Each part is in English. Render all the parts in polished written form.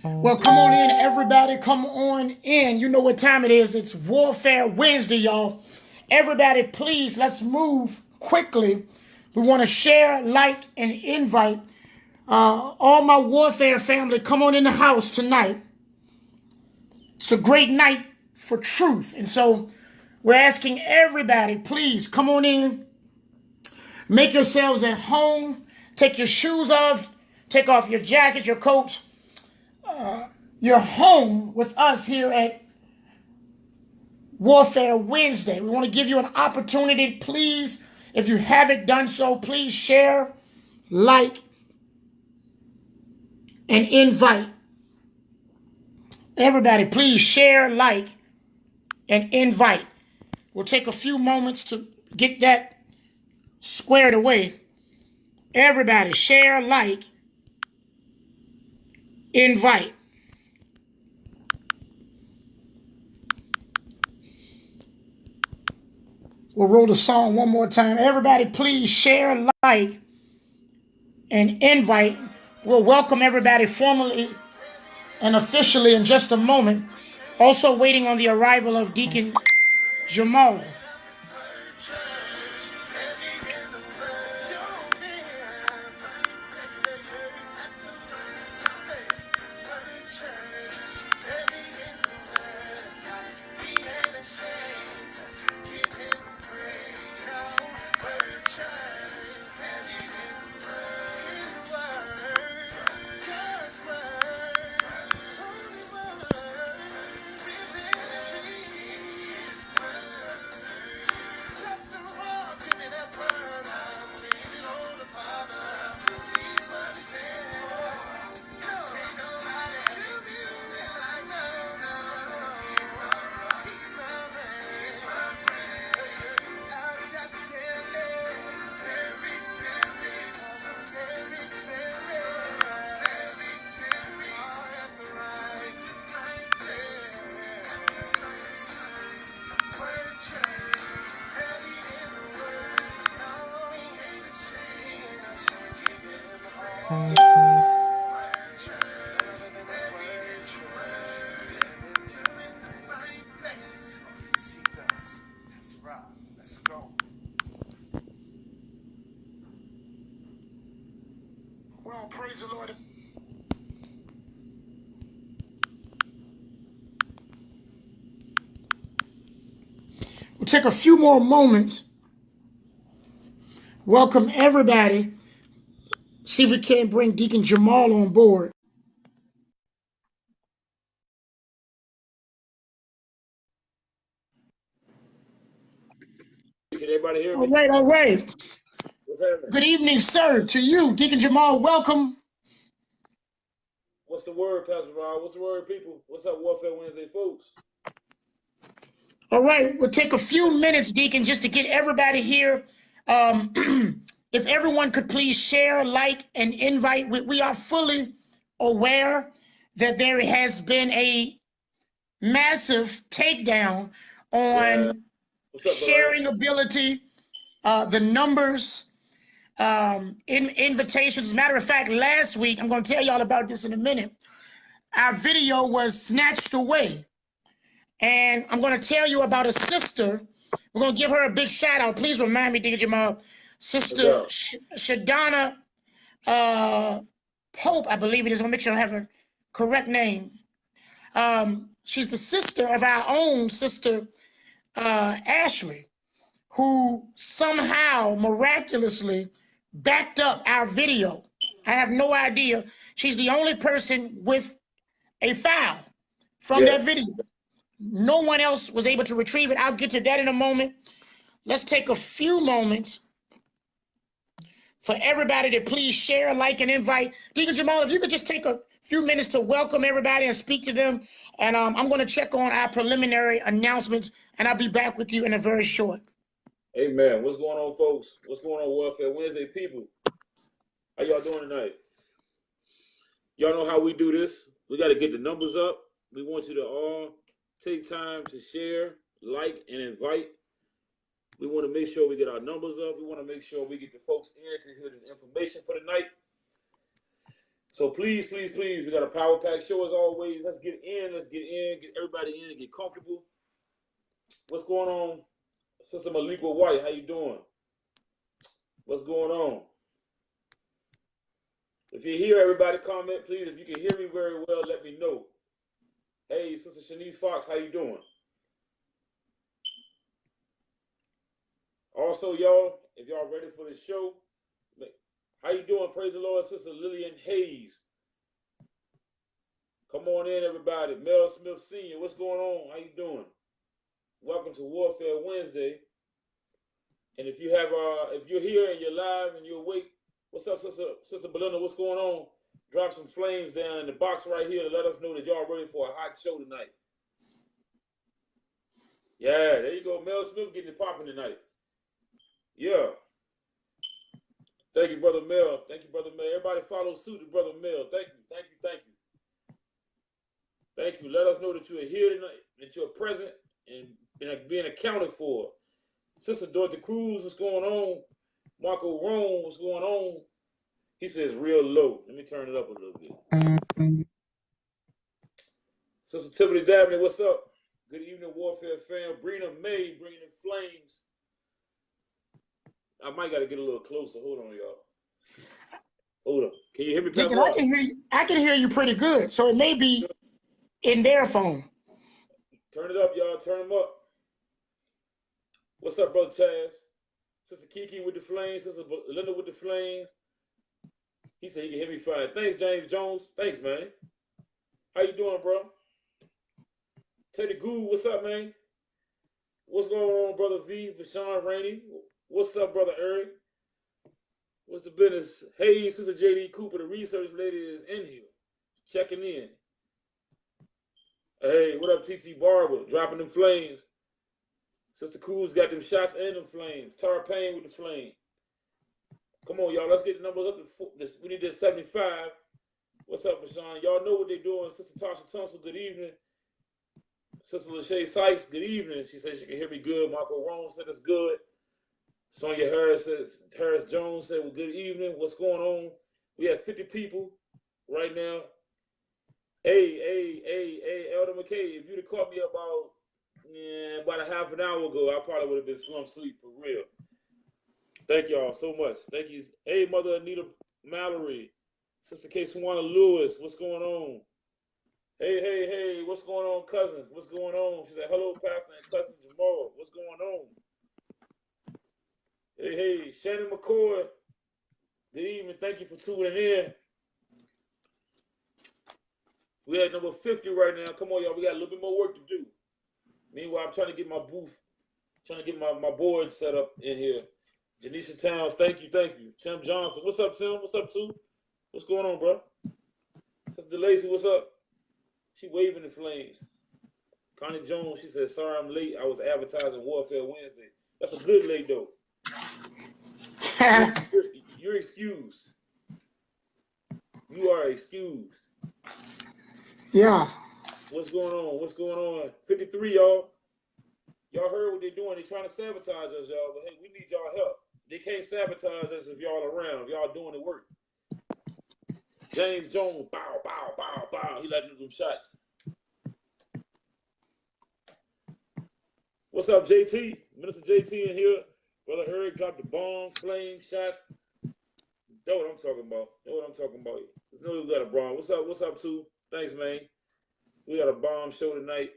Well, come on in, everybody. Come on in. You know what time it is. It's Warfare Wednesday, y'all. Everybody, please, let's move quickly. We want to share, like, and invite all my Warfare family. Come on in the house tonight. It's a great night for truth. And so we're asking everybody, please, come on in. Make yourselves at home. Take your shoes off. Take off your jacket, your coats. You're home with us here at Warfare Wednesday. We want to give you an opportunity. Please, if you haven't done so, please share, like, and invite. Everybody, please share, like, and invite. We'll take a few moments to get that squared away. Everybody, share, like, invite. We'll roll the song one more time. Everybody, please share, like, and invite. We'll welcome everybody formally and officially in just a moment. Also waiting on the arrival of Deacon Jamal. Well, praise the Lord. We'll take a few more moments. Welcome everybody. See if we can't bring Deacon Jamal on board. Can everybody hear me? All right. Good evening, sir, to you, Deacon Jamal. Welcome. What's the word, Pastor Ron? What's the word, people? What's up, Warfare Wednesday, folks? All right, we'll take a few minutes, Deacon, just to get everybody here. If everyone could please share, like, and invite. We are fully aware that there has been a massive takedown on sharing ability, the numbers. invitations. As a matter of fact, last week, I'm going to tell y'all about this in a minute, our video was snatched away. And I'm going to tell you about a sister. We're going to give her a big shout out. Please remind me, Deacon Jamal. Sister Shadonna Pope, I believe it is. I'm going to make sure I have her correct name. She's the sister of our own sister, Ashley, who somehow miraculously backed up our video. I have no idea. She's the only person with a file from that video. No one else was able to retrieve it. I'll get to that in a moment. Let's take a few moments for everybody to please share, like, and invite. Deacon Jamal, if you could just take a few minutes to welcome everybody and speak to them. And I'm going to check on our preliminary announcements, and I'll be back with you in a very short. Amen. What's going on, folks? What's going on, Warfare Wednesday people? How y'all doing tonight? Y'all know how we do this. We got to get the numbers up. We want you to all take time to share, like, and invite. We want to make sure we get our numbers up. We want to make sure we get the folks in to hear this information for the night. So please, please, please, we got a power pack show as always. Let's get in. Let's get in. Get everybody in and get comfortable. What's going on, Sister Malika White? How you doing? What's going on? If you hear everybody comment, please. If you can hear me very well, let me know. Hey, Sister Shanice Fox, how you doing? Also, y'all, if y'all ready for the show, how you doing? Praise the Lord, Sister Lillian Hayes. Come on in, everybody. Mel Smith Sr., what's going on? How you doing? Welcome to Warfare Wednesday. And if you have, if you're here and you're live and you're awake, what's up, Sister Belinda? What's going on? Drop some flames down in the box right here to let us know that y'all ready for a hot show tonight. Yeah, there you go. Mel Smith getting it popping tonight. Yeah. Thank you, Brother Mel. Thank you, Brother Mel. Everybody follow suit to Brother Mel. Thank you, thank you, thank you. Thank you. Let us know that you are here tonight, that you're present and being accounted for. Sister Dorothy Cruz, what's going on? Marco Rome, what's going on? He says real low. Let me turn it up a little bit. Sister Tiffany Dabney, what's up? Good evening, Warfare fam. Brina May, bringing in flames. I might got to get a little closer. Hold on, y'all. Hold on. Can you hear me? Deacon, I can hear you. I can hear you pretty good. So it may be in their phone. Turn it up, y'all. Turn them up. What's up, Brother Chaz? Sister Kiki with the flames. Sister Linda with the flames. He said he can hear me fine. Thanks, James Jones. Thanks, man. How you doing, bro? Teddy Goo, what's up, man? What's going on, Brother V? Vashawn Rainey. What's up, Brother Eric? What's the business? Hey, Sister JD Cooper, the research lady is in here. Checking in. Hey, what up, TT Barber? Dropping them flames. Sister Cruz got them shots and them flames. Tara Payne with the flame. Come on, y'all. Let's get the numbers up to we need this 75. What's up, Vashawn? Y'all know what they're doing. Sister Tasha Tunstall, good evening. Sister Lachey Sykes, good evening. She said she can hear me good. Marco Rome said it's good. Sonia Harris Jones said, well, good evening. What's going on? We have 50 people right now. Hey, Elder McKay, if you'd have caught me about a half an hour ago, I probably would have been slump sleep for real. Thank y'all so much. Thank you. Hey, Mother Anita Mallory. Sister K. Swana Lewis, what's going on? Hey, what's going on, cousin? What's going on? She said, hello, Pastor and cousin Jamal. What's going on? Hey, Shannon McCoy. Good evening. Thank you for tuning in. We at number 50 right now. Come on, y'all. We got a little bit more work to do. Meanwhile, I'm trying to get my booth, trying to get my board set up in here. Janisha Towns, thank you. Tim Johnson. What's up, Tim? What's up, too? What's going on, bro? Sister DeLacy, what's up? She waving the flames. Connie Jones, she said, sorry I'm late. I was advertising Warfare Wednesday. That's a good late, though. You're excused. You are excused. Yeah. What's going on? What's going on? 53, y'all. Y'all heard what they're doing. They're trying to sabotage us, y'all. But hey, we need y'all help. They can't sabotage us if y'all around. If y'all doing the work. James Jones, bow, bow, bow, bow. He letting them shots. What's up, JT? Minister JT in here. Brother Eric dropped the bomb, flame, shots. That's what I'm talking about. That's what I'm talking about. You know we got a bomb. What's up? What's up, too? Thanks, man. We got a bomb show tonight.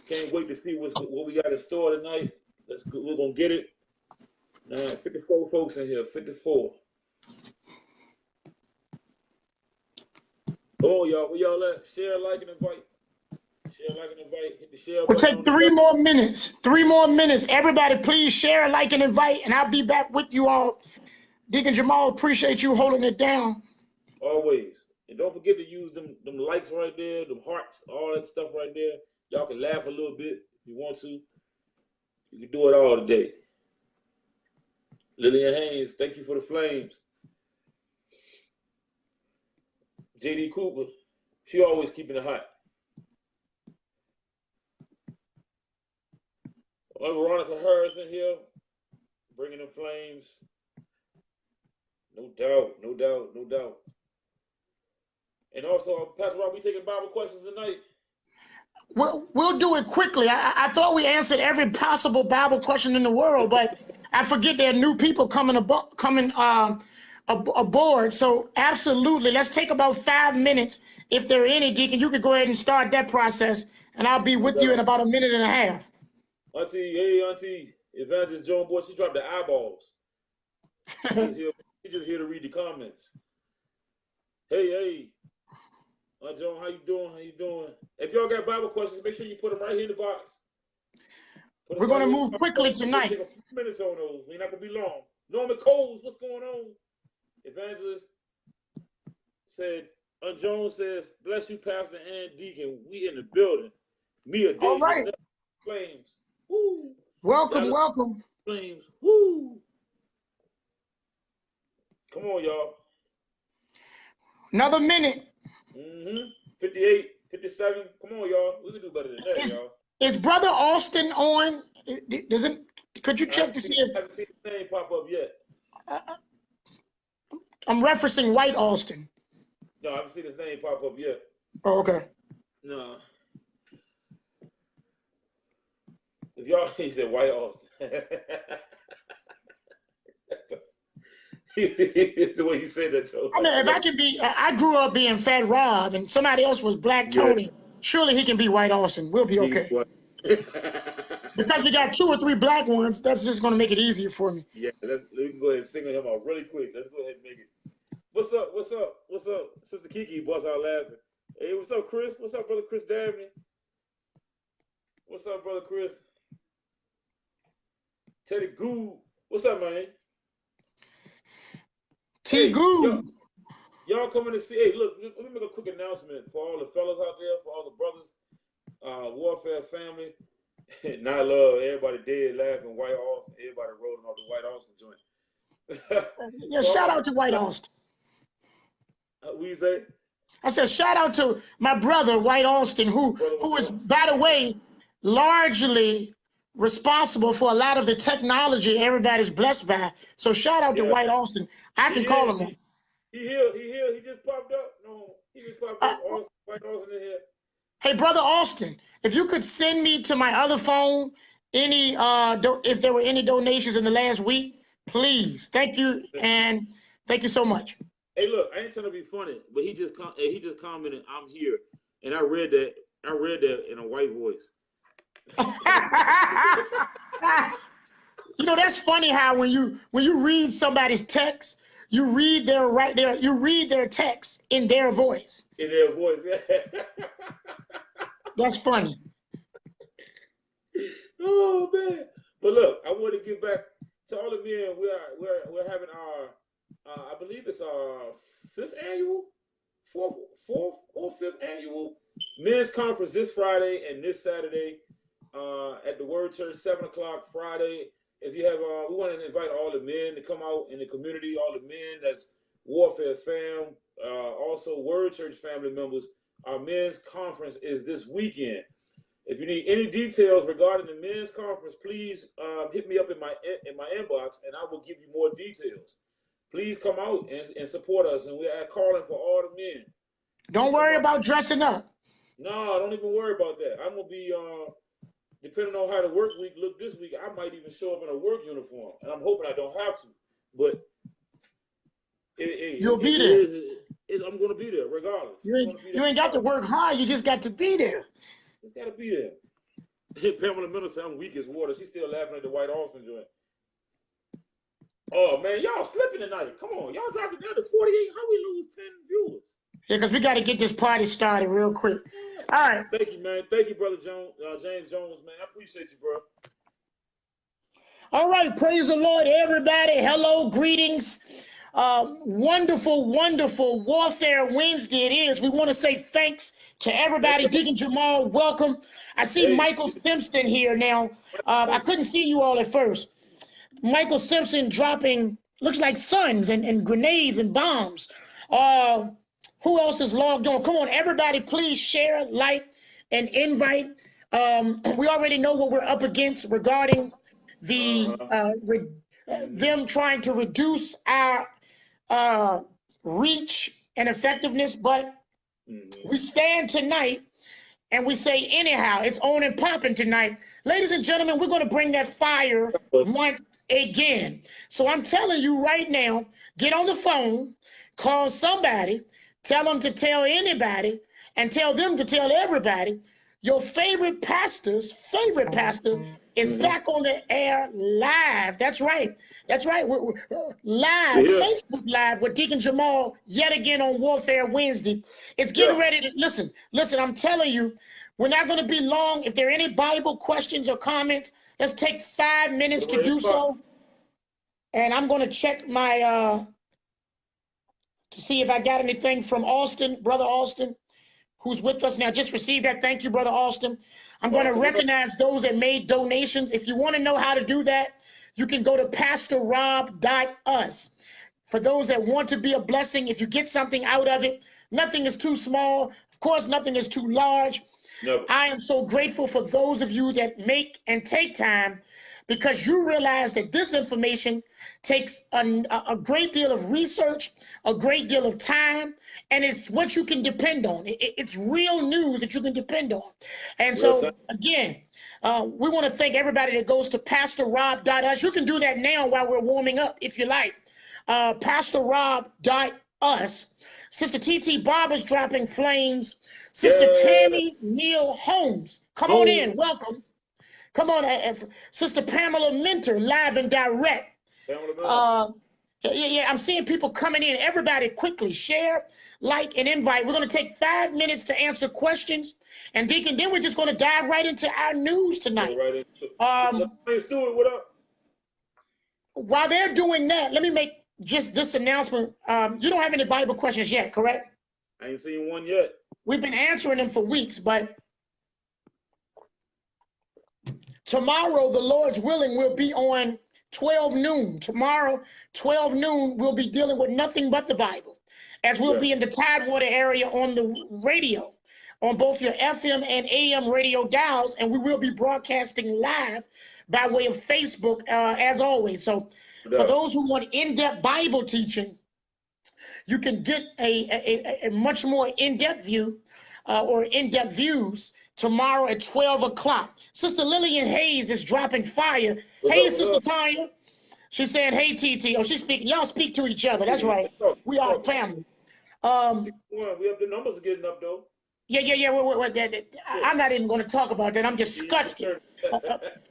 Can't wait to see what we got in store tonight. We're gonna get it. 54 folks in here. 54. Oh, y'all. Where y'all at? Share, like, and invite. Share, like, and invite. Hit the share We'll button. take 3 more minutes. 3 more minutes. Everybody, please share, like, and invite, and I'll be back with you all. Deacon Jamal, appreciate you holding it down. Always. And don't forget to use them likes right there, them hearts, all that stuff right there. Y'all can laugh a little bit if you want to. You can do it all today. Lillian Haynes, thank you for the flames. JD Cooper, she always keeping it hot. Veronica Harris in here, bringing them flames. No doubt, no doubt, no doubt. And also, Pastor Rob, we taking Bible questions tonight. We'll do it quickly. I thought we answered every possible Bible question in the world, but I forget there are new people coming aboard. So absolutely, let's take about 5 minutes. If there are any, Deacon, you could go ahead and start that process, and I'll be with you in about a minute and a half. Auntie, Evangelist Joan Boy, she dropped the eyeballs. She just here to read the comments. Hey. Joan, how you doing? How you doing? If y'all got Bible questions, make sure you put them right here in the box. We're going to move quickly tonight. Take a few minutes on those. We're not going to be long. Norman Coles, what's going on? Evangelist said, Jones says, bless you, Pastor and Deacon. We in the building. Mia Davis. All right. Flames. Woo. Welcome. Flames. Woo. Come on, y'all. Another minute. 58, 57. Come on, y'all. We can do better than that, y'all. Is Brother Austin on? Could you check to see if... I haven't seen his name pop up yet. I'm referencing White Austin. No, I haven't seen his name pop up yet. Oh, okay. No. If y'all, he said White Austin. It's the way you say that, Joe. I mean, if I can be, I grew up being Fat Rob, and somebody else was Black Tony. Yeah. Surely he can be White Austin. We'll be okay. Because we got 2 or 3 black ones, that's just going to make it easier for me. Yeah, we can go ahead and single him out really quick. Let's go ahead and make it. What's up? Sister Kiki busts out laughing. Hey, what's up, Chris? What's up, Brother Chris Dabney? What's up, Brother Chris? Teddy Goo. What's up, man? T-Goo. Y'all coming to see. Hey, look, let me make a quick announcement for all the fellas out there, for all the brothers, Warfare family. Not love, everybody dead laughing, White Austin, everybody rolling off the White Austin joint. Yeah, shout out to White Austin. What you say? I said, shout out to my brother, White Austin, who is, by the way, largely responsible for a lot of the technology everybody's blessed by. So shout out to White Austin. I can call him that. He here. He just popped up. No, he just popped up. White Austin in here. Hey, Brother Austin, if you could send me to my other phone any if there were any donations in the last week, please. Thank you, and thank you so much. Hey, look, I ain't trying to be funny, but he just commented, "I'm here," and I read that in a white voice. You know, that's funny how when you read somebody's text, you read their text in their voice. In their voice, yeah. That's funny. Oh man! But look, I want to give back to all the men. We're having our, I believe it's our 4th or 5th annual men's conference this Friday and this Saturday at the Word Church, 7 o'clock Friday. If you have, we want to invite all the men to come out in the community, all the men that's Warfare fam, also Word Church family members. Our men's conference is this weekend. If you need any details regarding the men's conference, please hit me up in my inbox, and I will give you more details. Please come out and support us, and we are calling for all the men. Don't worry about dressing up. No, don't even worry about that. I'm gonna be depending on how the work week look this week. I might even show up in a work uniform, and I'm hoping I don't have to. But you'll be there. I'm gonna be there regardless. You ain't got to work hard. You just got to be there. Just got to be there. Pamela Miller said I'm weak as water. She's still laughing at the White Austin joint. Oh man, y'all slipping tonight. Come on, y'all dropped it down to 48. How we lose 10 viewers? Yeah, because we got to get this party started real quick. All right. Thank you, man. Thank you, brother James Jones, man. I appreciate you, bro. All right, praise the Lord, everybody. Hello, greetings. Wonderful, wonderful Warfare Wednesday it is. We want to say thanks to everybody. Deacon Jamal, welcome. I see Michael Simpson here now. I couldn't see you all at first. Michael Simpson dropping, looks like suns and grenades and bombs. Who else is logged on? Come on, everybody, please share, like, and invite. We already know what we're up against regarding the them trying to reduce our reach and effectiveness, but we stand tonight and we say anyhow, it's on and popping tonight. Ladies and gentlemen, we're going to bring that fire once again. So I'm telling you right now, get on the phone, call somebody, tell them to tell anybody, and tell them to tell everybody. Your favorite pastor's favorite pastor is back on the air live. That's right. That's right. We're live, Facebook Live with Deacon Jamal yet again on Warfare Wednesday. It's getting ready to, listen, I'm telling you, we're not going to be long. If there are any Bible questions or comments, let's take 5 minutes to do so. And I'm going to check my, to see if I got anything from Austin, Brother Austin, who's with us now. Just received that. Thank you, Brother Austin. I'm going to recognize those that made donations. If you want to know how to do that, you can go to pastorrob.us. For those that want to be a blessing, if you get something out of it, nothing is too small. Of course, nothing is too large. Nope. I am so grateful for those of you that make and take time, because you realize that this information takes a great deal of research, a great deal of time, and it's what you can depend on. It's real news that you can depend on. And so, again, we want to thank everybody that goes to pastorrob.us. You can do that now while we're warming up, if you like. Pastorrob.us. Sister T.T. Barber's dropping flames. Sister Tammy Neal Holmes, come on in. Welcome. Come on, Sister Pamela Minter, live and direct. Yeah, I'm seeing people coming in. Everybody quickly share, like, and invite. We're going to take 5 minutes to answer questions. And Deacon, then we're just going to dive right into our news tonight. Stewart, what up? While they're doing that, let me make just this announcement. You don't have any Bible questions yet, correct? I ain't seen one yet. We've been answering them for weeks, but tomorrow, the Lord's willing, we'll be on 12 noon. Tomorrow, 12 noon, we'll be dealing with nothing but the Bible, as we'll be in the Tidewater area on the radio, on both your FM and AM radio dials, and we will be broadcasting live by way of Facebook, as always. So for those who want in-depth Bible teaching, you can get a much more in-depth view or in-depth views tomorrow at 12 o'clock. Sister Lillian Hayes is dropping fire. Hey, Sister Tanya. She's saying, hey, TT. Oh, she's speaking. Y'all speak to each other. That's right. We are family. We have the numbers getting up, though. Yeah. I'm not even going to talk about that. I'm disgusted.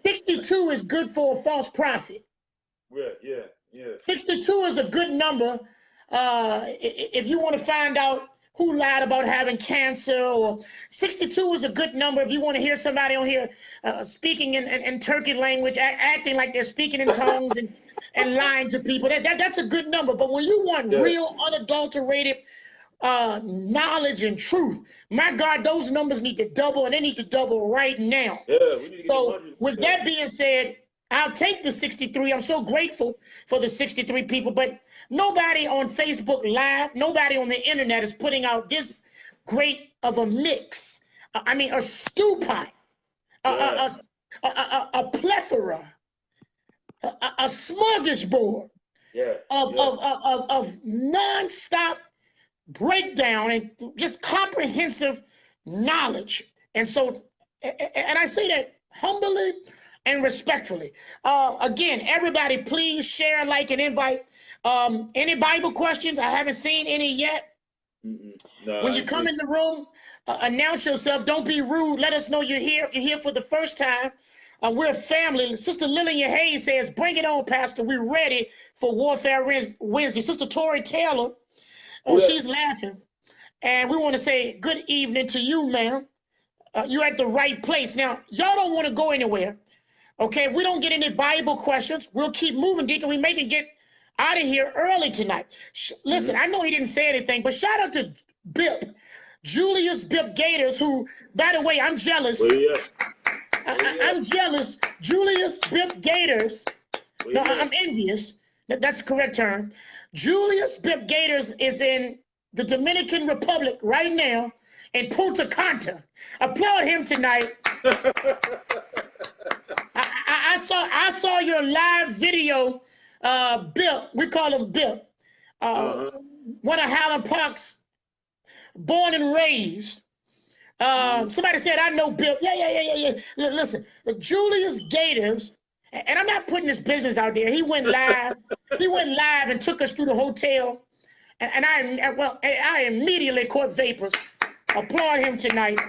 62 is good for a false prophet. Yeah. 62 is a good number. If you want to find out who lied about having cancer, or 62 is a good number if you want to hear somebody on here speaking in Turkish language, acting like they're speaking in tongues and lying to people. That's a good number. But when you want real, unadulterated knowledge and truth, my God, those numbers need to double, and they need to double right now. Yeah, we need to get so with that being said, I'll take the 63. I'm so grateful for the 63 people, but nobody on Facebook Live, nobody on the internet is putting out this great of a mix. I mean, a stew pot a, a plethora, a smorgasbord of nonstop breakdown and just comprehensive knowledge. And so, and I say that humbly and respectfully. Again, everybody, please share, like, and invite. Any Bible questions? I haven't seen any yet. No, when you come in the room, announce yourself. Don't be rude. Let us know you're here. If you're here for the first time, we're a family. Sister Lillian Hayes says, bring it on, Pastor. We're ready for Warfare Wednesday. Sister Tori Taylor, she's laughing. And we want to say good evening to you, ma'am. You're at the right place. Now, y'all don't want to go anywhere. Okay, if we don't get any Bible questions, we'll keep moving, Deacon. We may can get out of here early tonight. Listen, I know he didn't say anything, but shout out to Bip, Julius Bip Gators, who, by the way, I'm jealous. I'm jealous. Julius Bip Gators. No, I'm envious. That's the correct term. Julius Bip Gators is in the Dominican Republic right now in Punta Cana. Applaud him tonight. I saw your live video, Bill. We call him Bill. One of Highland Park's born and raised. Somebody said, I know Bill. Yeah. Listen, Julius Gators, and I'm not putting his business out there. He went live. He went live and took us through the hotel. And I immediately caught vapors. Applaud him tonight.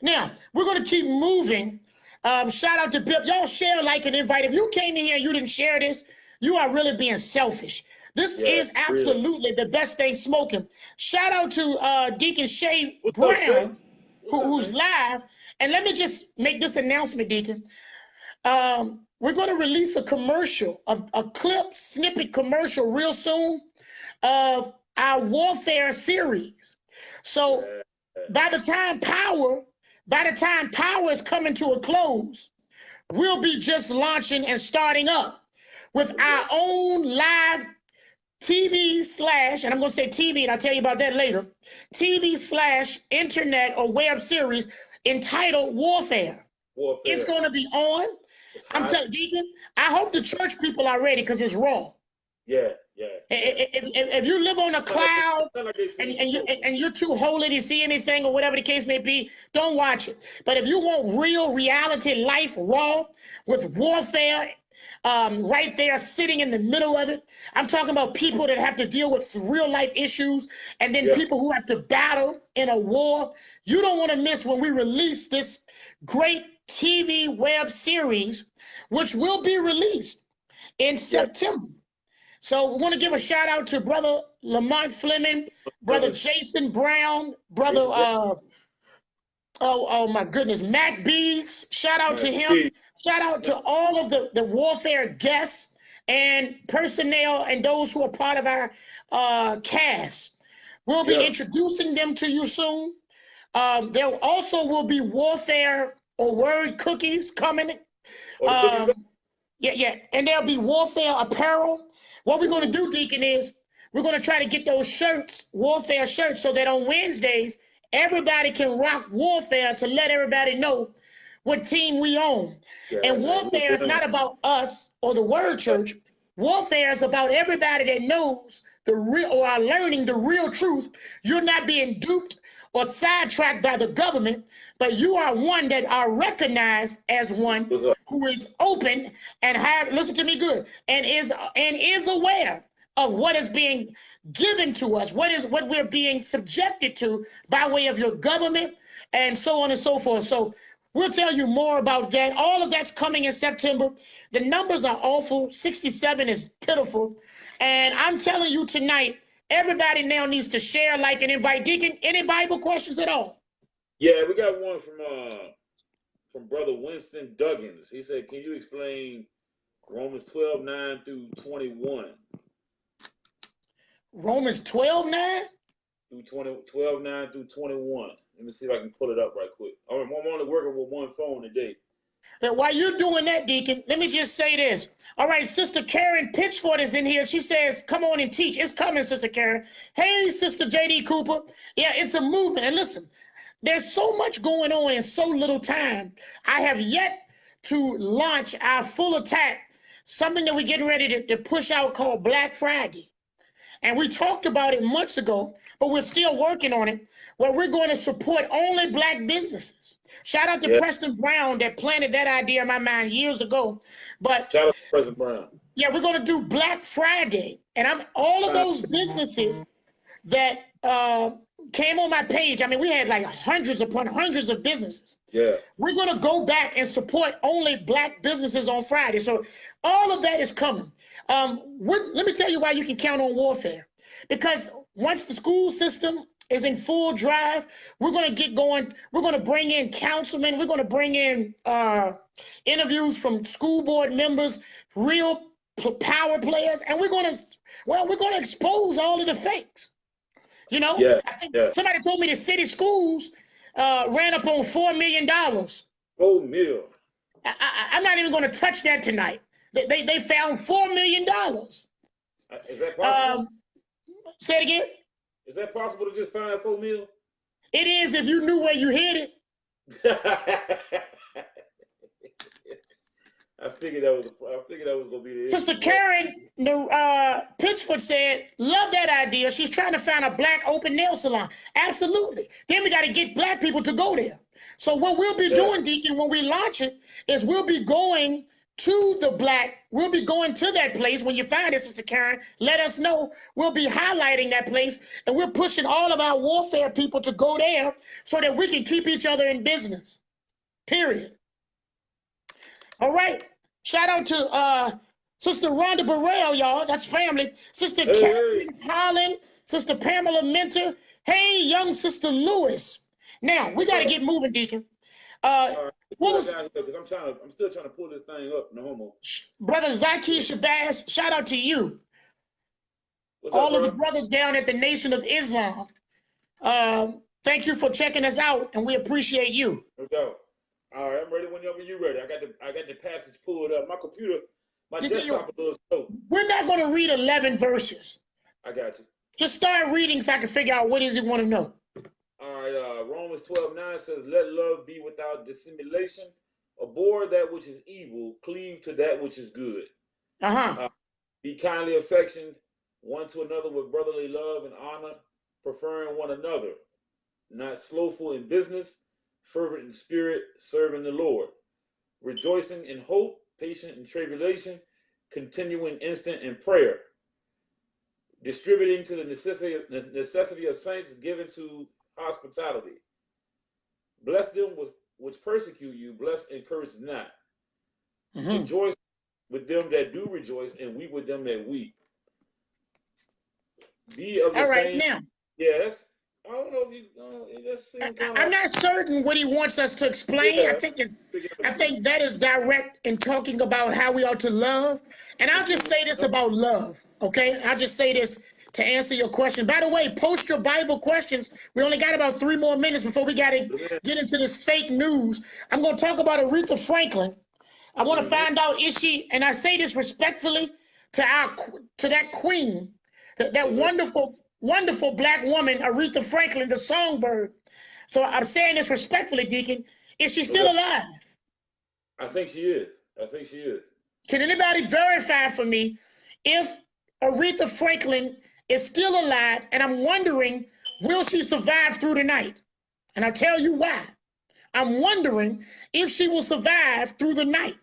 Now, we're going to keep moving. Shout out to Bip. Y'all share, like, and invite. If you came in here and you didn't share this, you are really being selfish. This is absolutely the best thing smoking. Shout out to Deacon Shay Brown, who's live. And let me just make this announcement, Deacon. We're going to release a commercial, a clip snippet commercial real soon of our warfare series. So by the time Power is coming to a close, we'll be just launching and starting up with our own live TV / and I'm going to say TV, and I'll tell you about that later, TV / internet or web series entitled Warfare. It's going to be on. I'm telling you, Deacon, I hope the church people are ready because it's raw. Yeah. If you live on a cloud and you're too holy to see anything or whatever the case may be, don't watch it. But if you want real reality life raw with warfare right there sitting in the middle of it, I'm talking about people that have to deal with real life issues and then people who have to battle in a war. You don't want to miss when we release this great TV web series, which will be released in September. So we want to give a shout out to Brother Lamont Fleming, Brother Jason Brown, Brother, oh my goodness, Mac Bees. Shout out to him. Shout out to all of the warfare guests and personnel and those who are part of our cast. We'll be introducing them to you soon. There also will be warfare or word cookies coming. And there'll be warfare apparel. What we're going to do, Deacon, is we're going to try to get those shirts, warfare shirts, so that on Wednesdays, everybody can rock warfare to let everybody know what team we own. And warfare is not about us or the Word Church. Warfare is about everybody that knows the real or are learning the real truth. You're not being duped or sidetracked by the government, but you are one that are recognized as one who is open and listen to me good, and is aware of what is being given to us, what we're being subjected to by way of your government and so on and so forth. So we'll tell you more about that. All of that's coming in September. The numbers are awful. 67 is pitiful. And I'm telling you tonight, everybody now needs to share, like, and invite. Deacon, any Bible questions at all? Yeah, we got one from Brother Winston Duggins. He said, can you explain Romans 12:9 through 21? Romans 12:9? 12:9 through 21. Let me see if I can pull it up right quick. I'm only working with one phone today. And while you're doing that, Deacon, let me just say this. All right, Sister Karen Pitchford is in here. She says, come on and teach. It's coming, Sister Karen. Hey, Sister J.D. Cooper. Yeah, it's a movement. And listen, there's so much going on in so little time. I have yet to launch our full attack, something that we're getting ready to push out called Black Friday. And we talked about it months ago, but we're still working on it, where we're going to support only Black businesses. Shout out to Preston Brown that planted that idea in my mind years ago. But shout out to Preston Brown. Yeah, we're going to do Black Friday. And all of those businesses that came on my page. I mean, we had like hundreds upon hundreds of businesses. Yeah. We're going to go back and support only Black businesses on Friday. So all of that is coming. Let me tell you why you can count on warfare. Because once the school system is in full drive, we're going to get going. We're going to bring in councilmen. We're going to bring in interviews from school board members, real power players, and we're going to expose all of the fakes. You know, I think somebody told me the city schools ran up on $4 million. $4 million. I'm not even going to touch that tonight. They found $4 million. Is that possible? Say it again. Is that possible to just find $4 million? It is if you knew where you hid it. I figured that was gonna be the issue. Sister Karen Pitchford said, "Love that idea. She's trying to find a Black open nail salon." Absolutely. Then we got to get Black people to go there. So what we'll be doing, Deacon, when we launch it, is we'll be going to that place. When you find it, Sister Karen, let us know. We'll be highlighting that place, and we're pushing all of our warfare people to go there so that we can keep each other in business. Period. All right. Shout out to Sister Rhonda Burrell, y'all. That's family. Sister Karen Holland, Sister Pamela Mentor. Hey, young Sister Lewis. Now, we got to get moving, Deacon. I'm still trying to pull this thing up, no homo. Brother Zaki Shabazz, shout out to you. What's all up, of the brothers down at the Nation of Islam. Thank you for checking us out, and we appreciate you. No doubt. All right, I'm ready when you're ready. I got the passage pulled up. My computer, my desktop a little slow. We're not going to read 11 verses. I got you. Just start reading so I can figure out what is it want to know. All right, Romans 12:9 says, "Let love be without dissimulation. Abhor that which is evil. Cleave to that which is good. Be kindly affectioned one to another with brotherly love and honor, preferring one another. Not slothful in business, fervent in spirit, serving the Lord. Rejoicing in hope, patient in tribulation, continuing instant in prayer. Distributing to the necessity of saints, given to hospitality. Bless them which persecute you, bless and curse not. Rejoice with them that do rejoice, and weep with them that weep. Be of the All right, same." now. Yes. I don't know if you. It just seems kind of. I'm not certain what he wants us to explain. Yeah. I think that is direct in talking about how we ought to love. And I'll just say this about love, okay? I'll just say this to answer your question. By the way, post your Bible questions. We only got about 3 more minutes before we got to get into this fake news. I'm going to talk about Aretha Franklin. I want to find out, is she, and I say this respectfully to that queen, that wonderful Black woman, Aretha Franklin, the songbird. So I'm saying this respectfully, Deacon. Is she still alive? I think she is. Can anybody verify for me if Aretha Franklin is still alive? And I'm wondering, will she survive through the night? And I'll tell you why. I'm wondering if she will survive through the night.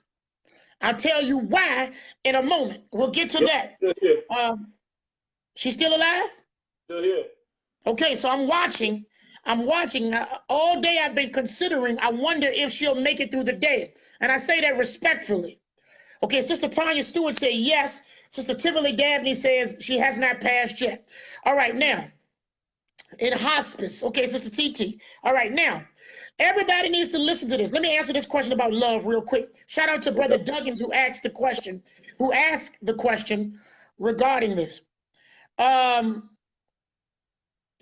I'll tell you why in a moment. We'll get to that. She's still alive? Still here. Okay, so I'm watching. All day I've been considering, I wonder if she'll make it through the day. And I say that respectfully. Okay, Sister Tanya Stewart said yes. Sister Tivoli Dabney says she has not passed yet. All right, now, in hospice. Okay, Sister TT. All right, now, everybody needs to listen to this. Let me answer this question about love real quick. Shout out to Brother Duggins who asked the question regarding this.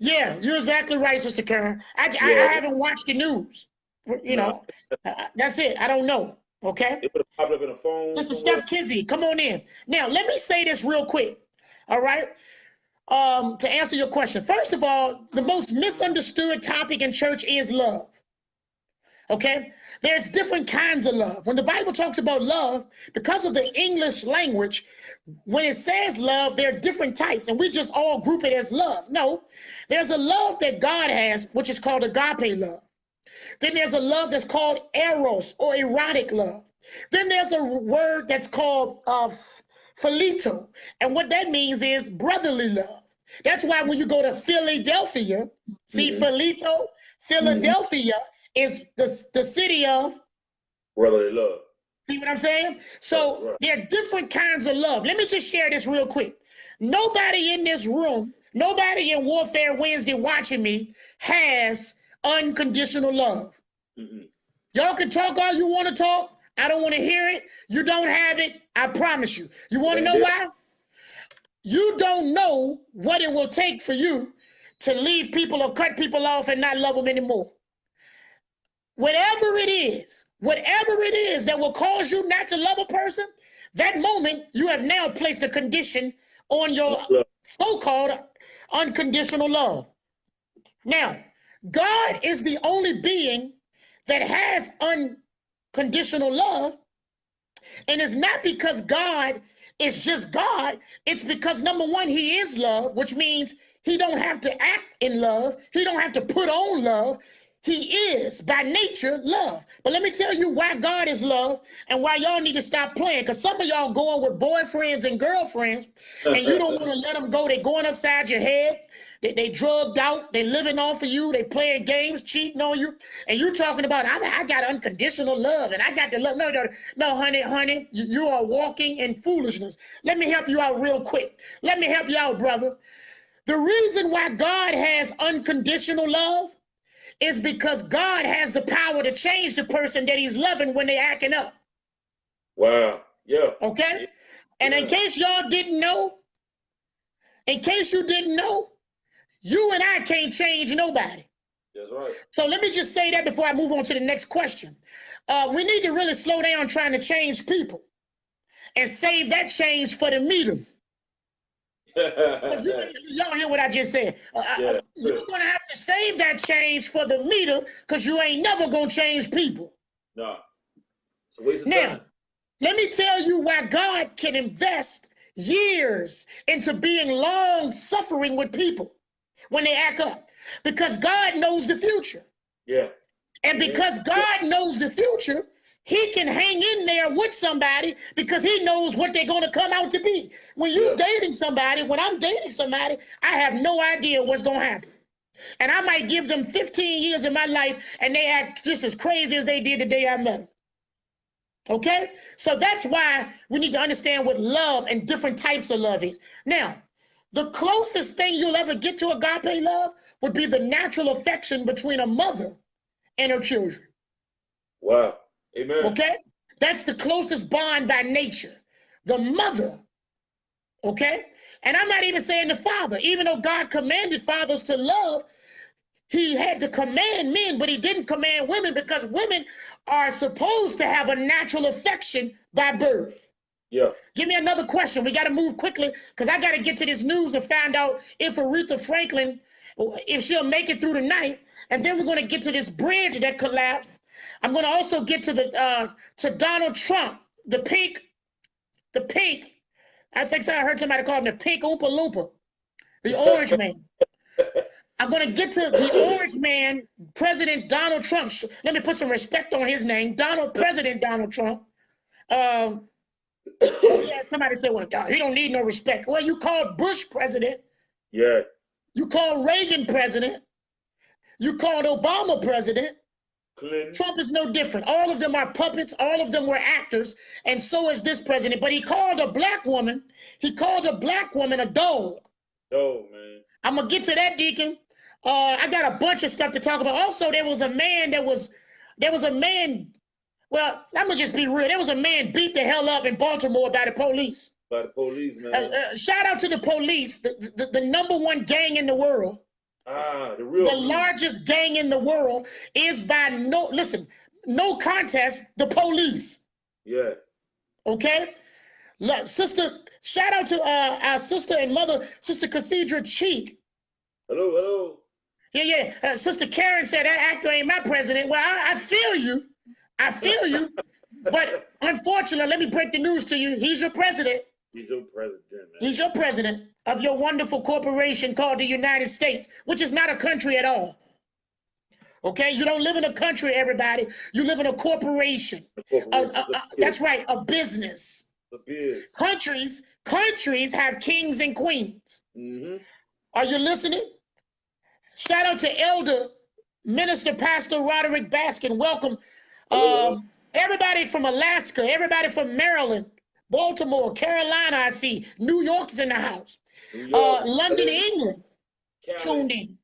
Yeah, you're exactly right, Sister Karen. I haven't watched the news. You know, that's it. I don't know. Okay. It would have popped up in a phone. Mr. Steph Kizzy, come on in. Now, let me say this real quick. All right. to answer your question. First of all, the most misunderstood topic in church is love. Okay? There's different kinds of love. When the Bible talks about love, because of the English language, when it says love, there are different types, and we just all group it as love. No, there's a love that God has, which is called agape love. Then there's a love that's called eros or erotic love. Then there's a word that's called philito. And what that means is brotherly love. That's why when you go to Philadelphia, see, philito, Philadelphia is the city of brotherly love. See what I'm saying? So there are different kinds of love. Let me just share this real quick. Nobody in this room, nobody in Warfare Wednesday watching me has unconditional love. Y'all can talk all you want to talk. I don't want to hear it. You don't have it. I promise you. You want to know why? You don't know what it will take for you to leave people or cut people off and not love them anymore. Whatever it is that will cause you not to love a person, that moment you have now placed a condition on your so-called unconditional love. Now, God is the only being that has unconditional love, and it's not because God is just God. It's because, number one, he is love, which means he don't have to act in love. He don't have to put on love. He is, by nature, love. But let me tell you why God is love and why y'all need to stop playing. Because some of y'all going with boyfriends and girlfriends, and you don't want to let them go. They going upside your head. They drugged out. They living off of you. They playing games, cheating on you. And you talking about, I got unconditional love, and I got the love. No, honey, you are walking in foolishness. Let me help you out real quick. Let me help you out, brother. The reason why God has unconditional love is because God has the power to change the person that he's loving when they're acting up. Wow. Yeah. Okay? And in case y'all didn't know, in case you didn't know, you and I can't change nobody. That's right. So let me just say that before I move on to the next question. We need to really slow down trying to change people and save that change for the meter. Y'all hear what I just said? You're going to have to save that change for the meter because you ain't never going to change people. No. It's a waste of time. Now, let me tell you why God can invest years into being long-suffering with people when they act up. Because God knows the future. Yeah. And because God knows the future, he can hang in there with somebody because he knows what they're going to come out to be. When you're dating somebody, when I'm dating somebody, I have no idea what's going to happen. And I might give them 15 years of my life and they act just as crazy as they did the day I met them. Okay? So that's why we need to understand what love and different types of love is. Now, the closest thing you'll ever get to agape love would be the natural affection between a mother and her children. Wow. Amen. Okay? That's the closest bond by nature. The mother. Okay? And I'm not even saying the father. Even though God commanded fathers to love, he had to command men, but he didn't command women because women are supposed to have a natural affection by birth. Yeah. Give me another question. We got to move quickly because I got to get to this news and find out if Aretha Franklin, if she'll make it through the night. And then we're going to get to this bridge that collapsed. I'm going to also get to the to Donald Trump, the pink. I think I heard somebody call him the pink Oompa Loompa, the orange man. I'm going to get to the orange man, President Donald Trump. Let me put some respect on his name, President Donald Trump. Somebody said, well, he don't need no respect. Well, you called Bush president. Yeah. You called Reagan president. You called Obama president. Clinton. Trump is no different. All of them are puppets. All of them were actors. And so is this president. But he called a black woman a dog. Oh, man. I'm going to get to that, Deacon. I got a bunch of stuff to talk about. Also, there was a man, well, I'm going to just be real. There was a man beat the hell up in Baltimore by the police. By the police, man. Shout out to the police, the number one gang in the world. The largest gang in the world is by no contest, the police. Yeah. Okay? Sister, shout out to our sister and mother, Sister Cassandra Cheek. Hello, hello. Yeah. Sister Karen said that actor ain't my president. Well, I feel you. I feel you. But unfortunately, let me break the news to you. He's your president. He's your president, man. He's your president of your wonderful corporation called the United States, which is not a country at all. Okay, you don't live in a country, everybody. You live in a corporation. That's right, a business. A biz. Countries have kings and queens. Mm-hmm. Are you listening? Shout out to Elder Minister Pastor Roderick Baskin. Welcome. Hello. Everybody from Alaska, everybody from Maryland, Baltimore, Carolina, I see. New York's in the house. London, England, tuned in.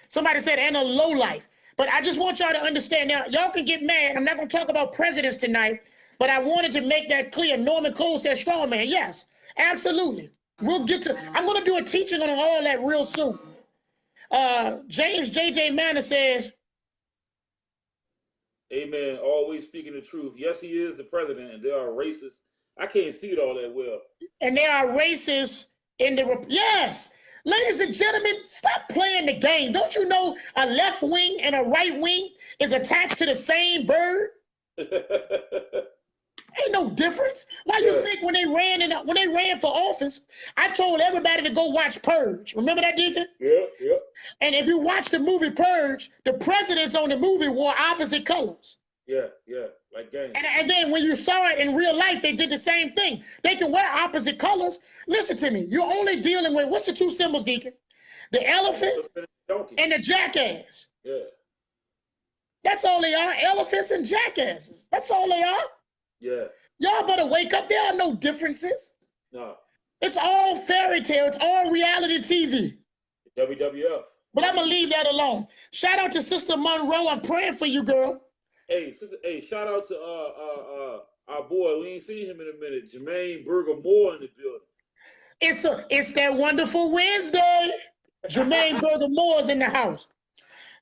Somebody said, and a low life. But I just want y'all to understand now, y'all can get mad. I'm not going to talk about presidents tonight, but I wanted to make that clear. Norman Cole said strong man. Yes, absolutely. We'll get to, I'm going to do a teaching on all that real soon. James J.J. Manor says, amen. Always speaking the truth. Yes, he is the president, and there are racists. I can't see it all that well. And there are racists in the, yes. Ladies and gentlemen, stop playing the game. Don't you know a left wing and a right wing is attached to the same bird? Ain't no difference. Why you think when they ran for office, I told everybody to go watch Purge. Remember that, Deacon? Yeah. And if you watch the movie Purge, the presidents on the movie wore opposite colors. Yeah, like gangs. And then when you saw it in real life, they did the same thing. They can wear opposite colors. Listen to me. You're only dealing with, what's the two symbols, Deacon? The elephant and the jackass. Yeah. That's all they are, elephants and jackasses. That's all they are. Yeah. Y'all better wake up. There are no differences. No. It's all fairy tale. It's all reality TV. WWF. But I'm going to leave that alone. Shout out to Sister Monroe. I'm praying for you, girl. Hey, sister, shout out to our boy. We ain't seen him in a minute. Jermaine Burger Moore in the building. It's that wonderful Wednesday. Jermaine Burger Moore is in the house.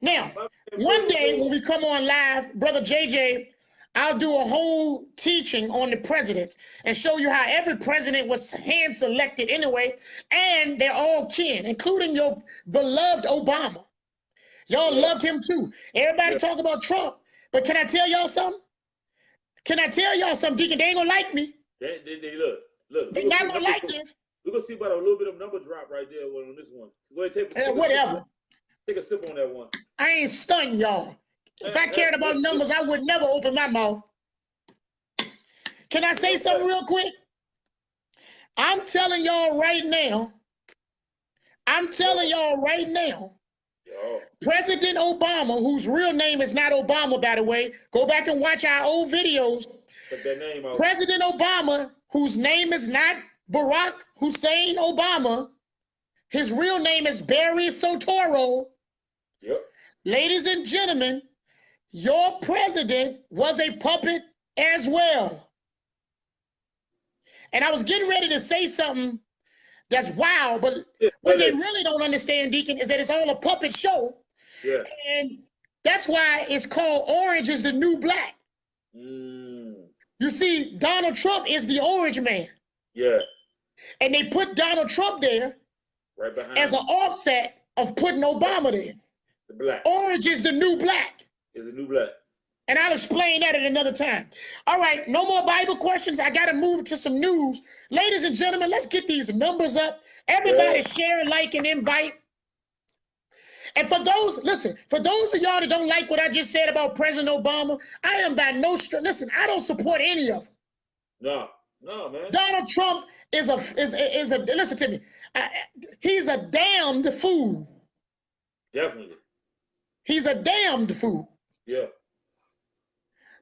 Now, one day when we come on live, Brother JJ, I'll do a whole teaching on the presidents and show you how every president was hand selected anyway, and they're all kin, including your beloved Obama. Y'all loved him too. Everybody talk about Trump, but can I tell y'all something? Deacon? They ain't gonna like me. They look. They're not gonna like this. We're gonna see about a little bit of number drop right there on this one. Go ahead, whatever. Take a sip on that one. I ain't stunned y'all. If I cared about numbers, I would never open my mouth. Can I say something real quick? I'm telling y'all right now. President Obama, whose real name is not Obama, by the way, go back and watch our old videos. Put that name out. President Obama, whose name is not Barack Hussein Obama, his real name is Barry Soetoro. Yep. Ladies and gentlemen, your president was a puppet as well. And I was getting ready to say something that's wow, but what they really don't understand, Deacon, is that it's all a puppet show. Yeah. And that's why it's called Orange is the New Black. You see, Donald Trump is the orange man. Yeah. And they put Donald Trump there right behind as an offset of putting Obama there. The black. Orange is the new black. Is the new black. And I'll explain that at another time. All right, no more Bible questions. I got to move to some news. Ladies and gentlemen, let's get these numbers up. Everybody share, like, and invite. And for those, listen, for those of y'all that don't like what I just said about President Obama, I am by no stretch. Listen, I don't support any of them. No, man. Donald Trump is a listen to me. He's a damned fool. Definitely. He's a damned fool. Yeah.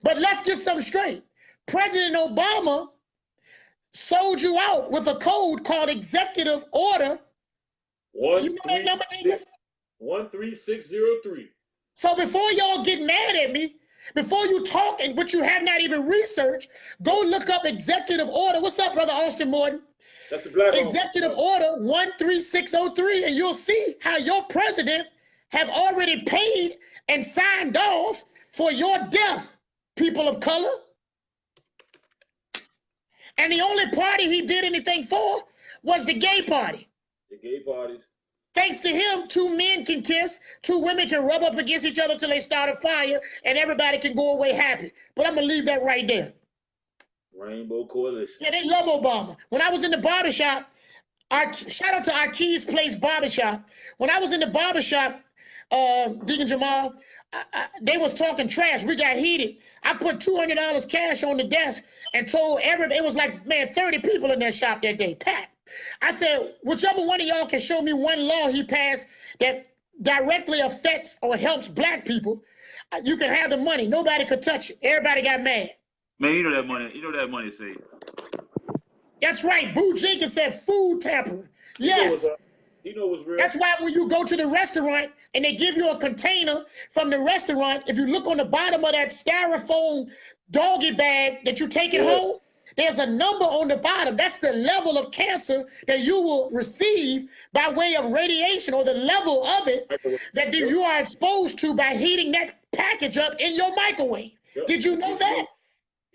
But let's get something straight. President Obama sold you out with a code called Executive Order. You know that number, nigga? 13603. So before y'all get mad at me, before you talk, and but you have not even researched, go look up Executive Order. What's up, Brother Austin Morton? That's the black Executive Order 13603, and you'll see how your president have already paid and signed off for your death, people of color. And the only party he did anything for was the gay party. The gay parties. Thanks to him, 2 men can kiss, 2 women can rub up against each other till they start a fire, and everybody can go away happy. But I'm going to leave that right there. Rainbow Coalition. Yeah, they love Obama. When I was in the barbershop, shout out to our Keys Place barbershop. When I was in the barbershop, Deacon Jamal, they was talking trash. We got heated. I put $200 cash on the desk and told everybody, it was like, man, 30 people in that shop that day, packed. I said, whichever one of y'all can show me one law he passed that directly affects or helps black people, you can have the money. Nobody could touch it. Everybody got mad. Man, you know that money saved. That's right. Boo Jenkins said food tampering. Yes. You know what's real. That's why when you go to the restaurant and they give you a container from the restaurant, if you look on the bottom of that styrofoam doggy bag that you take it home, there's a number on the bottom. That's the level of cancer that you will receive by way of radiation, or the level of it that you are exposed to by heating that package up in your microwave. Yep. Did you know that?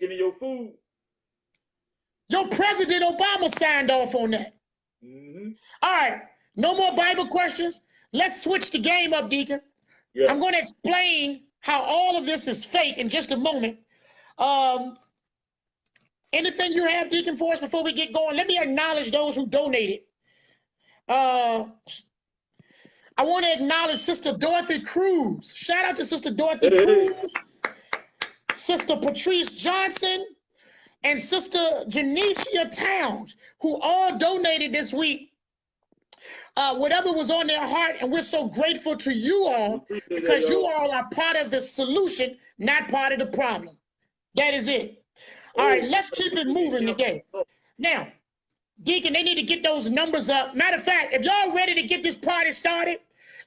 Getting your food. Your President Obama signed off on that. Mm-hmm. All right. No more Bible questions. Let's switch the game up, Deacon. Yeah. I'm going to explain how all of this is fake in just a moment. Anything you have, Deacon, for us before we get going? Let me acknowledge those who donated. I want to acknowledge Sister Dorothy Cruz. Shout out to Sister Dorothy Cruz, Sister Patrice Johnson, and Sister Janicia Towns, who all donated this week. Whatever was on their heart, and we're so grateful to you all because you all are part of the solution, not part of the problem. That is it. All right, let's keep it moving today. Now, Deacon, they need to get those numbers up. Matter of fact, if y'all ready to get this party started,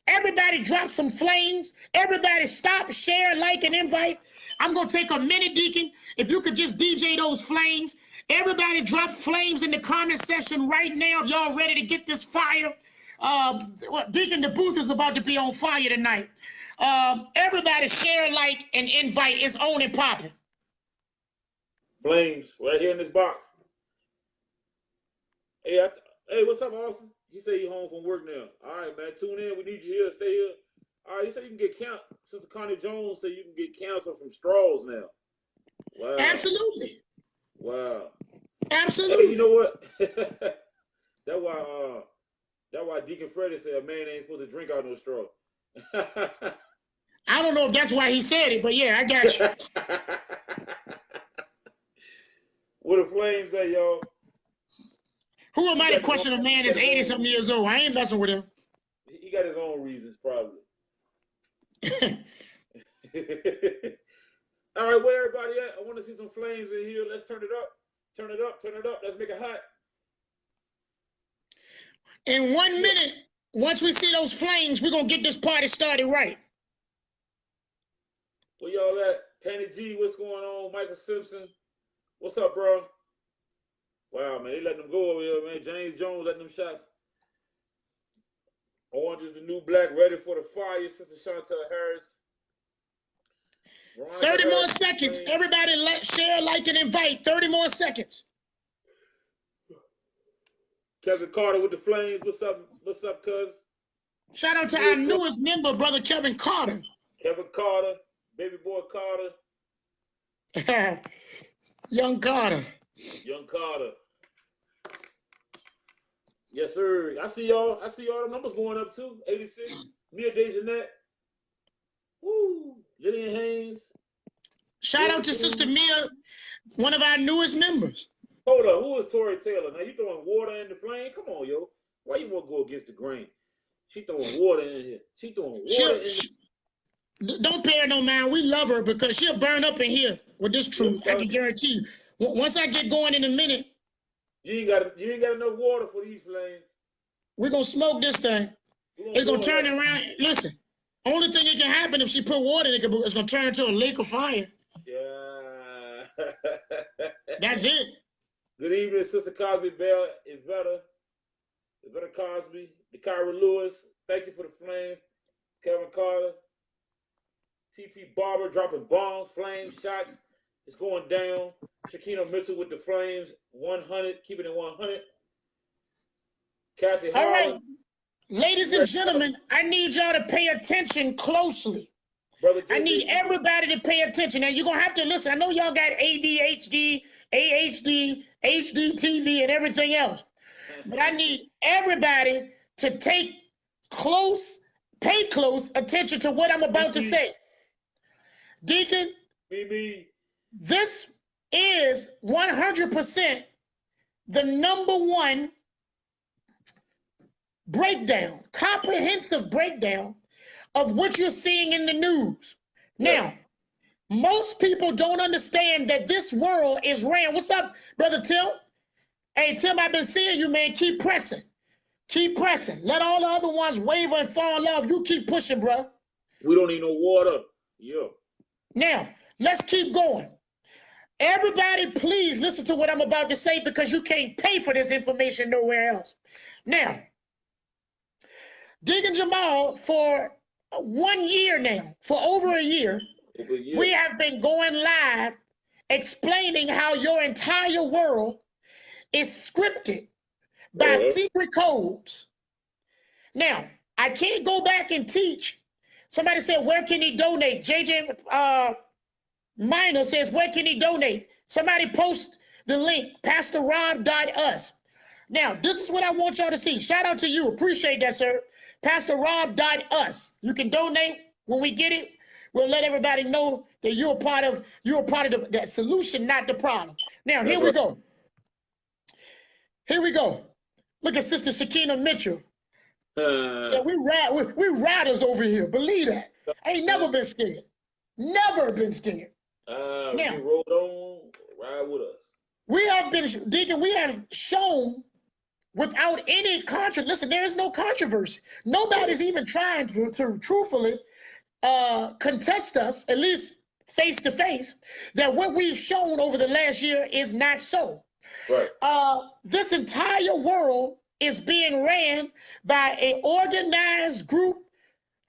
everybody drop some flames. Everybody stop, share, like, and invite. I'm going to take a minute, Deacon. If you could just DJ those flames. Everybody drop flames in the comment section right now if y'all ready to get this fire. Deacon, the booth is about to be on fire tonight. Everybody share, like, and invite. It's on and popping. Flames right here in this box. Hey, what's up, Austin? He said you home from work now. All right, man, tune in. We need you here. Stay here. All right, you said you can get Sister Connie Jones said you can get cancer from straws now. Wow. Absolutely. Wow. Absolutely. Hey, you know what? That's why Deacon Freddie said a man ain't supposed to drink out no straw. I don't know if that's why he said it, but yeah, I got you. Where the flames at, y'all? Who am I to question a man that's 80-something years old? I ain't messing with him. He got his own reasons, probably. All right, where everybody at? I want to see some flames in here. Let's turn it up. Turn it up. Turn it up. Let's make it hot. In 1 minute, once we see those flames, we're going to get this party started right. Where y'all at? Penny G, what's going on? Michael Simpson. What's up, bro? Wow, man, they letting them go over here, man. James Jones letting them shots. Orange is the new black, ready for the fire. Sister Chantel Harris. 30 more seconds. Everybody share, like, and invite. 30 more seconds. Kevin Carter with the flames. What's up? What's up, cuz? Shout out to our newest member, brother Kevin Carter. Kevin Carter, baby boy Carter. Young Carter. Young Carter. Yes, sir. I see y'all. The numbers going up too. 86. Mia DeJeanette. Woo. Lillian Haynes. Shout out to Sister Mia, one of our newest members. Hold up. Who is Tori Taylor? Now you throwing water in the flame? Come on, yo. Why you want to go against the grain? She throwing water in here. She throwing water in here. Don't pay her no mind. We love her because she'll burn up in here with this truth. I can guarantee you. Once I get going in a minute, you ain't got enough water for these flames. We're gonna smoke this thing. It's gonna turn around. Listen, only thing that can happen if she put water in it's gonna turn into a lake of fire. Yeah. That's it. Good evening, Sister Cosby Bell, Iveta Cosby, Kyra Lewis. Thank you for the flame. Kevin Carter. TT Barber dropping bombs, flames, shots. It's going down. Shakina Mitchell with the Flames, 100, keeping it 100. Kathy All right, Holland. ladies and gentlemen, I need y'all to pay attention closely. Brother I JJ, need everybody to pay attention. Now, you're going to have to listen. I know y'all got ADHD, AHD, HDTV, and everything else. But I need everybody to pay close attention to what I'm about to say. Deacon, this is 100% the number one breakdown, comprehensive breakdown of what you're seeing in the news. Now, most people don't understand that this world is ran. What's up, Brother Tim? Hey, Tim, I've been seeing you, man. Keep pressing. Keep pressing. Let all the other ones waver and fall in love. You keep pushing, bro. We don't need no water. Yeah. Now, let's keep going. Everybody, please listen to what I'm about to say because you can't pay for this information nowhere else. Now, Deacon Jamal, for 1 year now, for over a year, we have been going live explaining how your entire world is scripted by secret codes. Now, I can't go back and teach. Somebody said, where can he donate? JJ Minor says, where can he donate? Somebody post the link, pastorrob.us. Now, this is what I want y'all to see. Shout out to you. Appreciate that, sir. pastorrob.us. You can donate. When we get it, we'll let everybody know that you're a part of the solution, not the problem. Now, here we go. Here we go. Look at Sister Shakina Mitchell. Yeah, we riders over here. Believe that. I ain't never been scared. Never been scared. Now, you rolled on, ride with us. We have been, Deacon, we have shown without any controversy. Listen, there is no controversy. Nobody's even trying to truthfully contest us, at least face to face, that what we've shown over the last year is not so. Right. This entire world is being ran by an organized group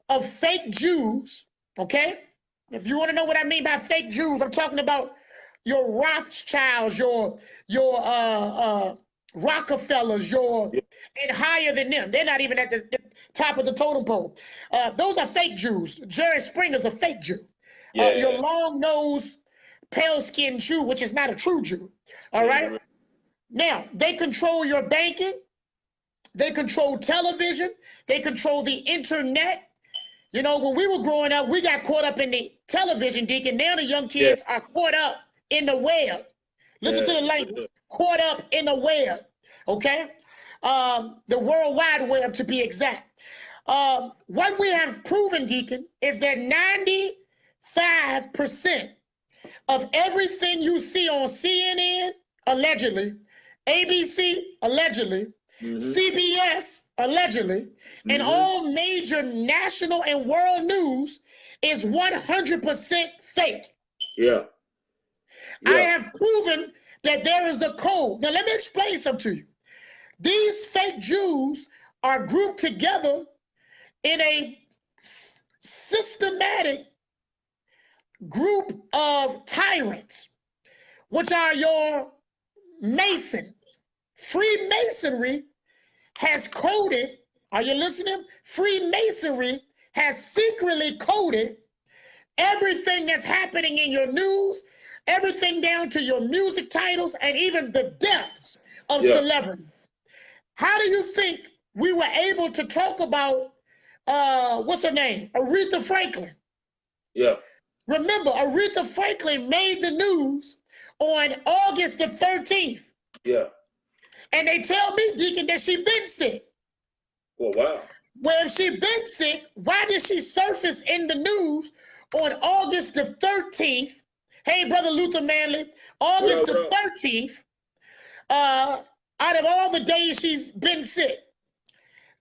of fake Jews, okay? If you want to know what I mean by fake Jews, I'm talking about your Rothschilds, your Rockefellers, and higher than them. They're not even at the top of the totem pole. Those are fake Jews. Jerry Springer's a fake Jew. Your long-nosed, pale-skinned Jew, which is not a true Jew. All right? Now, they control your banking. They control television. They control the internet. You know, when we were growing up, we got caught up in the television, Deacon. Now the young kids are caught up in the web. Listen to the language. Caught up in the web, okay? The World Wide Web, to be exact. What we have proven, Deacon, is that 95% of everything you see on CNN, allegedly, ABC, allegedly, CBS, allegedly, and all major national and world news is 100% fake. I have proven that there is a code. Now, let me explain something to you. These fake Jews are grouped together in a systematic group of tyrants, which are your Masons. Freemasonry has coded, are you listening? Freemasonry has secretly coded everything that's happening in your news, everything down to your music titles, and even the deaths of celebrities. How do you think we were able to talk about, what's her name? Aretha Franklin. Remember, Aretha Franklin made the news on August the 13th. And they tell me, Deacon, that she been sick. Well, if she been sick, why did she surface in the news on August the 13th? Hey, Brother Luther Manley, August the 13th, out of all the days she's been sick.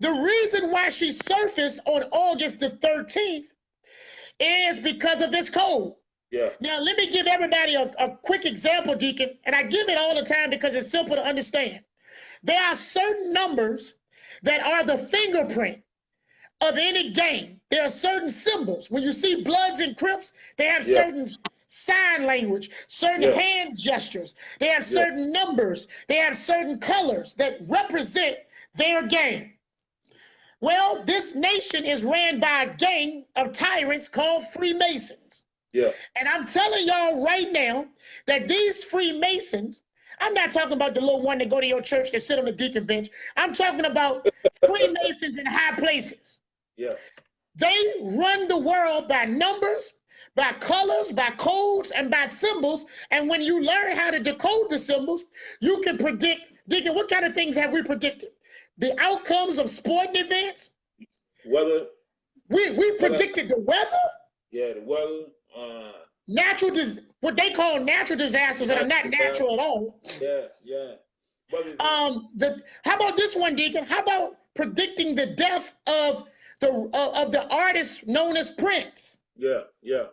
The reason why she surfaced on August the 13th is because of this code. Now, let me give everybody a quick example, Deacon, and I give it all the time because it's simple to understand. There are certain numbers that are the fingerprint of any gang. There are certain symbols. When you see Bloods and Crips, they have certain sign language, certain Yeah. hand gestures. They have Yeah. certain numbers. They have certain colors that represent their gang. Well, this nation is ran by a gang of tyrants called Freemasons. Yeah. And I'm telling y'all right now that these Freemasons, I'm not talking about the little one that go to your church that sit on the deacon bench. I'm talking about Freemasons in high places. Yeah. They run the world by numbers, by colors, by codes, and by symbols. And when you learn how to decode the symbols, you can predict. Deacon, what kind of things have we predicted? The outcomes of sporting events. Weather. We predicted the weather. Yeah, the weather. What they call natural disasters that are not natural at all. Yeah, yeah. How about this one, Deacon? How about predicting the death of the artist known as Prince? Yeah, yeah.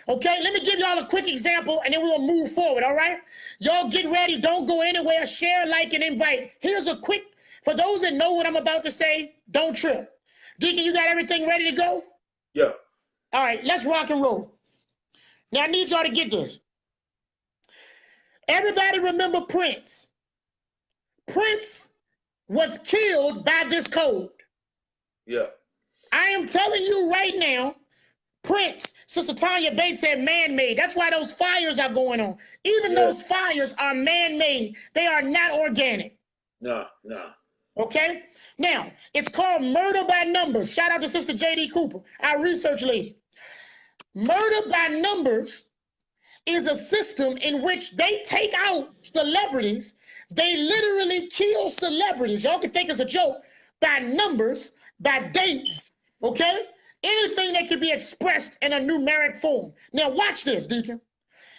Okay, let me give y'all a quick example and then we'll move forward, all right? Y'all get ready. Don't go anywhere. Share, like, and invite. Here's a quick, for those that know what I'm about to say, don't trip. Deacon, you got everything ready to go? Yeah. All right, let's rock and roll. Now, I need y'all to get this. Everybody remember Prince. Prince was killed by this code. Yeah. I am telling you right now, Prince, Sister Tanya Bates said man-made. That's why those fires are going on. Even those fires are man-made. They are not organic. No. Okay? Now, it's called murder by numbers. Shout out to Sister J.D. Cooper, our research lady. Murder by numbers is a system in which they take out celebrities. They literally kill celebrities. Y'all can think it's a joke. By numbers, by dates, okay? Anything that can be expressed in a numeric form. Now watch this, Deacon.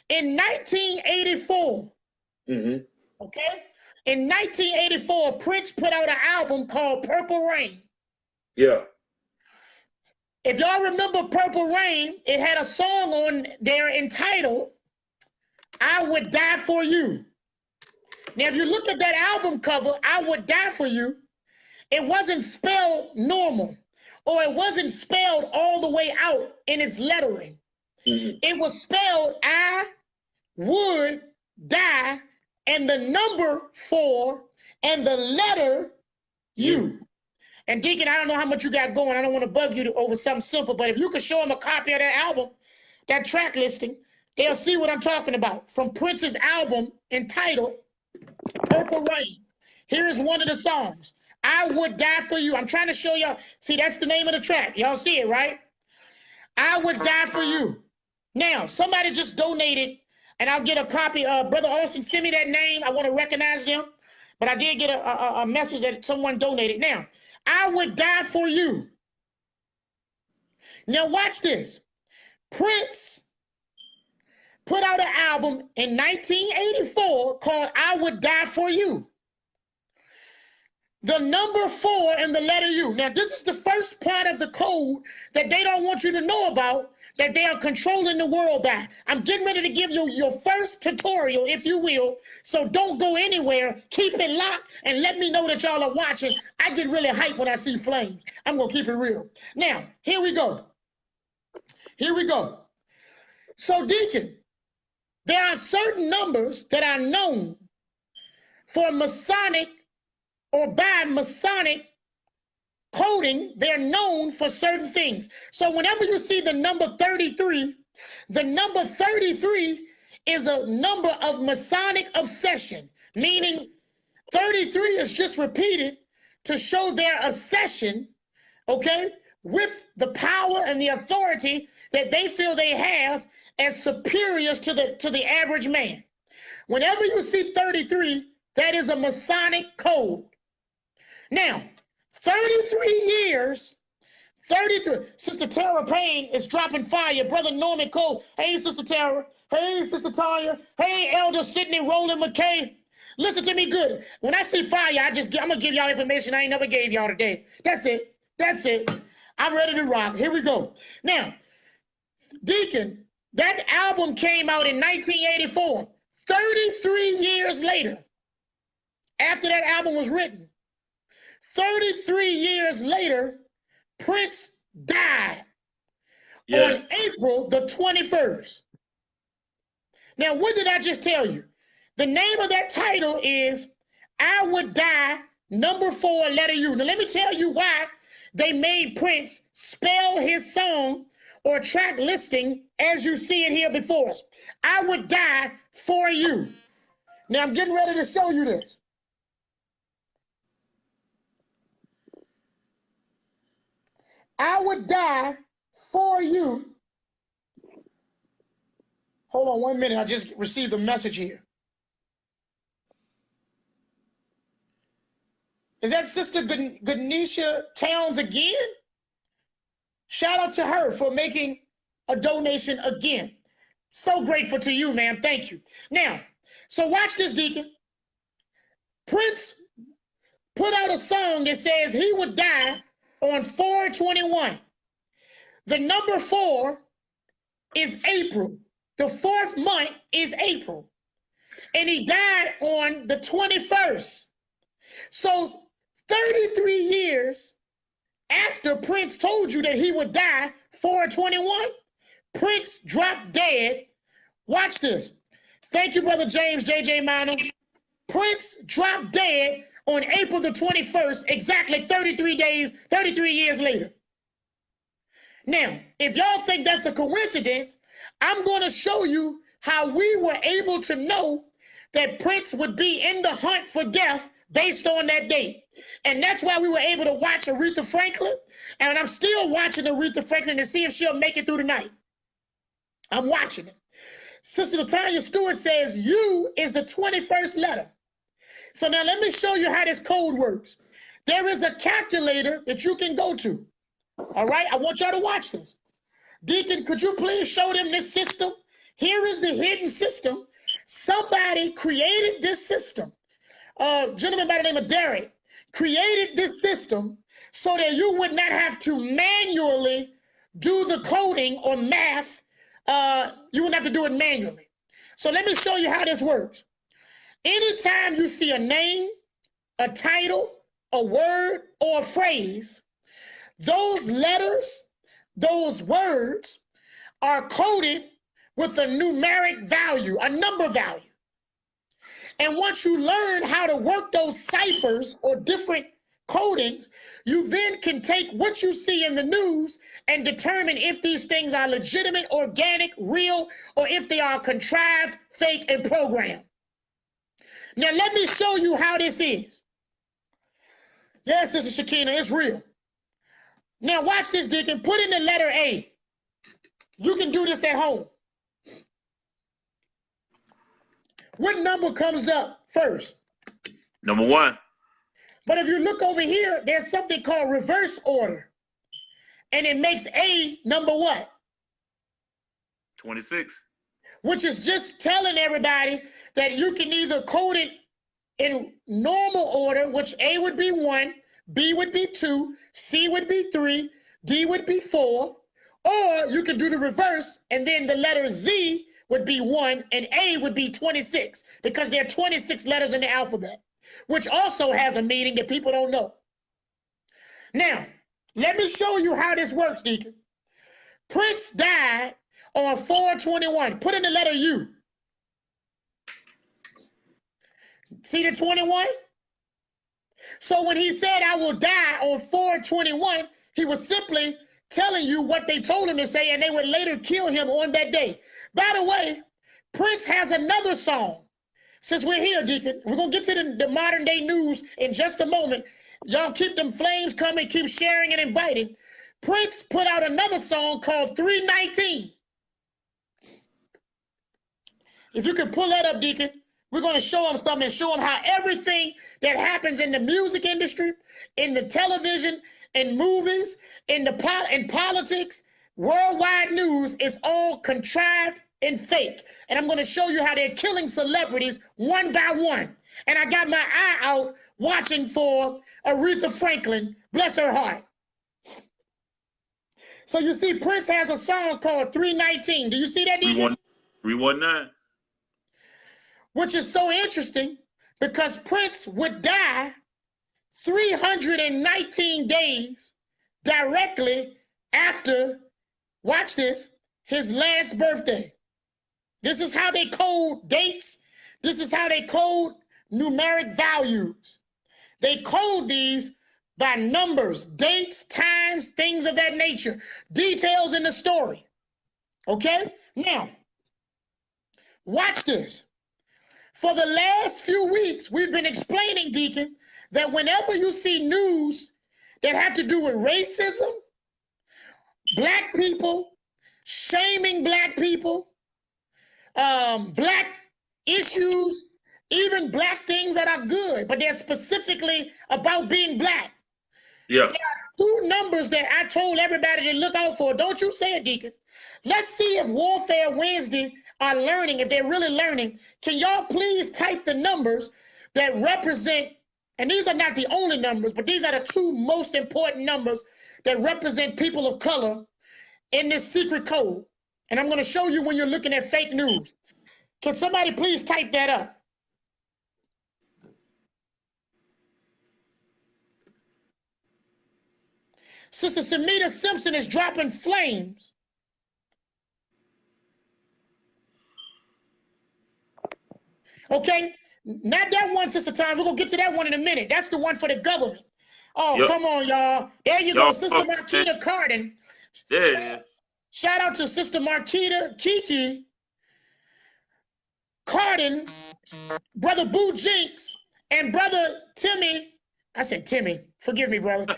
In 1984, okay? In 1984, Prince put out an album called Purple Rain. Yeah. If y'all remember Purple Rain, it had a song on there entitled, I Would Die For You. Now, if you look at that album cover, I Would Die For You, it wasn't spelled normal, or it wasn't spelled all the way out in its lettering. It was spelled I would die, and the number 4, and the letter U. And Deacon, I don't know how much you got going. I don't want to bug you over something simple, but if you could show them a copy of that album, that track listing, they'll see what I'm talking about. From Prince's album entitled Purple Rain. Here is one of the songs. I Would Die For You. I'm trying to show y'all. See, that's the name of the track. Y'all see it, right? I Would Die For You. Now, somebody just donated, and I'll get a copy. Brother Austin, send me that name. I want to recognize them. But I did get a message that someone donated. Now, I Would Die For You. Now, watch this. Prince put out an album in 1984 called I Would Die For You. The number 4 and the letter U. Now, this is the first part of the code that they don't want you to know about, that they are controlling the world by. I'm getting ready to give you your first tutorial, if you will, so don't go anywhere. Keep it locked and let me know that y'all are watching. I get really hyped when I see flames. I'm going to keep it real. Now, here we go. Here we go. So, Deacon, there are certain numbers that are known for Masonic or by Masonic coding. They're known for certain things. So whenever you see the number 33, the number 33 is a number of Masonic obsession, meaning 33 is just repeated to show their obsession, okay, with the power and the authority that they feel they have as superiors to the average man. Whenever you see 33, that is a Masonic code. Now, 33 years, 33. Sister Tara Payne is dropping fire. Brother Norman Cole. Hey, Sister Tara. Hey, Sister Tanya. Hey, Elder Sidney Roland McKay. Listen to me good. When I see fire, I'm going to give y'all information I ain't never gave y'all today. That's it. That's it. I'm ready to rock. Here we go. Now, Deacon, that album came out in 1984. 33 years later, after that album was written, 33 years later, Prince died on April the 21st. Now, what did I just tell you? The name of that title is I Would Die, number 4, letter U. Now, let me tell you why they made Prince spell his song or track listing as you see it here before us. I would die for you. Now, I'm getting ready to show you this. I would die for you. Hold on 1 minute. I just received a message here. Is that Sister Ganesha Towns again? Shout out to her for making a donation again. So grateful to you, ma'am. Thank you. Now, so watch this, Deacon. Prince put out a song that says he would die on 4/21. The number 4 is April. The 4th month is April. And he died on the 21st. So 33 years after Prince told you that he would die 4/21, Prince dropped dead. Watch this. Thank you, Brother James J.J. Minor. Prince dropped dead on April the 21st, exactly 33 years later. Now, if y'all think that's a coincidence, I'm going to show you how we were able to know that Prince would be in the hunt for death based on that date. And that's why we were able to watch Aretha Franklin. And I'm still watching Aretha Franklin to see if she'll make it through the night. I'm watching it. Sister Latanya Stewart says, U is the 21st letter. So now let me show you how this code works. There is a calculator that you can go to. All right, I want y'all to watch this. Deacon, could you please show them this system? Here is the hidden system. Somebody created this system. A gentleman by the name of Derek created this system so that you would not have to manually do the coding or math. You wouldn't have to do it manually. So let me show you how this works. Anytime you see a name, a title, a word, or a phrase, those letters, those words are coded with a numeric value, a number value. And once you learn how to work those ciphers or different codings, you then can take what you see in the news and determine if these things are legitimate, organic, real, or if they are contrived, fake, and programmed. Now, let me show you how this is. Yes, Sister Shakina, it's real. Now, watch this, Deacon. Put in the letter A. You can do this at home. What number comes up first? Number 1. But if you look over here, there's something called reverse order. And it makes A number what? 26. Which is just telling everybody that you can either code it in normal order, which A would be 1, B would be 2, C would be 3, D would be 4, or you could do the reverse, and then the letter Z would be 1, and A would be 26, because there are 26 letters in the alphabet, which also has a meaning that people don't know. Now, let me show you how this works, Deacon. Prince died on 4/21. Put in the letter U. See the 21? So when he said, I will die on 4/21, he was simply telling you what they told him to say, and they would later kill him on that day. By the way, Prince has another song. Since we're here, Deacon, we're going to get to the modern day news in just a moment. Y'all keep them flames coming, keep sharing and inviting. Prince put out another song called 319. If you could pull that up, Deacon, we're going to show them something and show them how everything that happens in the music industry, in the television, in movies, in politics, worldwide news, is all contrived and fake. And I'm going to show you how they're killing celebrities one by one. And I got my eye out watching for Aretha Franklin, bless her heart. So you see, Prince has a song called 319. Do you see that, Deacon? 319. Which is so interesting because Prince would die 319 days directly after, watch this, his last birthday. This is how they code dates. This is how they code numeric values. They code these by numbers, dates, times, things of that nature, details in the story. Okay? Now, watch this. For the last few weeks, we've been explaining, Deacon, that whenever you see news that have to do with racism, black people, shaming black people, black issues, even black things that are good, but they're specifically about being black. Yeah. There are two numbers that I told everybody to look out for. Don't you say it, Deacon. Let's see if Warfare Wednesday are learning, if they're really learning. Can y'all please type the numbers that represent, and these are not the only numbers, but these are the two most important numbers that represent people of color in this secret code. And I'm going to show you when you're looking at fake news. Can somebody please type that up? Sister Samita Simpson is dropping flames. Okay, not that one, Sister Time. We're going to get to that one in a minute. That's the one for the government. Oh, yep. Come on, y'all. There you go, Sister Marquita Cardin. Shout out to Sister Marquita Kiki Cardin, Brother Boo Jinx, and Brother Timmy. I said Timmy. Forgive me, brother.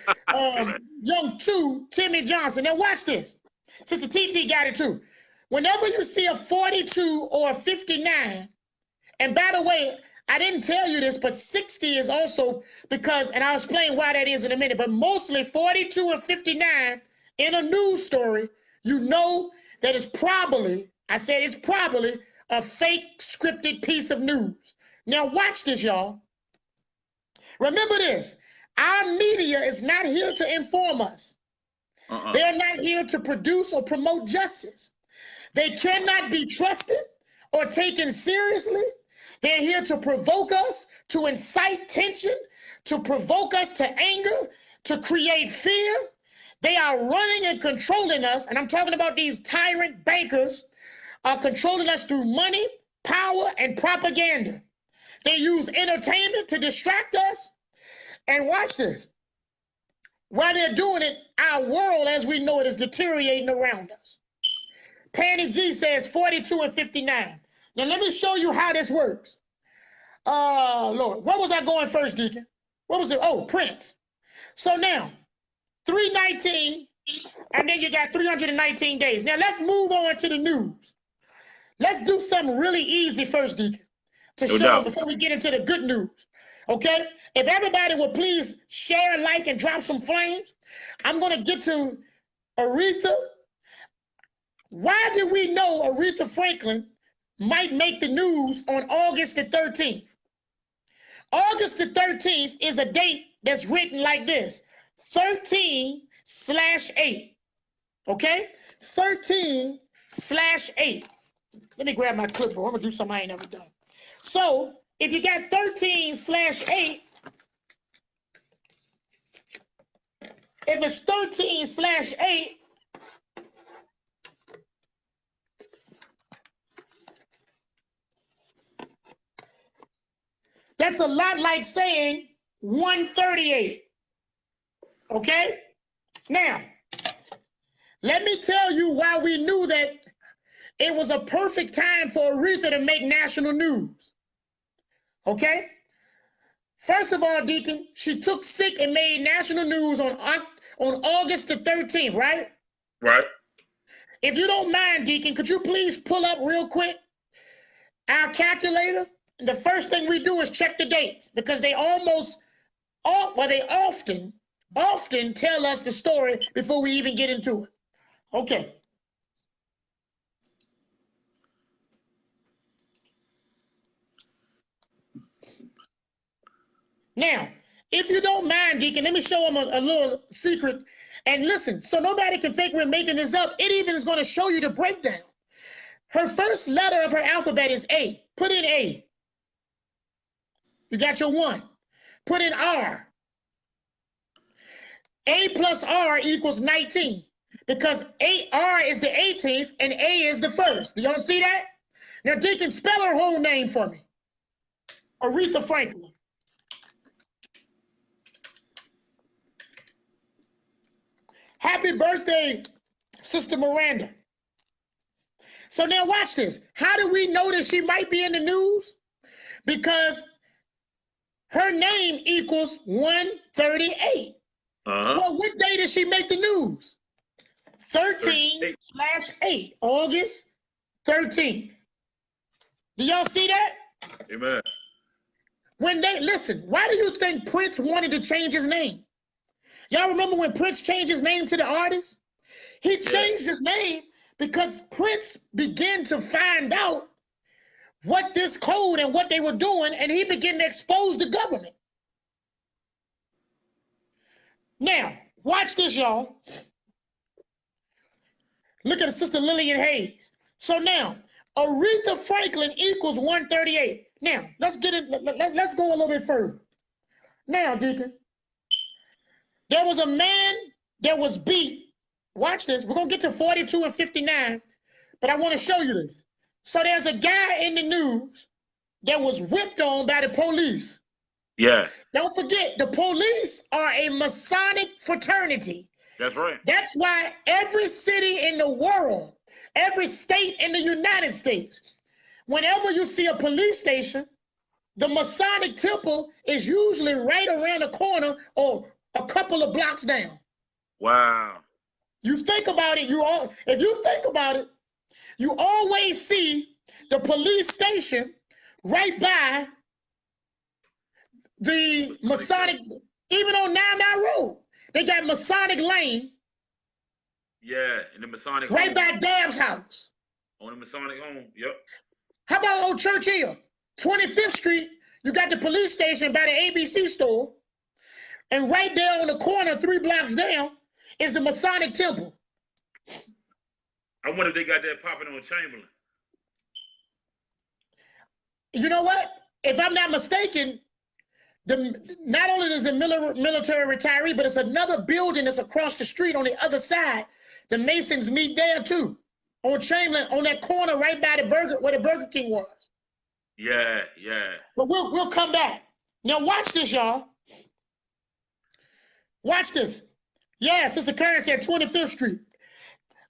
Young 2, Timmy Johnson. Now watch this. Sister TT got it too. Whenever you see a 42 or a 59, and by the way, I didn't tell you this, but 60 is also because, and I'll explain why that is in a minute, but mostly 42 and 59 in a news story, you know that it's probably, I said it's probably a fake scripted piece of news. Now watch this, y'all. Remember this, our media is not here to inform us. They're not here to produce or promote justice. They cannot be trusted or taken seriously. They're here to provoke us, to incite tension, to provoke us to anger, to create fear. They are running and controlling us, and I'm talking about these tyrant bankers are controlling us through money, power, and propaganda. They use entertainment to distract us. And watch this. While they're doing it, our world as we know it is deteriorating around us. Panny G says 42 and 59. Now let me show you how this works. Lord, what was I going first, Deacon? What was it? Oh, Prince. So now, 319, and then you got 319 days. Now let's move on to the news. Let's do something really easy first, Deacon, to show them before we get into the good news. Okay? If everybody will please share, like, and drop some flames, I'm going to get to Aretha. Why do we know Aretha Franklin might make the news on August the 13th? August the 13th is a date that's written like this, 13/8. Okay? 13/8. Let me grab my clipboard. I'm going to do something I ain't never done. So, if you got 13/8, if it's 13/8, that's a lot like saying 138. Okay? Now, let me tell you why we knew that it was a perfect time for Aretha to make national news. Okay? First of all, Deacon, she took sick and made national news on August the 13th, right? Right. If you don't mind, Deacon, could you please pull up real quick our calculator? And the first thing we do is check the dates because they often tell us the story before we even get into it. Okay. Now, if you don't mind, Deacon, let me show them a little secret. And listen, so nobody can think we're making this up. It even is going to show you the breakdown. Her first letter of her alphabet is A. Put in A. You got your 1. Put in R. A plus R equals 19 because R is the 18th and A is the 1st. Do y'all see that? Now, Deacon, spell her whole name for me. Aretha Franklin. Happy birthday, Sister Miranda. So now watch this. How do we know that she might be in the news? Because her name equals 138. Well, what day did she make the news? 13/8, August 13th. Do y'all see that? Amen. When they, listen, why do you think Prince wanted to change his name? Y'all remember when Prince changed his name to the artist? He changed his name because Prince began to find out what this code and what they were doing, and he began to expose the government. Now, watch this, y'all. Look at Sister Lillian Hayes. So now, Aretha Franklin equals 138. Now, let's get it. Let's go a little bit further. Now, Deacon, there was a man that was beat. Watch this. We're going to get to 42 and 59, but I want to show you this. So there's a guy in the news that was whipped on by the police. Yeah. Don't forget, the police are a Masonic fraternity. That's right. That's why every city in the world, every state in the United States, whenever you see a police station, the Masonic temple is usually right around the corner or a couple of blocks down. Wow. You think about it, if you think about it, you always see the police station right by the Masonic, even on 9 Mile Road. They got Masonic Lane. Yeah, in the Masonic right home. by Dab's house. On the Masonic home, yep. How about Old Church Hill? 25th Street, you got the police station by the ABC store. And right there on the corner, 3 blocks down, is the Masonic Temple. I wonder if they got that popping on Chamberlain. You know what? If I'm not mistaken, not only is the military retiree, but it's another building that's across the street on the other side. The Masons meet there too, on Chamberlain, on that corner right by where the Burger King was. Yeah, yeah. But we'll come back. Now watch this, y'all. Watch this. Yeah, Sister Karen said 25th Street.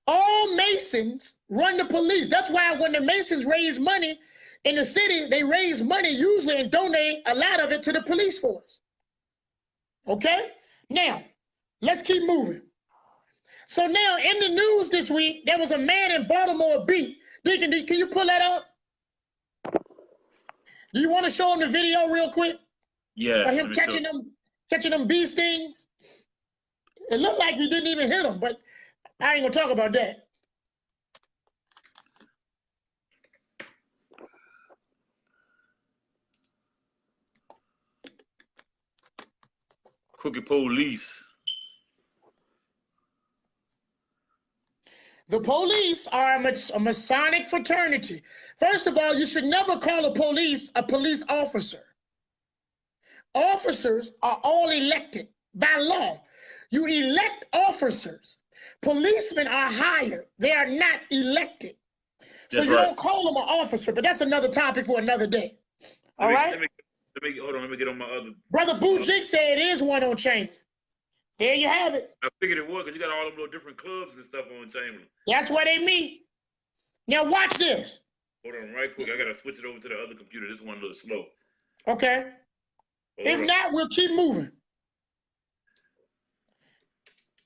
All Masons run the police. That's why when the Masons raise money in the city, they raise money usually and donate a lot of it to the police force. Okay? Now, let's keep moving. So now in the news this week, there was a man in Baltimore beat. Deacon, can you pull that up? Do you want to show him the video real quick? Yeah. Of him catching them bee stings? It looked like he didn't even hit him, but I ain't gonna talk about that. Crooked police. The police are a Masonic fraternity. First of all, you should never call a police officer. Officers are all elected by law. You elect officers. Policemen are hired. They are not elected. So you don't call them an officer, but that's another topic for another day. All right? Hold on, let me get on my other. Brother Bujik said it is one on Chamberlain. There you have it. I figured it was because you got all them little different clubs and stuff on Chamberlain. That's where they meet. Now watch this. Hold on, right quick. I gotta switch it over to the other computer. This one a little slow. Okay. If not, we'll keep moving.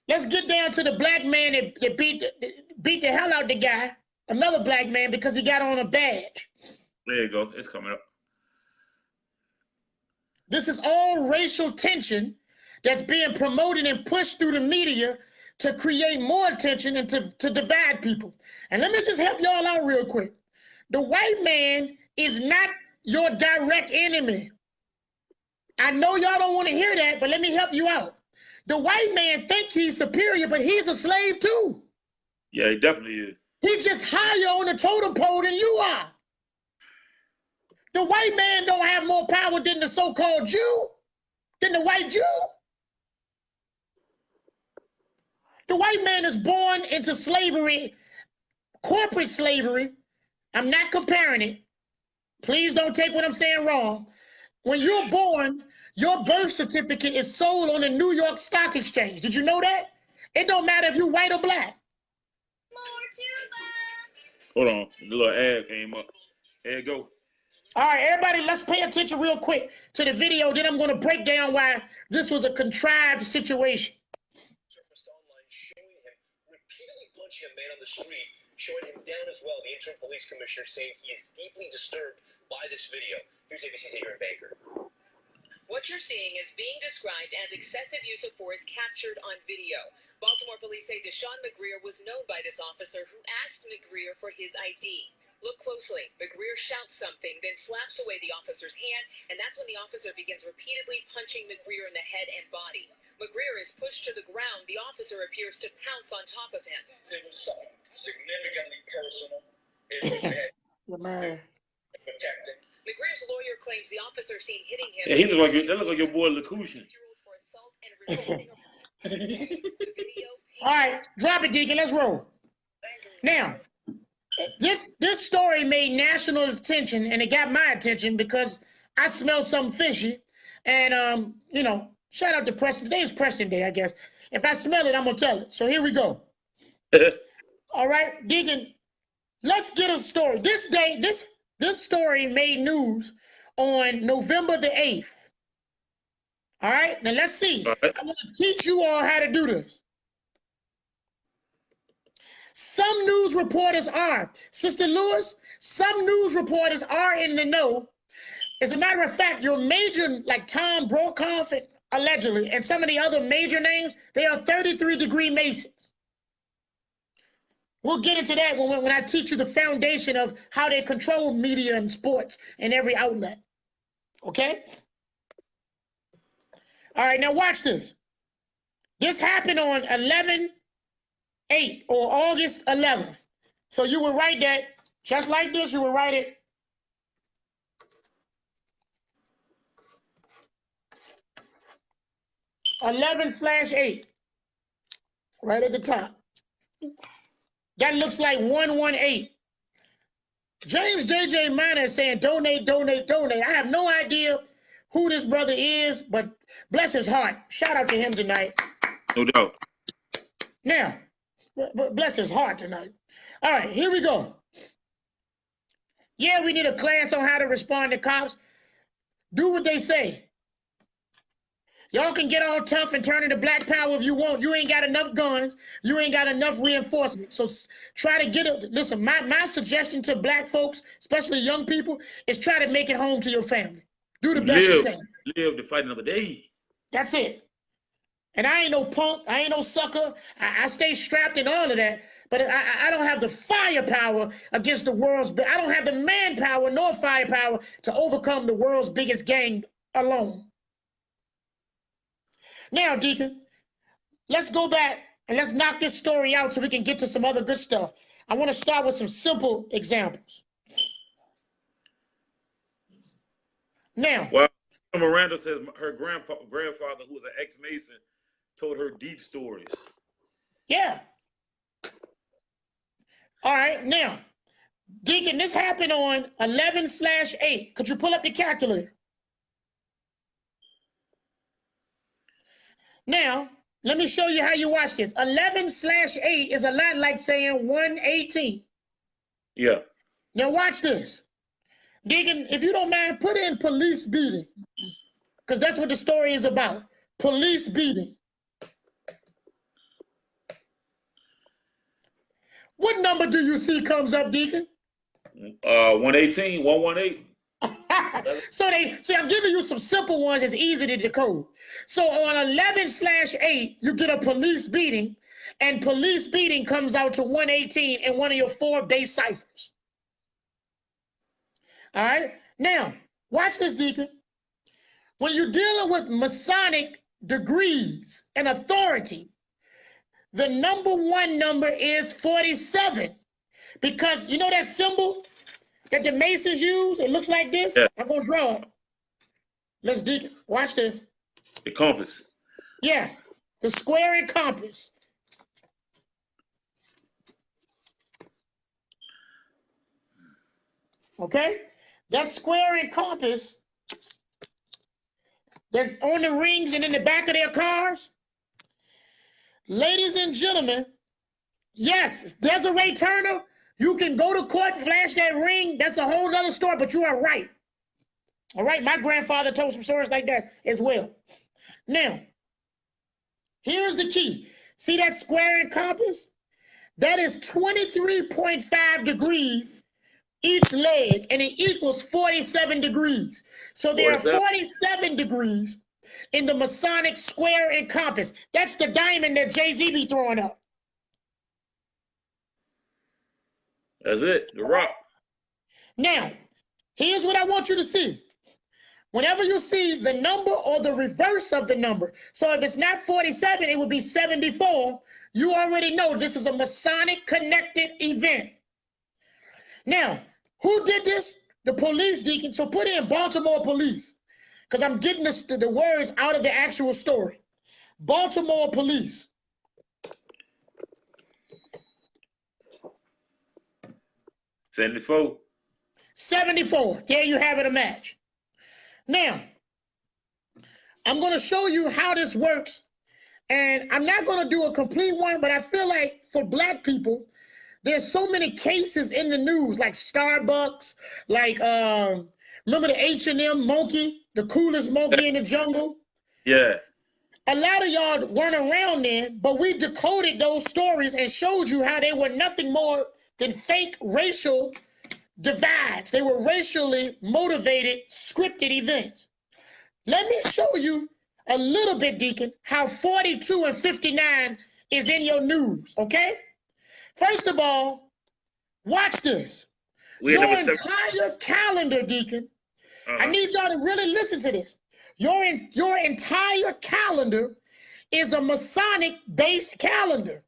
Let's get down to the black man that beat the hell out the guy, another black man, because he got on a badge. There you go. It's coming up. This is all racial tension that's being promoted and pushed through the media to create more attention and to divide people. And let me just help y'all out real quick. The white man is not your direct enemy. I know y'all don't want to hear that, but let me help you out. The white man thinks he's superior, but he's a slave too. Yeah, he definitely is. He's just higher on the totem pole than you are. The white man don't have more power than the so-called Jew, than the white Jew. The white man is born into slavery, corporate slavery. I'm not comparing it. Please don't take what I'm saying wrong. When you're born, your birth certificate is sold on the New York Stock Exchange. Did you know that? It don't matter if you're white or black. Hold on. The little ad came up. There you go. All right, everybody, let's pay attention real quick to the video. Then I'm going to break down why this was a contrived situation. Showing him repeatedly punching a man on the street, showing him down as well. The interim police commissioner saying he is deeply disturbed by this video. Here's ABC's Adrian Baker. What you're seeing is being described as excessive use of force captured on video. Baltimore police say Deshaun McGreer was known by this officer who asked McGreer for his ID. Look closely. McGreer shouts something, then slaps away the officer's hand, and that's when the officer begins repeatedly punching McGreer in the head and body. McGreer is pushed to the ground. The officer appears to pounce on top of him. It was something significantly personal. It was protecting. McGreer's lawyer claims the officer seen hitting him. Yeah, he look like that look like your boy Lacushion. All right, drop it, Deacon. Let's roll. Now, this story made national attention, and it got my attention because I smelled something fishy. And you know, shout out to Preston. Today is Preston Day, I guess. If I smell it, I'm gonna tell it. So here we go. All right, Deacon. Let's get a story. This story made news on November the 8th. All right, now let's see. All right. I'm going to teach you all how to do this. Some news reporters are, Sister Lewis, some news reporters are in the know. As a matter of fact, your major, like Tom Brokaw, allegedly, and some of the other major names, they are 33-degree Masons. We'll get into that when I teach you the foundation of how they control media and sports and every outlet. Okay? All right, now watch this. This happened on 11/8 or August 11th. So you would write that just like this. You would write it. (11/8) right at the top. That looks like 118. James J.J. Minor is saying donate, donate, donate. I have no idea who this brother is, but bless his heart. Shout out to him tonight. No doubt. Now, bless his heart tonight. All right, here we go. Yeah, we need a class on how to respond to cops. Do what they say. Y'all can get all tough and turn into black power if you want. You ain't got enough guns. You ain't got enough reinforcement. So try to get it. Listen, my suggestion to black folks, especially young people, is try to make it home to your family. Do the best you can. Live to fight another day. That's it. And I ain't no punk. I ain't no sucker. I stay strapped and all of that. But I don't have the firepower against the world's. I don't have the manpower nor firepower to overcome the world's biggest gang alone. Now, Deacon, let's go back and let's knock this story out so we can get to some other good stuff. I want to start with some simple examples. Now, well, Miranda says her grandfather, who was an ex-Mason, told her deep stories. Yeah. All right, now, Deacon, this happened on 11/8. Could you pull up the calculator? Now, let me show you how you watch this. 11/8 is a lot like saying 118. Yeah. Now watch this. Deacon, if you don't mind, put in police beating. Because that's what the story is about. Police beating. What number do you see comes up, Deacon? 118, 118. So I'm giving you some simple ones that's easy to decode. So on 11/8, you get a police beating, and police beating comes out to 118 in one of your 4 base ciphers. All right? Now, watch this, Deacon. When you're dealing with Masonic degrees and authority, the #1 number is 47. Because you know that symbol that the Masons use? It looks like this. Yeah. I'm going to draw it. Let's Deacon. Watch this. The compass. Yes. The square and compass. Okay? That square and compass that's on the rings and in the back of their cars, ladies and gentlemen, yes, Desiree Turner, you can go to court, flash that ring. That's a whole other story, but you are right. All right? My grandfather told some stories like that as well. Now, here's the key. See that square and compass? That is 23.5 degrees each leg, and it equals 47 degrees. So there are 47 degrees in the Masonic square and compass. That's the diamond that Jay-Z be throwing up. That's it. The rock. Now, here's what I want you to see. Whenever you see the number or the reverse of the number, so if it's not 47, it would be 74. You already know this is a Masonic connected event. Now, who did this? The police, Deacon. So put in Baltimore police, because I'm getting the words out of the actual story. Baltimore police. 74. 74. There you have it, a match. Now, I'm going to show you how this works. And I'm not going to do a complete one, but I feel like for black people, there's so many cases in the news, like Starbucks, like remember the H&M monkey, the coolest monkey in the jungle? Yeah. A lot of y'all weren't around then, but we decoded those stories and showed you how they were nothing more than fake racial divides. They were racially motivated, scripted events. Let me show you a little bit, Deacon, how 42 and 59 is in your news, okay? First of all, watch this. Your entire calendar, Deacon, I need y'all to really listen to this. Your entire calendar is a Masonic-based calendar.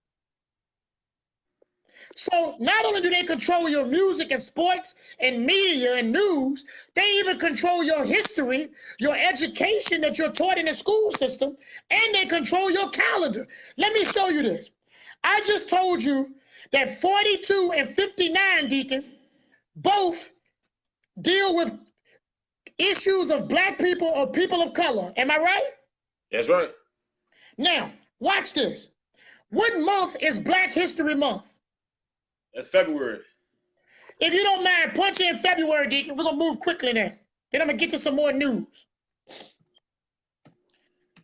So not only do they control your music and sports and media and news, they even control your history, your education that you're taught in the school system, and they control your calendar. Let me show you this. I just told you that 42 and 59, Deacon, both deal with issues of black people or people of color. Am I right? That's right. Now, watch this. What month is Black History Month? That's February. If you don't mind, punch in February, Deacon. We're going to move quickly now. Then I'm going to get to some more news.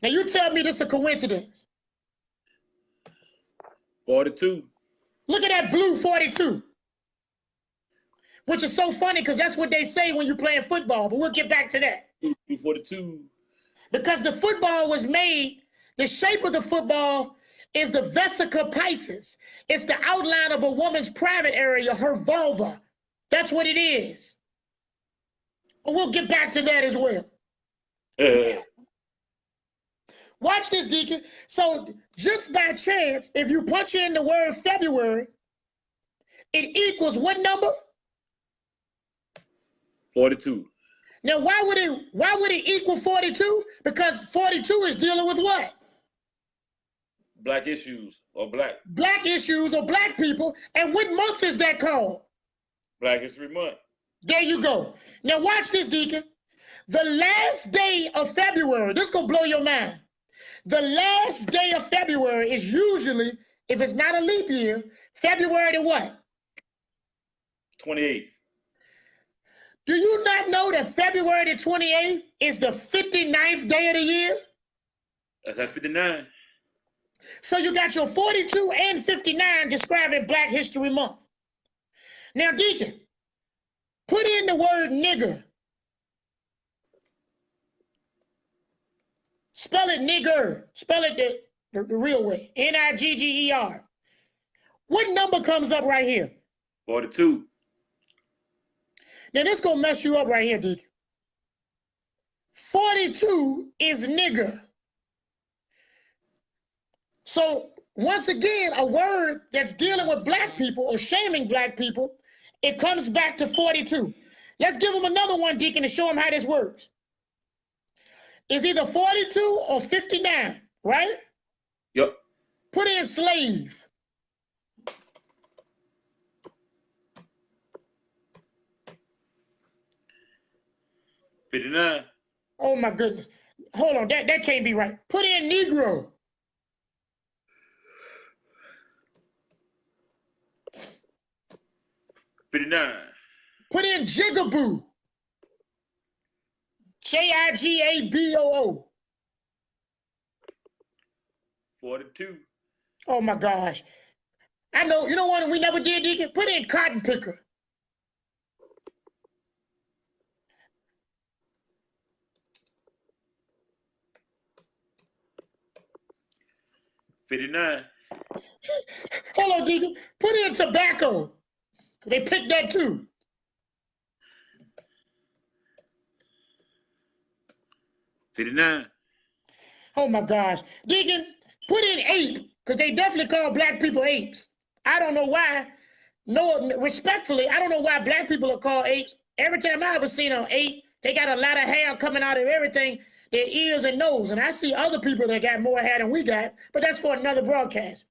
Now, you tell me this is a coincidence. 42. Look at that blue 42. Which is so funny because that's what they say when you're playing football. But we'll get back to that. 42. Because the football was made, the shape of the football is the vesica piscis. It's the outline of a woman's private area, her vulva. That's what it is. But we'll get back to that as well. Watch this, Deacon. So just by chance, if you punch in the word February, it equals what number? 42. Now, why would it equal 42? Because 42 is dealing with what? Black issues or black. Black issues or black people. And what month is that called? Black History Month. There you go. Now watch this, Deacon. The last day of February, this is going to blow your mind. The last day of February is usually, if it's not a leap year, February the what? 28th. Do you not know that February the 28th is the 59th day of the year? That's 59. So you got your 42 and 59 describing Black History Month. Now, Deacon, put in the word nigger. Spell it nigger. Spell it the real way. N-I-G-G-E-R. What number comes up right here? 42. Now, this going to mess you up right here, Deacon. 42 is nigger. So, once again, a word that's dealing with black people or shaming black people, it comes back to 42. Let's give them another one, Deacon, to show them how this works. It's either 42 or 59, right? Yep. Put in slave. 59. Oh my goodness. Hold on, that can't be right. Put in Negro. 59. Put in Jigaboo. Jigaboo. 42. Oh my gosh. I know, you know what we never did, Deacon? Put in Cotton Picker. 59. Hold on, Deacon. Put in Tobacco. They picked that too. 59. Oh my gosh. Deacon, put in ape, because they definitely call black people apes. I don't know why. No, respectfully, I don't know why black people are called apes. Every time I ever seen an ape, they got a lot of hair coming out of everything, their ears and nose. And I see other people that got more hair than we got, but that's for another broadcast.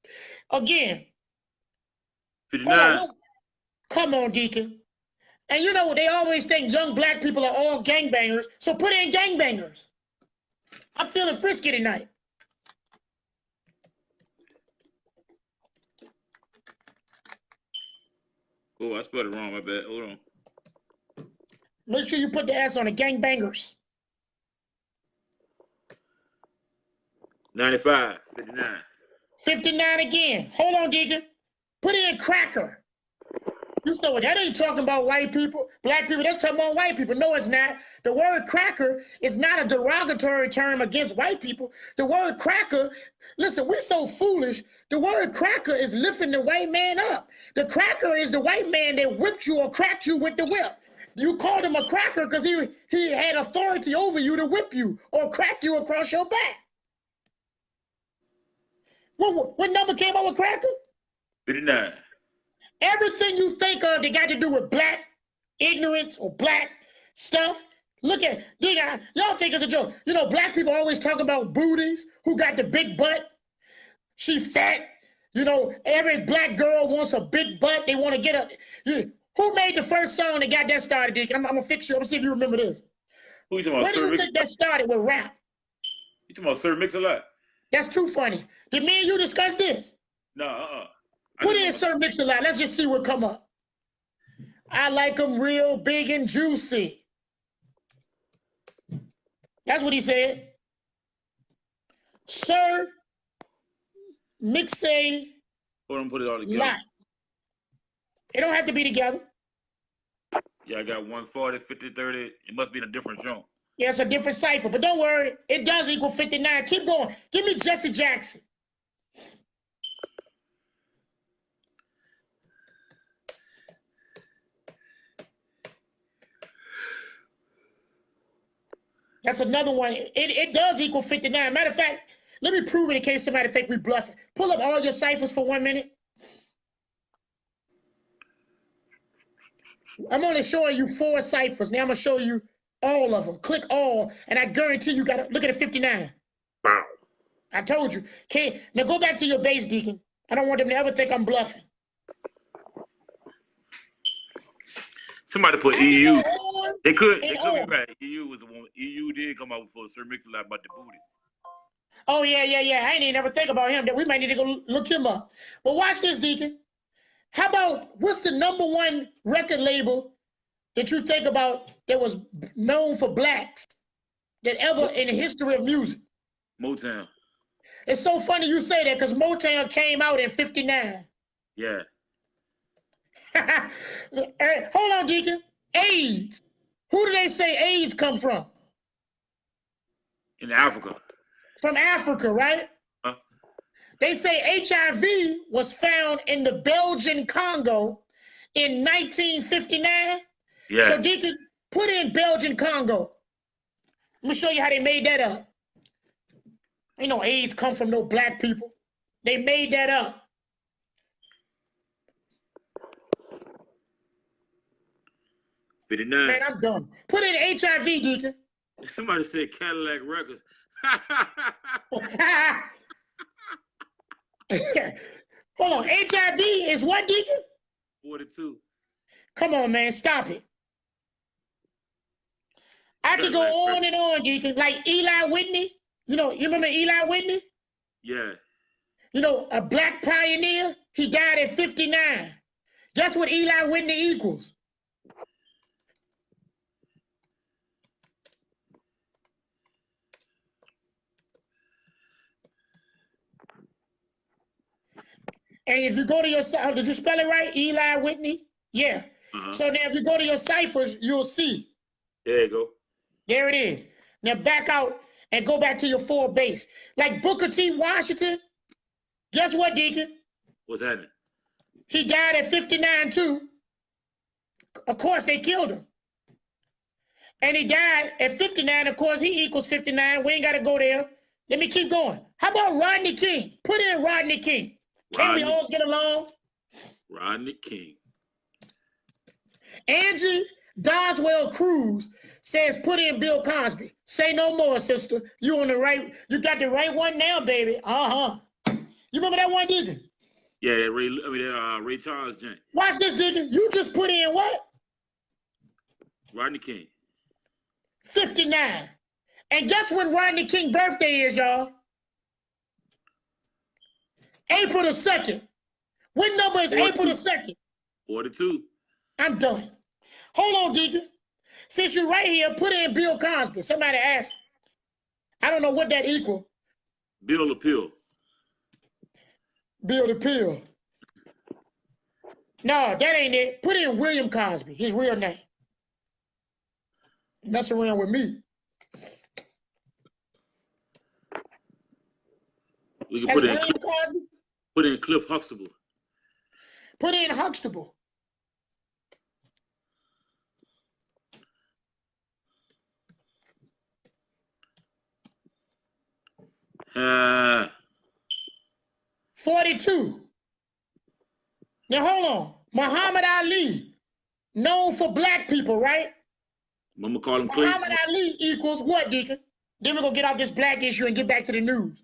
Again, 59. hold on. Come on, Deacon. And you know, they always think young black people are all gangbangers, so put in gangbangers. I'm feeling frisky tonight. Oh, I spelled it wrong. My bad. Hold on. Make sure you put the S on the gangbangers. 95. 59. 59 again. Hold on, Deacon. Put in cracker. You know what? That ain't talking about white people, black people. That's talking about white people. No, it's not. The word cracker is not a derogatory term against white people. The word cracker, listen, we're so foolish. The word cracker is lifting the white man up. The cracker is the white man that whipped you or cracked you with the whip. You called him a cracker because he had authority over you to whip you or crack you across your back. What number came out with cracker? 59. Everything you think of that got to do with black ignorance or black stuff, look at, y'all think it's a joke. You know, black people always talk about booties, who got the big butt. She fat. You know, every black girl wants a big butt. They want to get a, who made the first song that got that started, Deacon? I'm going to fix you. I'm going to see if you remember this. Who you talking about? Where do you think that started with rap? You talking about Sir Mix-a-Lot? That's too funny. Did me and you discuss this? No, Put in Sir Mix-a-Lot. Let's just see what come up. I like them real big and juicy. That's what he said. Sir Mix-a-Lot. Hold on, put it all together. It don't have to be together. Yeah, I got 140, 50, 30. It must be in a different zone. Yeah, it's a different cipher, but don't worry. It does equal 59. Keep going. Give me Jesse Jackson. That's another one. It does equal 59. Matter of fact, let me prove it in case somebody think we bluffing. Pull up all your ciphers for 1 minute. I'm only showing you 4 ciphers. Now I'm going to show you all of them. Click all, and I guarantee you got to look at the 59. Wow. I told you. Okay, now go back to your base, Deacon. I don't want them to ever think I'm bluffing. Somebody put EU. They could be right. EU was the one. EU did come out for Sir Mix-a-Lot about the booty. Oh, yeah. I ain't even never think about him. That we might need to go look him up. But watch this, Deacon. How about, what's the #1 record label that you think about that was known for blacks that ever in the history of music? Motown. It's so funny you say that because Motown came out in 59. Yeah. Hold on, Deacon. AIDS. Who do they say AIDS come from? In Africa. From Africa, right? Huh? They say HIV was found in the Belgian Congo in 1959. Yeah. So Deacon, put in Belgian Congo. Let me show you how they made that up. Ain't no AIDS come from no black people. They made that up. Man, I'm done. Put in HIV, Deacon. Somebody said Cadillac Records. Hold on. HIV is what, Deacon? 42. Come on, man. Stop it. I could go on and on, Deacon. Like Eli Whitney. You remember Eli Whitney? Yeah. A black pioneer. He died at 59. Guess what Eli Whitney equals? And if you go to your, did you spell it right? Eli Whitney? Yeah. So now if you go to your ciphers, you'll see. There you go. There it is. Now back out and go back to your 4 base. Like Booker T. Washington, guess what, Deacon? What's happening? He died at 59 too. Of course, they killed him. And he died at 59. Of course, he equals 59. We ain't got to go there. Let me keep going. How about Rodney King? Put in Rodney King. Can we all get along? Rodney King. Angie Doswell Cruz says put in Bill Cosby. Say no more, sister. You on the right. You got the right one now, baby. You remember that one, Deacon? Yeah, Ray Charles Jr. Watch this, Deacon. You just put in what? Rodney King. 59. And guess when Rodney King's birthday is, y'all? April the 2nd. What number is 42. April the 2nd? 42. I'm done. Hold on, Deacon. Since you're right here, put in Bill Cosby. Somebody asked. I don't know what that equal. Bill the Pill. Bill the Pill. No, that ain't it. Put in William Cosby, his real name. Mess around with me. We can That's put in William Cosby. Put in Cliff Huxtable. Put in Huxtable. Uh, 42. Now hold on. Muhammad Ali, known for black people, right? I'm gonna call him Cliff. Muhammad Ali equals what, Deacon? Then we're gonna get off this black issue and get back to the news.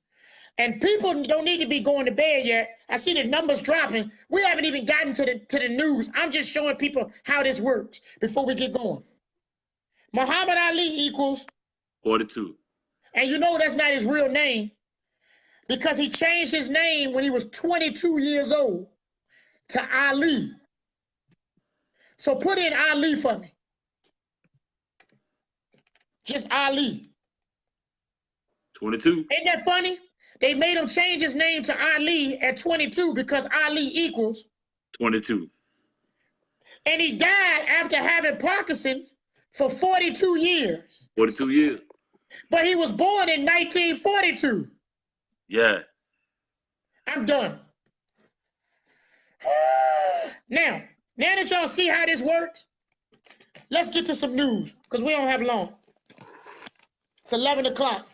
And people don't need to be going to bed yet. I see the numbers dropping. We haven't even gotten to the news. I'm just showing people how this works before we get going. Muhammad Ali equals 42. And you know that's not his real name because he changed his name when he was 22 years old to Ali. So put in Ali for me. Just Ali. 22. Ain't that funny? They made him change his name to Ali at 22 because Ali equals 22. And he died after having Parkinson's for 42 years. 42 years. But he was born in 1942. Yeah. I'm done. Now that y'all see how this works, let's get to some news because we don't have long. It's 11 o'clock.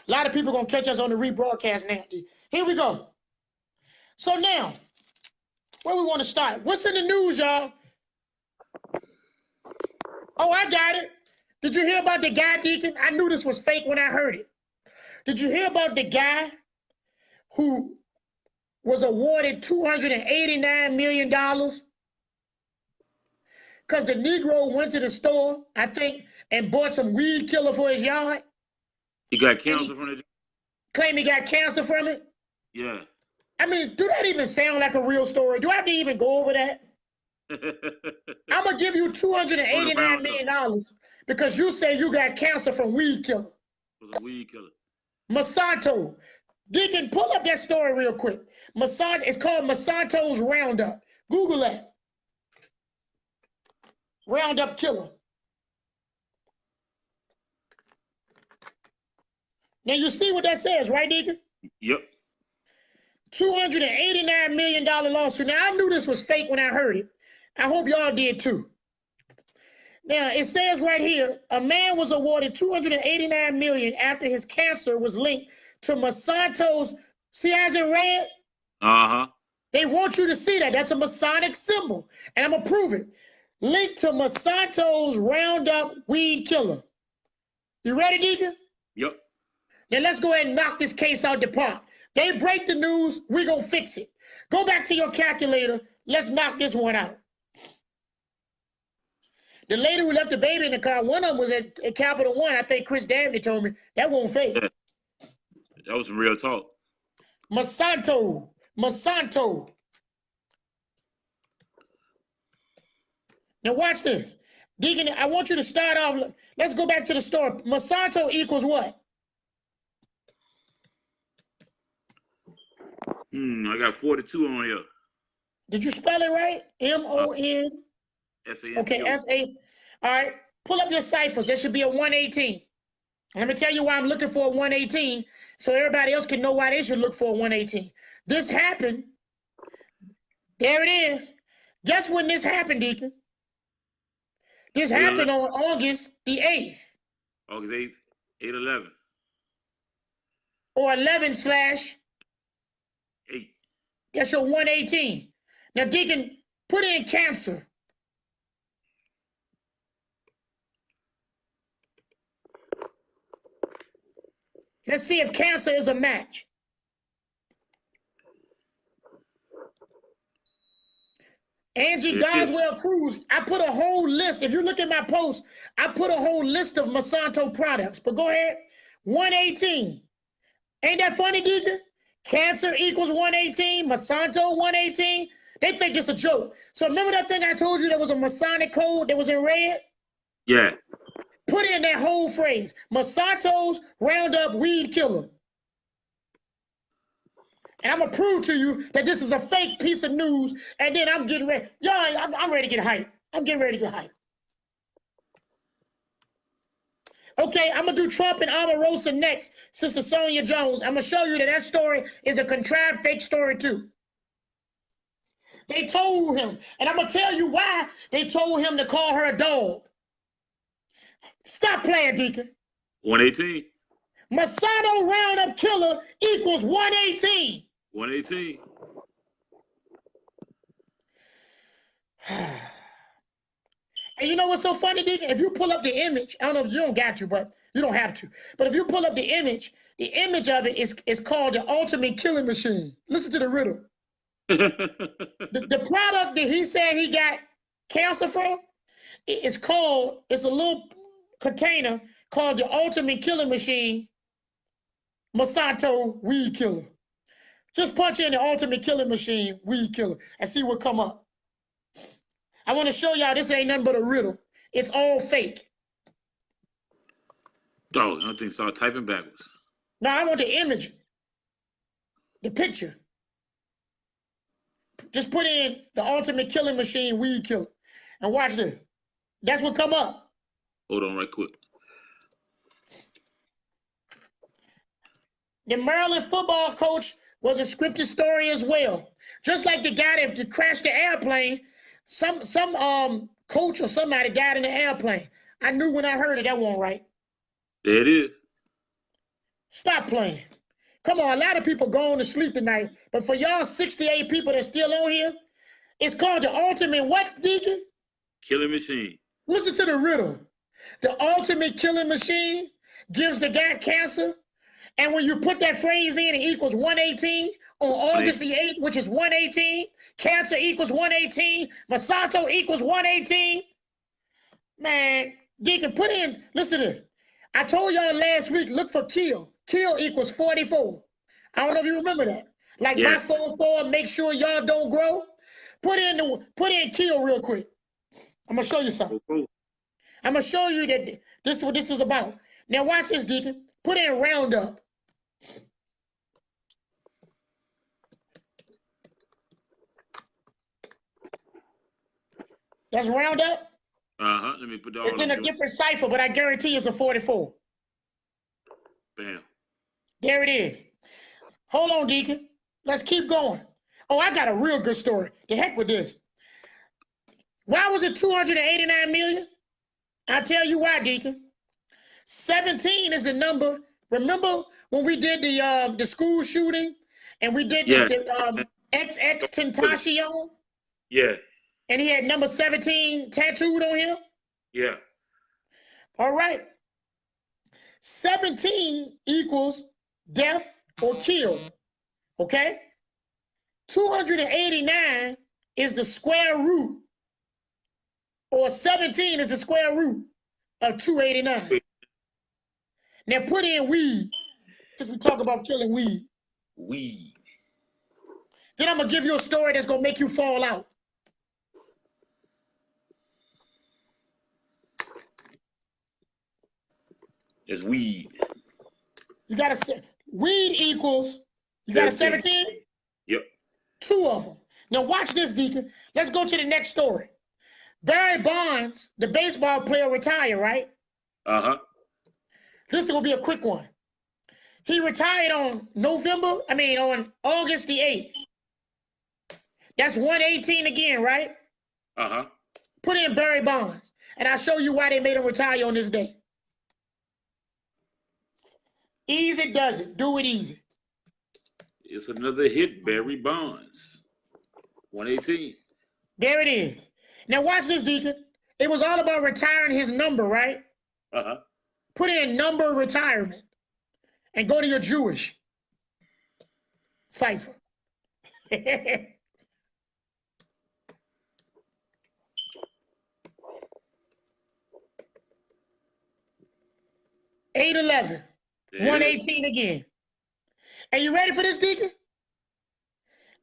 A lot of people going to catch us on the rebroadcast now. Here we go. So now, where we want to start? What's in the news, y'all? Oh, I got it. Did you hear about the guy, Deacon? I knew this was fake when I heard it. Did you hear about the guy who was awarded $289 million? Because the Negro went to the store, I think, and bought some weed killer for his yard. He got cancer from it? Claim he got cancer from it? Yeah. I mean, do that even sound like a real story? Do I have to even go over that? I'm going to give you $289 million because you say you got cancer from weed killer. It was a weed killer. Monsanto. Deacon, pull up that story real quick. Monsanto, it's called Monsanto's Roundup. Google that. Roundup killer. Now you see what that says, right, Deacon? Yep. $289 million lawsuit. Now I knew this was fake when I heard it. I hope y'all did too. Now it says right here, a man was awarded $289 million after his cancer was linked to Monsanto's. See as in red? Uh-huh. They want you to see that. That's a Masonic symbol. And I'm going to prove it. Linked to Monsanto's Roundup weed killer. You ready, Deacon? Yep. Now let's go ahead and knock this case out the park. They break the news, we're going to fix it. Go back to your calculator. Let's knock this one out. The lady who left the baby in the car, one of them was at Capital One. I think Chris Dabney told me that won't fake. Yeah. That was some real talk. Monsanto. Now watch this. Deacon, I want you to start off. Let's go back to the story. Monsanto equals what? I got 42 on here. Did you spell it right? M-O-N. S-A-N-T-O. Okay, S-A. All right. Pull up your ciphers. There should be a 118. Let me tell you why I'm looking for a 118 so everybody else can know why they should look for a 118. This happened. There it is. Guess when this happened, Deacon? This happened on August the 8th. August 8th, 8/11. Or 11/8. That's your 118. Now, Deacon, put in Cancer. Let's see if Cancer is a match. Angie Doswell Cruz, I put a whole list. If you look at my post, I put a whole list of Monsanto products. But go ahead. 118. Ain't that funny, Deacon? Cancer equals 118. Monsanto 118. They think it's a joke. So remember that thing I told you that was a Masonic code that was in red? Yeah. Put in that whole phrase. Monsanto's Roundup Weed Killer. And I'm going to prove to you that this is a fake piece of news. And then I'm getting ready. Y'all, I'm ready to get hyped. I'm getting ready to get hyped. Okay, I'm going to do Trump and Omarosa next, Sister Sonia Jones. I'm going to show you that that story is a contrived fake story too. They told him, and I'm going to tell you why they told him to call her a dog. Stop playing, Deacon. 118. Monsanto Roundup Killer equals 118. 118. And you know what's so funny, Deacon? If you pull up the image, I don't know if you don't got to, but you don't have to. But if you pull up the image of it is called the Ultimate Killing Machine. Listen to the riddle. the product that he said he got cancer from, it's a little container called the Ultimate Killing Machine Monsanto Weed Killer. Just punch in the Ultimate Killing Machine Weed Killer and see what come up. I want to show y'all this ain't nothing but a riddle. It's all fake. Dog, I think start typing backwards. Now I want the image, the picture. Just put in the Ultimate Killing Machine Weed Killer and watch this. That's what come up. Hold on right quick. The Maryland football coach was a scripted story as well. Just like the guy that crashed the airplane, some coach or somebody died in the airplane. I knew when I heard it, that wasn't right. There it is. Stop playing. Come on, a lot of people going to sleep tonight, but for y'all 68 people that's still on here, it's called the Ultimate what, Deacon? Killing Machine. Listen to the riddle. The Ultimate Killing Machine gives the guy cancer, and when you put that phrase in, it equals 118 on August the 8th, which is 118. Cancer equals 118. Monsanto equals 118. Man, Deacon, put in, listen to this. I told y'all last week, look for kill. Kill equals 44. I don't know if you remember that. Like my 44, make sure y'all don't grow. Put in kill real quick. I'm gonna show you something. I'm gonna show you that this is what this is about. Now watch this, Deacon. Put in Roundup. That's Roundup. Let me put that. It's in a different cipher, but I guarantee it's a 44. Bam. There it is. Hold on, Deacon. Let's keep going. Oh, I got a real good story. The heck with this. Why was it 289 million? I'll tell you why, Deacon. 17 is the number. Remember when we did the school shooting and we did the XX Tentacion? Yeah. And he had number 17 tattooed on him? Yeah. All right. 17 equals death or kill. Okay? 289 is the square root or 17 is the square root of 289. Now put in weed, because we talk about killing weed. Weed. Then I'm going to give you a story that's going to make you fall out. It's weed. You got to weed equals, you got a 17? Yep. 2 of them. Now watch this, Deacon. Let's go to the next story. Barry Bonds, the baseball player, retired, right? Uh-huh. This is going to be a quick one. He retired on August the 8th. That's 118 again, right? Uh-huh. Put in Barry Bonds, and I'll show you why they made him retire on this day. Easy does it. Do it easy. It's another hit, Barry Bonds. 118. There it is. Now watch this, Deacon. It was all about retiring his number, right? Uh-huh. Put in number retirement and go to your Jewish cipher. 811. 118 again. Are you ready for this, Deacon?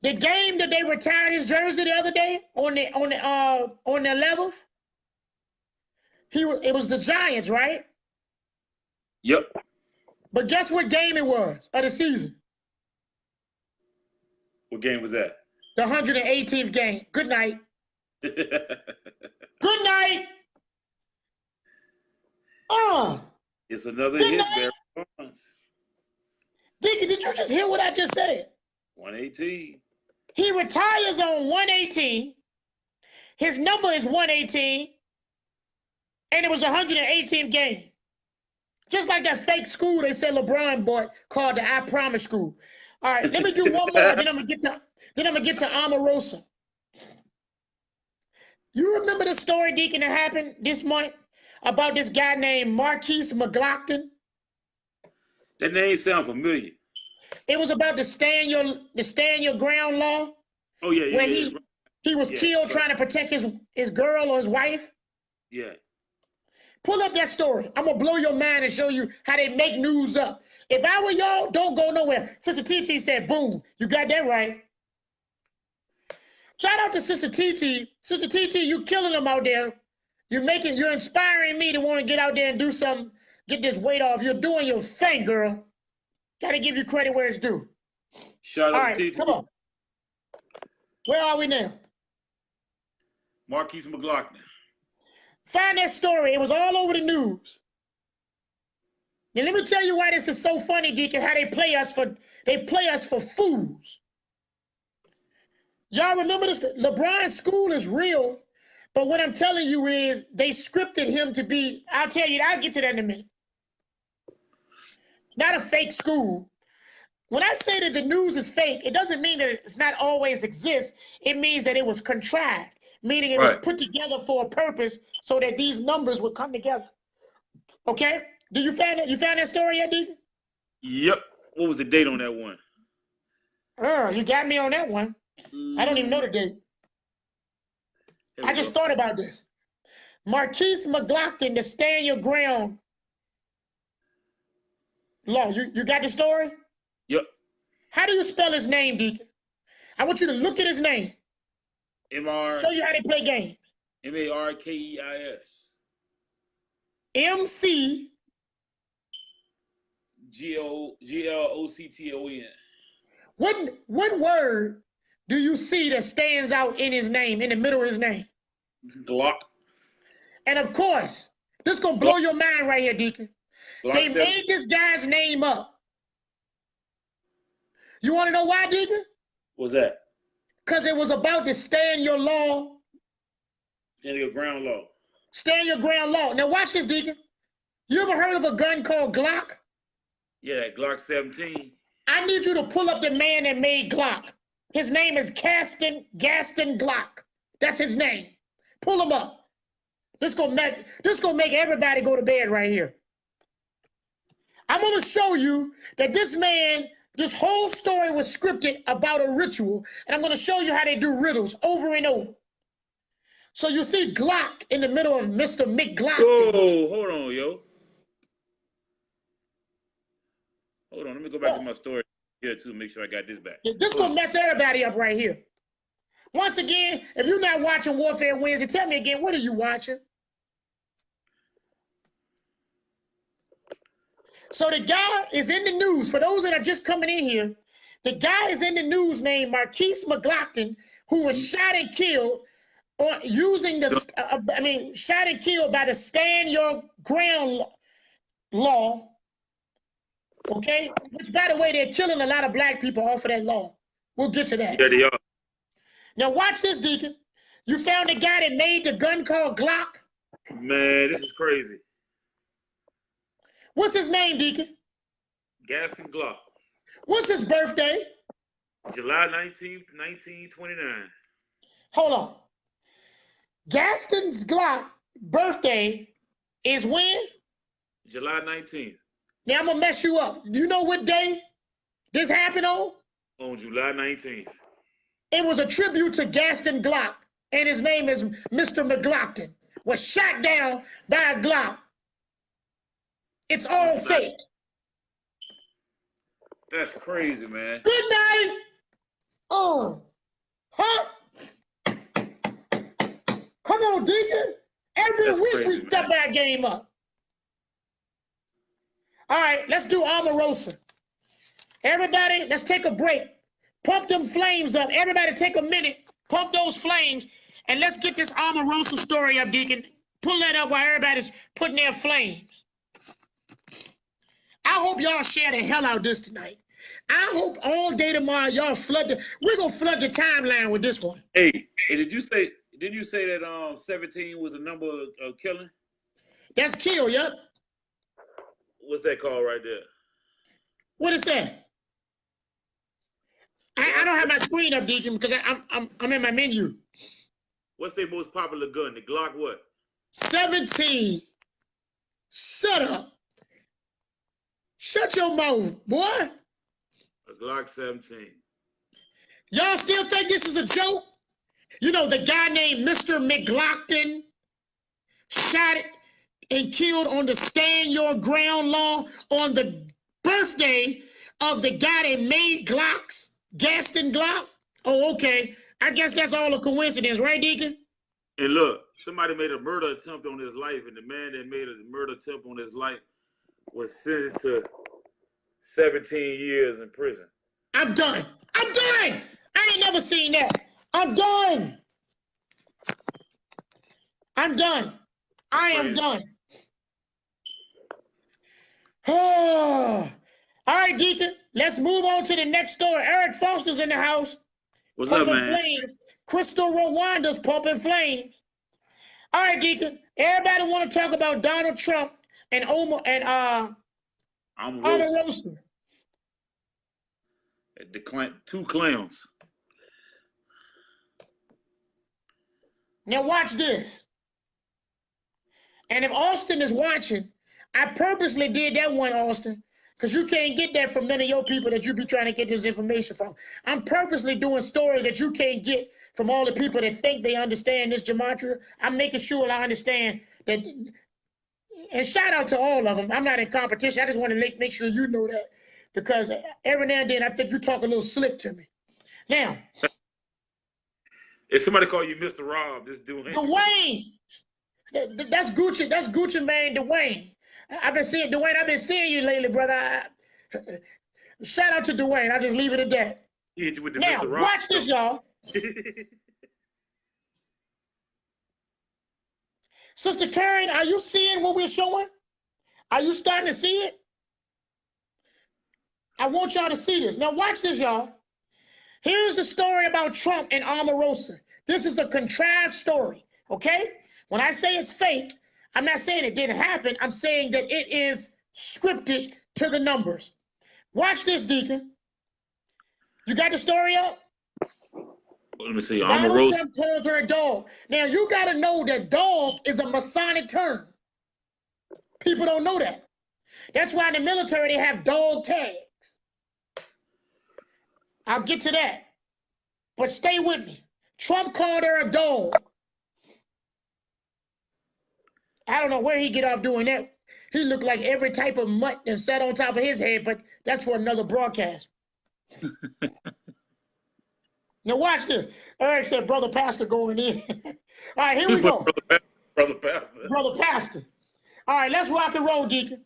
The game that they retired his jersey the other day on the 11th. It was the Giants, right? Yep. But guess what game it was of the season? What game was that? The 118th game. Good night. Good night. It's another good hit, night. Barry Bonds. Deacon, did you just hear what I just said? 118. He retires on 118. His number is 118. And it was the 118th game. Just like that fake school they said LeBron bought called the I Promise School. All right, let me do one more, then I'm gonna get to Omarosa. You remember the story, Deacon, that happened this month about this guy named Marquise McLaughlin? That name sound familiar. It was about the stand your ground law. Oh yeah, where he was killed trying to protect his girl or his wife. Yeah. Pull up that story. I'm gonna blow your mind and show you how they make news up. If I were y'all, don't go nowhere. Sister TT said, boom, you got that right. Shout out to Sister TT. Sister TT, you killing them out there. You're inspiring me to want to get out there and do something, get this weight off. You're doing your thing, girl. Gotta give you credit where it's due. Shout out to TT. Come on. Where are we now? Marquise McLaughlin. Find that story. It was all over the news. Now let me tell you why this is so funny, Deacon, how they play us for fools. Y'all remember this? LeBron's school is real, but what I'm telling you is they scripted him to be, I'll tell you, I'll get to that in a minute. Not a fake school. When I say that the news is fake, it doesn't mean that it's not always exists. It means that it was contrived, meaning it was put together for a purpose so that these numbers would come together. Okay? Do you find that? You found that story yet, Deacon? Yep. What was the date on that one? You got me on that one. I don't even know the date. I just thought about this. Marquise McLaughlin, the stand your ground law. You got the story? Yep. How do you spell his name, Deacon? I want you to look at his name. Show you how they play games. Markeis. MC Glocton. What word do you see that stands out in his name, in the middle of his name? Glock. And of course, this is gonna blow your mind right here, Deacon. Glock they 7. made this guy's name up. You want to know why, Deacon? What's that? Because it was about the stand your law. Stand your ground law. Stand your ground law. Now watch this, Deacon. You ever heard of a gun called Glock? Yeah, that Glock 17. I need you to pull up the man that made Glock. His name is Gaston Glock. That's his name. Pull him up. This gonna make everybody go to bed right here. I'm gonna show you that this whole story was scripted about a ritual, and I'm gonna show you how they do riddles over and over. So you see Glock in the middle of Mr. McGlock. Oh, hold on, yo. Hold on, let me go back to my story here too. Make sure I got this back. This gonna mess everybody up right here. Once again, if you're not watching Warfare Wednesday, tell me again, what are you watching? So the guy is in the news. For those that are just coming in here, the guy is in the news named Marquise McGlockton, who was shot and killed or using the, shot and killed by the Stand Your Ground law. Okay, which by the way, they're killing a lot of black people off of that law. We'll get to that. Yeah, they are. Now watch this, Deacon. You found the guy that made the gun called Glock? Man, this is crazy. What's his name, Deacon? Gaston Glock. What's his birthday? July 19th, 1929. Hold on. Gaston's Glock birthday is when? July 19th. Now I'm gonna mess you up. Do you know what day this happened on? On July 19th. It was a tribute to Gaston Glock, and his name is Mr. McGlockton. Was shot down by a Glock. It's all fake. That's crazy, man. Good night. Oh, huh? Come on, Deacon. Every That's week crazy, we step our game up. All right, let's do Omarosa. Everybody, let's take a break. Pump them flames up. Everybody take a minute. Pump those flames. And let's get this Omarosa story up, Deacon. Pull that up while everybody's putting their flames. I hope y'all share the hell out of this tonight. I hope all day tomorrow y'all we're gonna flood the timeline with this one. Hey, didn't you say that 17 was the number of killing? That's kill, yep. What's that called right there? What is that? I don't have my screen up, Deacon, because I'm in my menu. What's their most popular gun? The Glock what? 17. Shut up. Shut your mouth, boy. A Glock 17. Y'all still think this is a joke? You know, the guy named Mr. McGlockton shot and killed on the Stand Your Ground law on the birthday of the guy that made Glocks, Gaston Glock. Oh, okay. I guess that's all a coincidence, right, Deacon? And look, somebody made a murder attempt on his life, and the man that made a murder attempt on his life was sentenced to 17 years in prison. I'm done. I'm done. I ain't never seen that. I'm done. I'm done. I am done. Oh. All right, Deacon, let's move on to the next story. Eric Foster's in the house. What's up, man? Flames. Crystal Rwanda's pumping flames. All right, Deacon. Everybody want to talk about Donald Trump and Omarosa. Two clowns. Now watch this. And if Austin is watching, I purposely did that one, Austin, because you can't get that from none of your people that you be trying to get this information from. I'm purposely doing stories that you can't get from all the people that think they understand this gematria. I'm making sure I understand that. And shout out to all of them. I'm not in competition. I just want to make sure you know that, because every now and then I think you talk a little slick to me. Now, if somebody call you Mr. Rob, just do it. Dwayne. That's Gucci. That's Gucci Mane, Dwayne. I've been seeing you lately, brother. Shout out to Dwayne. I'll just leave it at that. He hit you with the now, Mr. Rob. Watch this, y'all. Sister Karen, are you seeing what we're showing? Are you starting to see it? I want y'all to see this. Now, watch this, y'all. Here's the story about Trump and Omarosa. This is a contrived story, okay? When I say it's fake, I'm not saying it didn't happen. I'm saying that it is scripted to the numbers. Watch this, Deacon. You got the story up? Let me see. Donald Trump calls her a dog. Now, you got to know that dog is a Masonic term. People don't know that. That's why in the military, they have dog tags. I'll get to that. But stay with me. Trump called her a dog. I don't know where he get off doing that. He looked like every type of mutt that sat on top of his head, but that's for another broadcast. Now watch this. Eric said, "Brother Pastor going in." All right, here we go. Brother Pastor. Brother Pastor. All right, let's rock and roll, Deacon.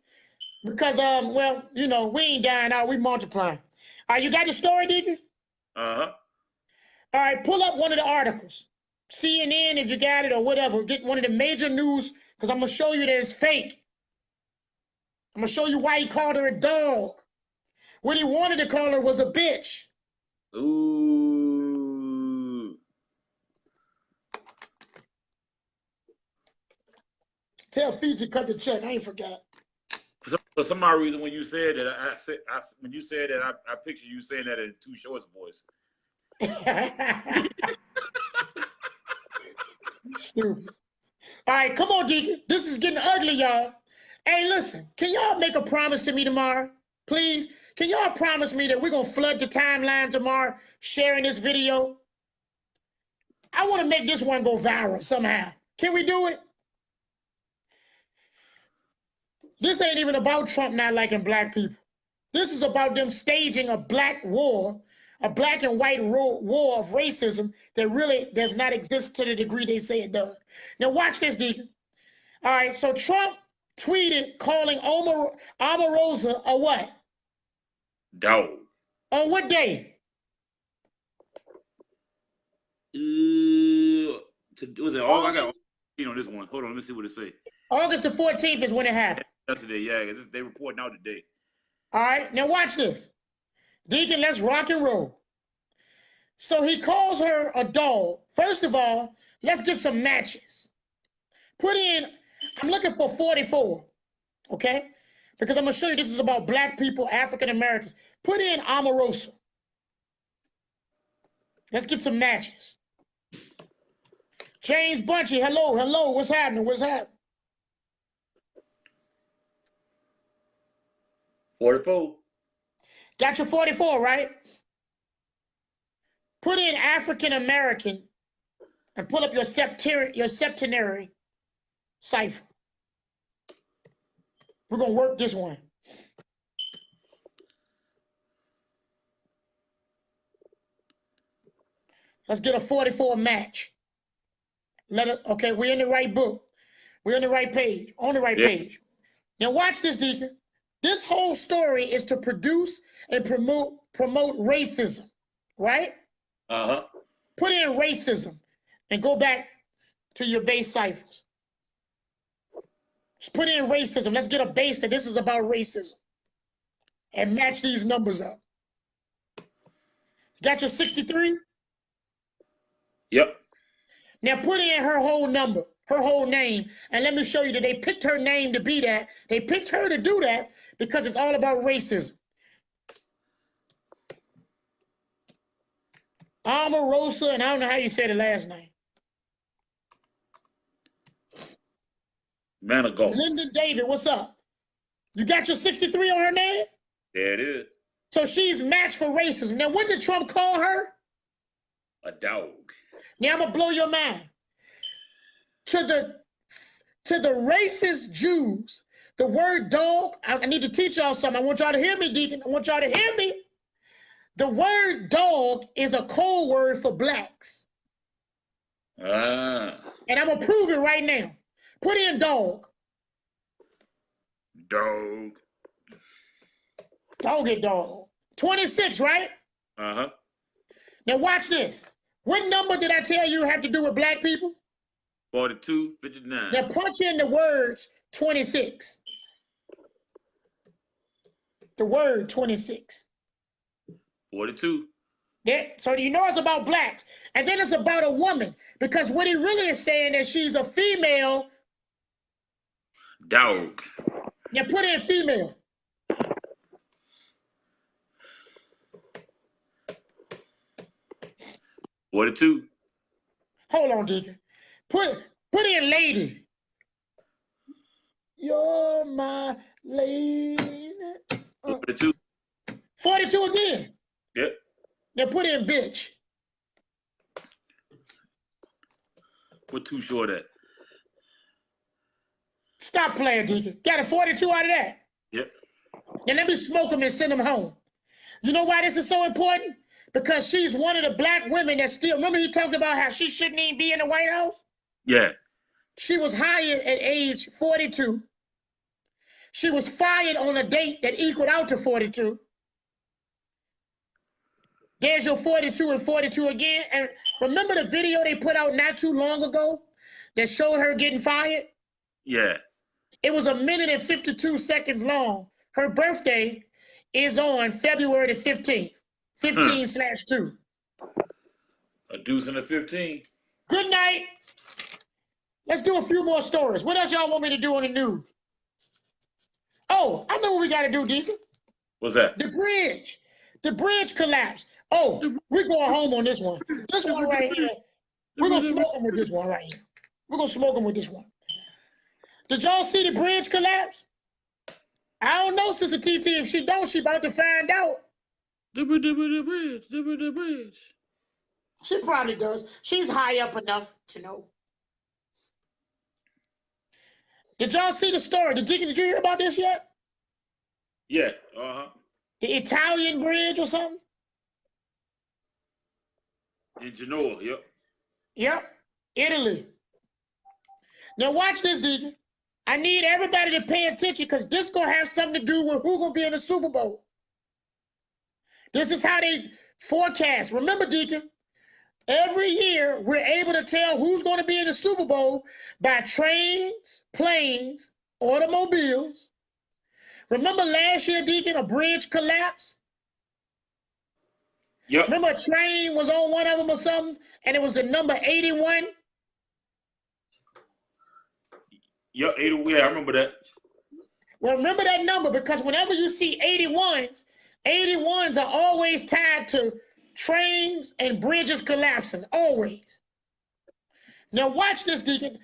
Because, well, you know, we ain't dying out, we multiplying. All right, you got the story, Deacon? Uh-huh. All right, pull up one of the articles. CNN, if you got it, or whatever. Get one of the major news, because I'm going to show you that it's fake. I'm going to show you why he called her a dog. What he wanted to call her was a bitch. Ooh. Tell Fiji cut the check. I ain't forgot. For some odd reason, when you said that, I picture you saying that in Too Short's voice. Stupid. All right, come on, Deacon. This is getting ugly, y'all. Hey, listen, can y'all make a promise to me tomorrow? Please? Can y'all promise me that we're going to flood the timeline tomorrow sharing this video? I want to make this one go viral somehow. Can we do it? This ain't even about Trump not liking black people. This is about them staging a black war, a black and white war of racism that really does not exist to the degree they say it does. Now watch this, Deacon. All right, so Trump tweeted calling Omarosa a what? Dog. On what day? Was it all? I got on this one. Hold on, let me see what it say. August the 14th is when it happened. Yesterday, yeah, they reporting out today. All right, now watch this. Deacon, let's rock and roll. So he calls her a dog. First of all, let's get some matches. Put in, I'm looking for 44, okay? Because I'm going to show you this is about black people, African Americans. Put in Omarosa. Let's get some matches. James Bunchy, hello, what's happening? 44. Got your 44, right? Put in African American and pull up your septenary cipher. We're going to work this one. Let's get a 44 match. Okay, we're in the right book. We're in the right page, on the right page. Now watch this, Deacon. This whole story is to produce and promote racism, right? Uh-huh. Put in racism and go back to your base ciphers. Just put in racism. Let's get a base that this is about racism. And match these numbers up. Got your 63? Yep. Now put in her whole number, her whole name, and let me show you that they picked her name to be that. They picked her to do that because it's all about racism. Omarosa, and I don't know how you say the last name. Manigault. Lyndon David, what's up? You got your 63 on her name? There it is. So she's matched for racism. Now, what did Trump call her? A dog. Now, I'm going to blow your mind. To the racist Jews, the word dog, I need to teach y'all something. I want y'all to hear me, Deacon. I want y'all to hear me. The word dog is a code word for blacks. Ah. And I'm going to prove it right now. Put in dog. Dog. Dog it dog. 26, right? Uh-huh. Now watch this. What number did I tell you have to do with black people? 42, 59. Now punch in the words 26. The word 26. 42. Yeah, so you know it's about blacks. And then it's about a woman. Because what he really is saying is she's a female. Dog. Now put in female. $42. Hold on, Deacon. Put in lady. You're my lady. 42. 42 again. Yep. Now put in bitch. What Too Short at? Stop playing, Deacon. Got a 42 out of that. Yep. Then let me smoke them and send them home. You know why this is so important? Because she's one of the black women that still, remember he talked about how she shouldn't even be in the White House? Yeah. She was hired at age 42. She was fired on a date that equaled out to 42. There's your 42 and 42 again. And remember the video they put out not too long ago that showed her getting fired? Yeah. It was 1 minute and 52 seconds long. Her birthday is on February the 15th. 15/2. A deuce and a 15. Good night. Let's do a few more stories. What else y'all want me to do on the news? Oh, I know what we got to do, Deacon. What's that? The bridge. The bridge collapsed. Oh, we're going home on this one. This one right here. We're going to smoke them with this one right here. We're going to smoke them with this one. Did y'all see the bridge collapse? I don't know, Sister TT. If she don't, she about to find out. The bridge. She probably does. She's high up enough to know. Did y'all see the story? Did you hear about this yet? Yeah. Uh-huh. The Italian bridge or something? In Genoa, yep. Yep. Italy. Now watch this, Deacon. I need everybody to pay attention because this going to have something to do with who's going to be in the Super Bowl. This is how they forecast. Remember, Deacon, every year we're able to tell who's going to be in the Super Bowl by trains, planes, automobiles. Remember last year, Deacon, a bridge collapsed? Yep. Remember a train was on one of them or something, and it was the number 81? Yep, 81. Yeah, I remember that. Well, remember that number because whenever you see 81s are always tied to trains and bridges collapsing, always. Now watch this, Deacon.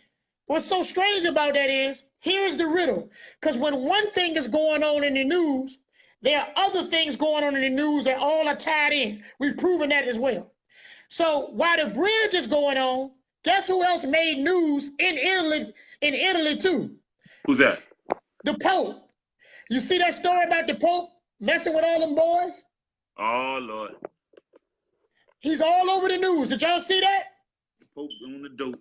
What's so strange about that is, here's the riddle. Because when one thing is going on in the news, there are other things going on in the news that all are tied in. We've proven that as well. So while the bridge is going on, guess who else made news in Italy too? Who's that? The Pope. You see that story about the Pope messing with all them boys? Oh, Lord. He's all over the news. Did y'all see that? Pope on the dope.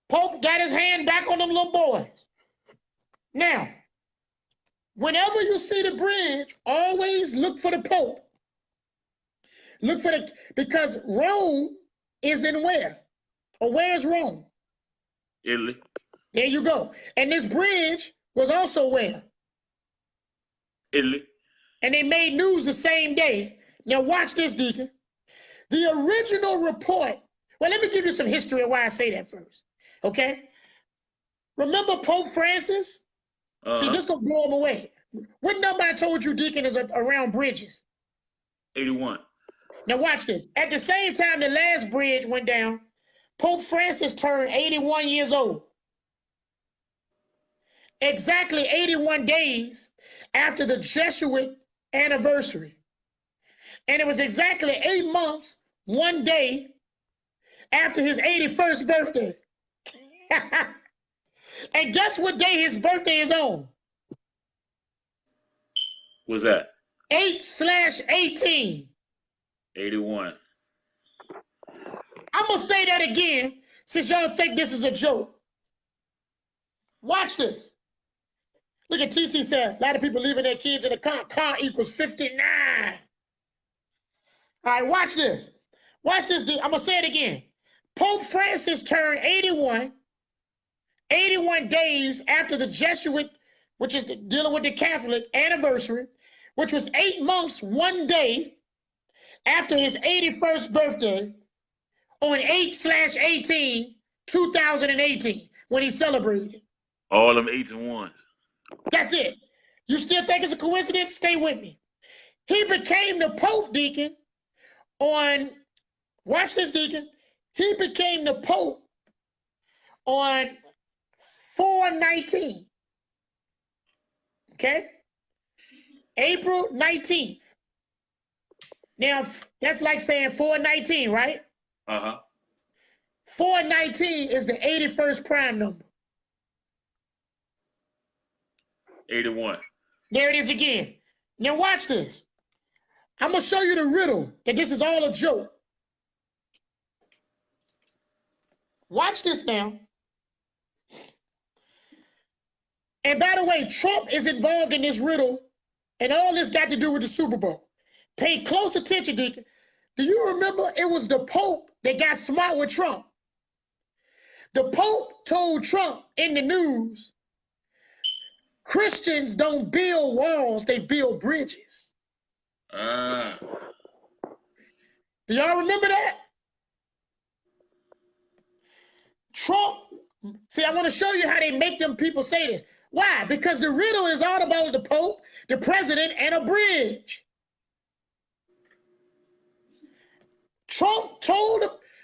Pope got his hand back on them little boys. Now, whenever you see the bridge, always look for the Pope. Look for because Rome is in where? Or where's Rome? Italy. There you go. And this bridge was also where? Italy. And they made news the same day. Now watch this, Deacon. The original report, well, let me give you some history of why I say that first, okay? Remember Pope Francis? See, this gonna blow him away. What number I told you, Deacon, is around bridges? 81. Now watch this. At the same time the last bridge went down, Pope Francis turned 81 years old. Exactly 81 days after the Jesuit anniversary. And it was exactly 8 months, 1 day after his 81st birthday. And guess what day his birthday is on? What's that? 8/18. 81. I'm going to say that again since y'all think this is a joke. Watch this. Look at TT said, a lot of people leaving their kids in the car. Car equals 59. All right, watch this. Watch this. I'm going to say it again. Pope Francis turned 81 days after the Jesuit, which is dealing with the Catholic anniversary, which was 8 months, 1 day after his 81st birthday on 8/18, 2018, when he celebrated. All them 8s and 1s. That's it. You still think it's a coincidence? Stay with me. He became the Pope, Deacon, on, watch this, Deacon. He became the Pope on 4/19. Okay? April 19th. Now, that's like saying 4/19, right? Uh-huh. 4/19 is the 81st prime number. 81. There it is again. Now watch this. I'm going to show you the riddle that this is all a joke. Watch this now. And by the way, Trump is involved in this riddle, and all this got to do with the Super Bowl. Pay close attention, Deacon. Do you remember it was the Pope that got smart with Trump? The Pope told Trump in the news, Christians don't build walls, they build bridges. Do y'all remember that? Trump, see, I want to show you how they make them people say this. Why? Because the riddle is all about the Pope, the president, and a bridge. Trump told,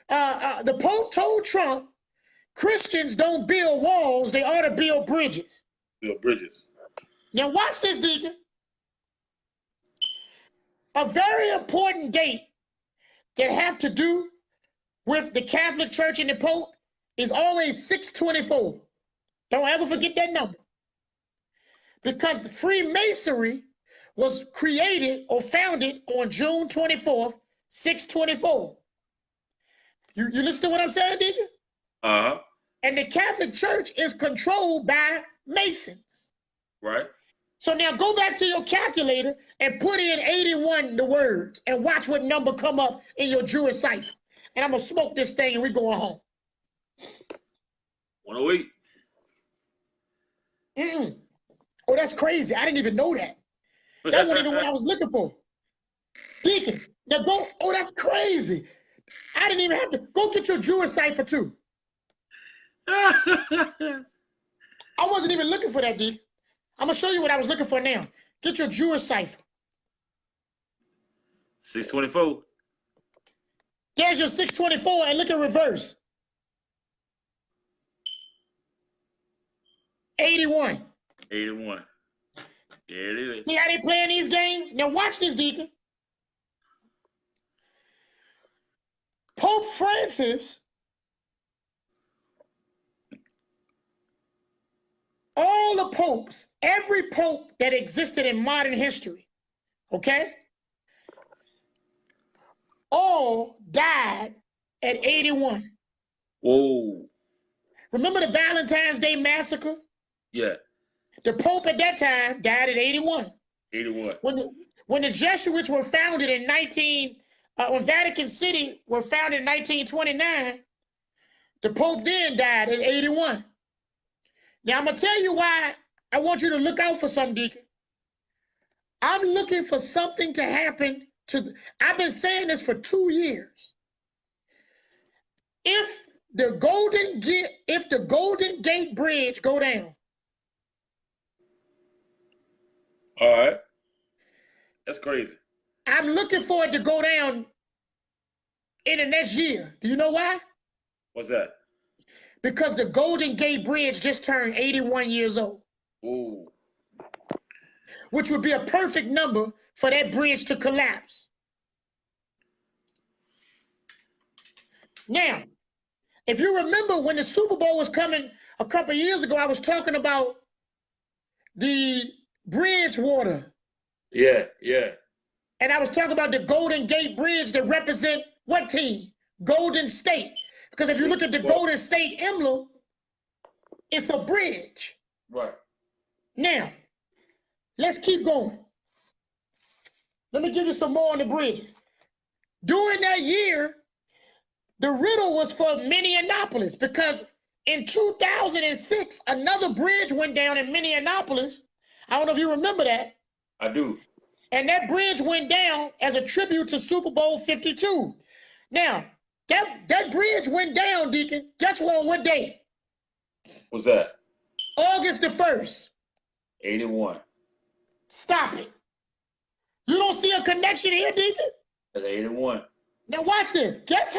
the Pope told Trump, Christians don't build walls, they ought to build bridges. Build bridges. Now watch this, Deacon. A very important date that have to do with the Catholic Church and the Pope is always 624. Don't ever forget that number. Because the Freemasonry was created or founded on June 24th, 624. You listen to what I'm saying, Deacon? Uh-huh. And the Catholic Church is controlled by Masons. Right. So now go back to your calculator and put in 81 the words and watch what number come up in your Jewish cipher. And I'm going to smoke this thing and we're going home. 108. Oh, that's crazy. I didn't even know that. That wasn't even what I was looking for. Deacon, now go. Oh, that's crazy. I didn't even have to. Go get your Jewish cipher too. I wasn't even looking for that, Deacon. I'm going to show you what I was looking for now. Get your Jewish cipher. 624. There's your 624 and look at reverse. 81. 81. There it is. See how they playing these games? Now watch this, Deacon. Pope Francis, all the popes, every pope that existed in modern history, okay, all died at 81. Whoa. Remember the Valentine's Day Massacre? Yeah. The Pope at that time died at 81. 81. When the Jesuits were founded in when Vatican City were founded in 1929, the Pope then died at 81. Now I'm gonna tell you why I want you to look out for something, Deacon. I'm looking for something to happen I've been saying this for 2 years. If the Golden Gate Bridge go down. All right. That's crazy. I'm looking for it to go down in the next year. Do you know why? What's that? Because the Golden Gate Bridge just turned 81 years old. Ooh. Which would be a perfect number for that bridge to collapse. Now, if you remember when the Super Bowl was coming a couple of years ago, I was talking about the bridge water. Yeah, yeah. And I was talking about the Golden Gate Bridge that represent what team? Golden State. Because if you look at the Golden State emblem, it's a bridge. Right. Now, let's keep going. Let me give you some more on the bridges. During that year, the riddle was for Minneapolis because in 2006, another bridge went down in Minneapolis. I don't know if you remember that. I do. And that bridge went down as a tribute to Super Bowl 52. Now, that bridge went down, Deacon. Guess what day? What's that? August the 1st. 81. Stop it. You don't see a connection here, Deacon? That's 81. Now watch this. Guess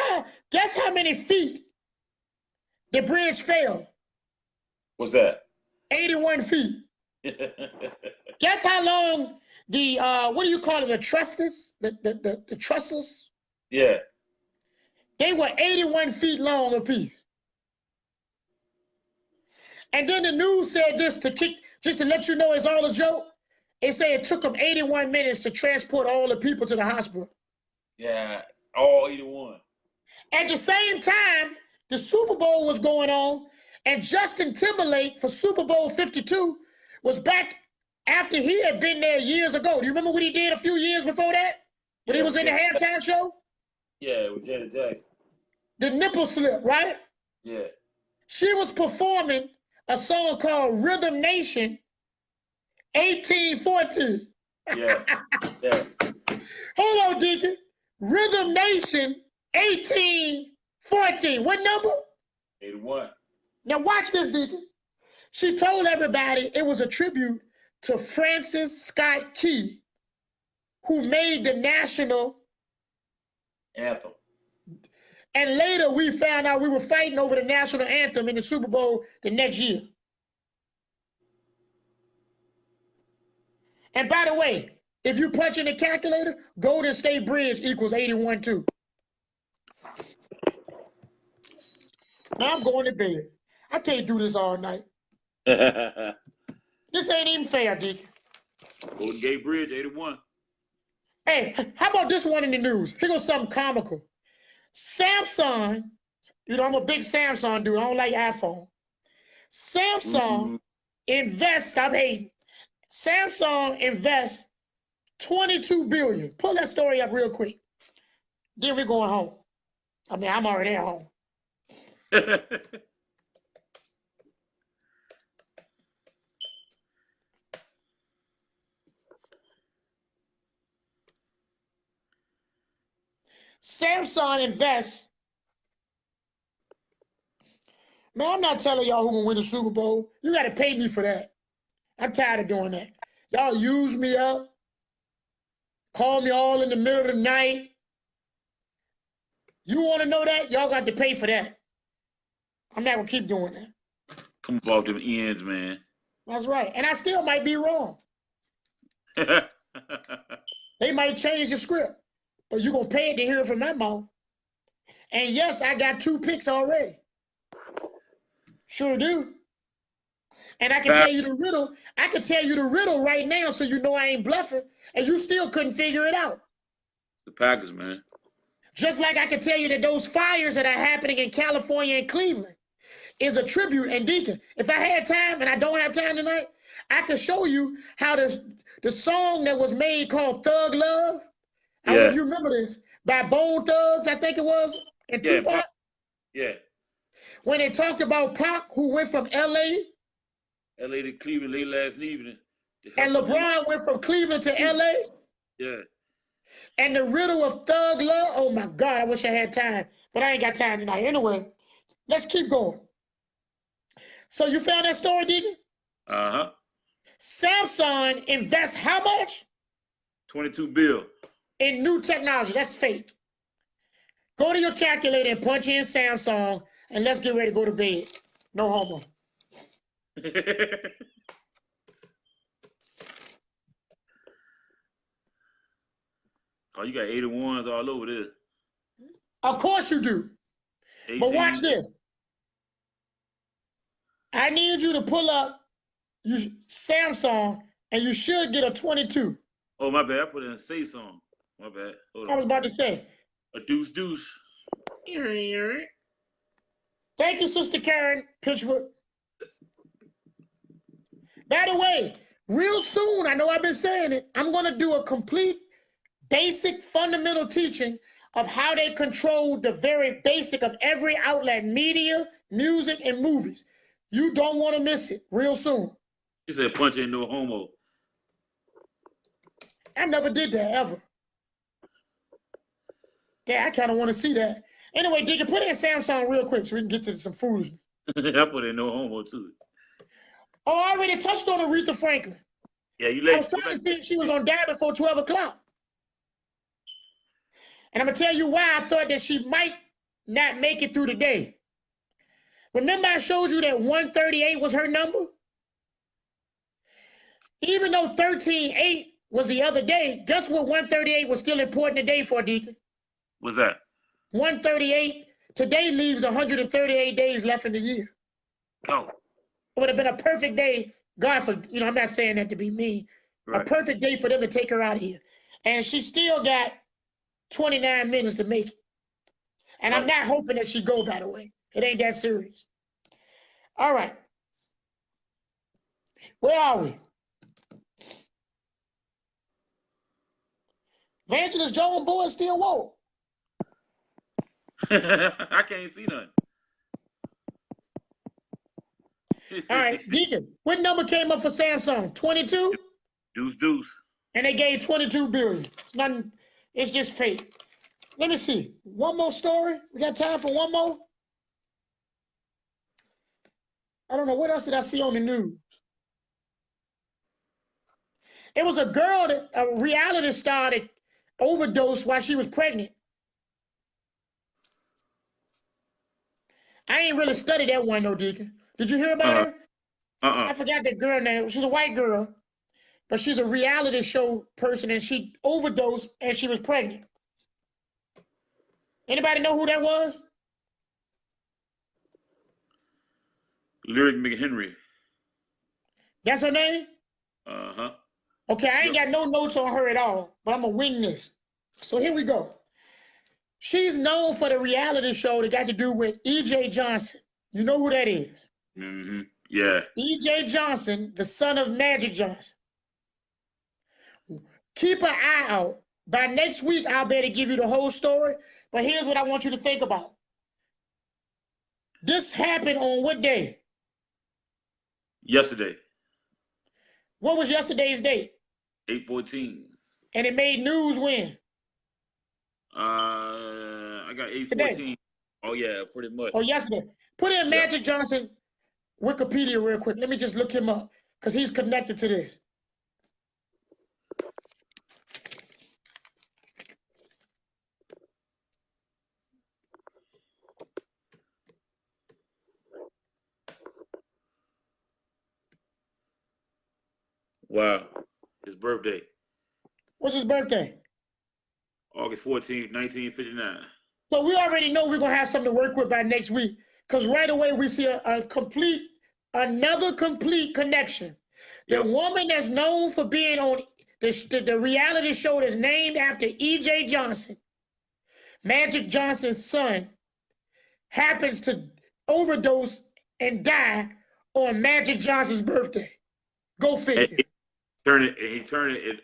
how many feet the bridge fell? What's that? 81 feet. Guess how long the what do you call them? The trusses? The trusses? Yeah. They were 81 feet long apiece. And then the news said this just to let you know it's all a joke. It said it took them 81 minutes to transport all the people to the hospital. Yeah, all 81. At the same time, the Super Bowl was going on, and Justin Timberlake for Super Bowl 52 was back after he had been there years ago. Do you remember what he did a few years before that? When he was in the halftime show? Yeah, with Janet Jackson. The nipple slip, right? Yeah. She was performing a song called Rhythm Nation 1814. Yeah. Yeah. Hold on, Deacon. Rhythm Nation 1814. What number? 81. Now watch this, Deacon. She told everybody it was a tribute to Francis Scott Key, who made the national anthem. And later we found out we were fighting over the national anthem in the Super Bowl the next year. And by the way, if you punch in the calculator, Golden State Bridge equals 81 too. Now I'm going to bed. I can't do this all night. This ain't even fair, Deacon. Golden Gate Bridge, 81. Hey, how about this one in the news? Here goes something comical. Samsung, you know, I'm a big Samsung dude. I don't like iPhone. Samsung invests, stop hating. Samsung invests $22 billion. Pull that story up real quick. Then we're going home. I mean, I'm already at home. Samsung invests. Man, I'm not telling y'all who gonna win the Super Bowl. You gotta pay me for that. I'm tired of doing that. Y'all use me up. Call me all in the middle of the night. You wanna know that? Y'all got to pay for that. I'm not gonna keep doing that. Come off them ends, man. That's right. And I still might be wrong. They might change the script. But you're going to pay it to hear it from my mouth. And yes, I got 2 picks already. Sure do. And I can tell you the riddle. I can tell you the riddle right now so you know I ain't bluffing. And you still couldn't figure it out. The Packers, man. Just like I can tell you that those fires that are happening in California and Cleveland is a tribute. And Deacon, if I had time, and I don't have time tonight, I could show you how the song that was made called Thug Love, I don't know if you remember this, by Bone Thugs, I think it was, and Tupac. Yeah. When they talked about Pac, who went from L.A. to Cleveland late last evening. And LeBron went from Cleveland to L.A. Yeah. And the riddle of Thug Love, oh my God, I wish I had time, but I ain't got time tonight. Anyway, let's keep going. So you found that story, Deacon? Uh-huh. Samsung invests how much? $22 billion. In new technology. That's fake. Go to your calculator and punch in Samsung, and let's get ready to go to bed. No homo. Oh, you got 81s all over this. Of course you do. 18. But watch this. I need you to pull up Samsung, and you should get a 22. Oh, my bad. I put in a say song. My bad. Hold on. I was about to say. A deuce deuce. Thank you, Sister Karen Pitchford. By the way, real soon, I know I've been saying it, I'm going to do a complete, basic, fundamental teaching of how they control the very basic of every outlet, media, music, and movies. You don't want to miss it real soon. You said punch ain't no homo. I never did that, ever. Yeah, I kind of want to see that. Anyway, Deacon, put in Samsung real quick so we can get to some foolishness. I put in no homo, too. Oh, I already touched on Aretha Franklin. Yeah, you late. I was trying to see if she was going to die before 12 o'clock. And I'm going to tell you why I thought that she might not make it through the day. Remember I showed you that 138 was her number? Even though 13-8 was the other day, guess what 138 was still important today for, Deacon? What's that? 138. Today leaves 138 days left in the year. Oh. It would have been a perfect day. God, for I'm not saying that to be mean. A Right. perfect day for them to take her out of here, and she still got 29 minutes to make it. And I'm not hoping that she go. By the way, it ain't that serious. All right, where are we? Evangelist Joan Boy still woke. I can't see nothing. All right, Deacon, what number came up for Samsung? 22? Deuce. And they gave 22 billion. Nothing, it's just fake. Let me see. One more story. We got time for one more? I don't know. What else did I see on the news? It was a girl, a reality star that overdosed while she was pregnant. I ain't really studied that one, though, Deacon. Did you hear about her? I forgot that girl name. She's a white girl, but she's a reality show person, and she overdosed and she was pregnant. Anybody know who that was? Lyric McHenry. That's her name? Uh-huh. Okay, I ain't got no notes on her at all, but I'm going to wing this. So here we go. She's known for the reality show that got to do with E.J. Johnson. You know who that is? Mm-hmm. Yeah. E.J. Johnson, the son of Magic Johnson. Keep an eye out. By next week, I'll be able to give you the whole story, but here's what I want you to think about. This happened on what day? Yesterday. What was yesterday's date? 8/14. And it made news when? I got 8/14. Today. Oh yeah, pretty much. Oh, yesterday. Put in Magic Johnson Wikipedia real quick. Let me just look him up because he's connected to this. Wow. His birthday. What's his birthday? August 14th, 1959. So we already know we're going to have something to work with by next week because right away we see another complete connection. The woman that's known for being on the reality show that's named after E.J. Johnson, Magic Johnson's son, happens to overdose and die on Magic Johnson's birthday. Go figure. He turned it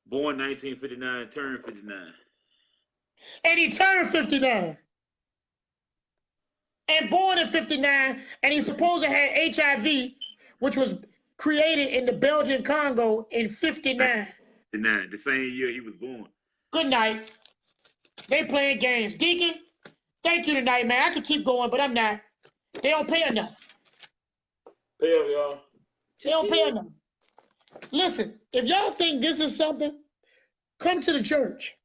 born 1959, turned 59. And he turned 59. And born in 59, and he's supposed to have HIV, which was created in the Belgian Congo in 59. 59, the same year he was born. Good night. They playing games. Deacon, thank you tonight, man. I could keep going, but I'm not. They don't pay enough. Pay up, y'all. They don't pay enough. Listen, if y'all think this is something, come to the church.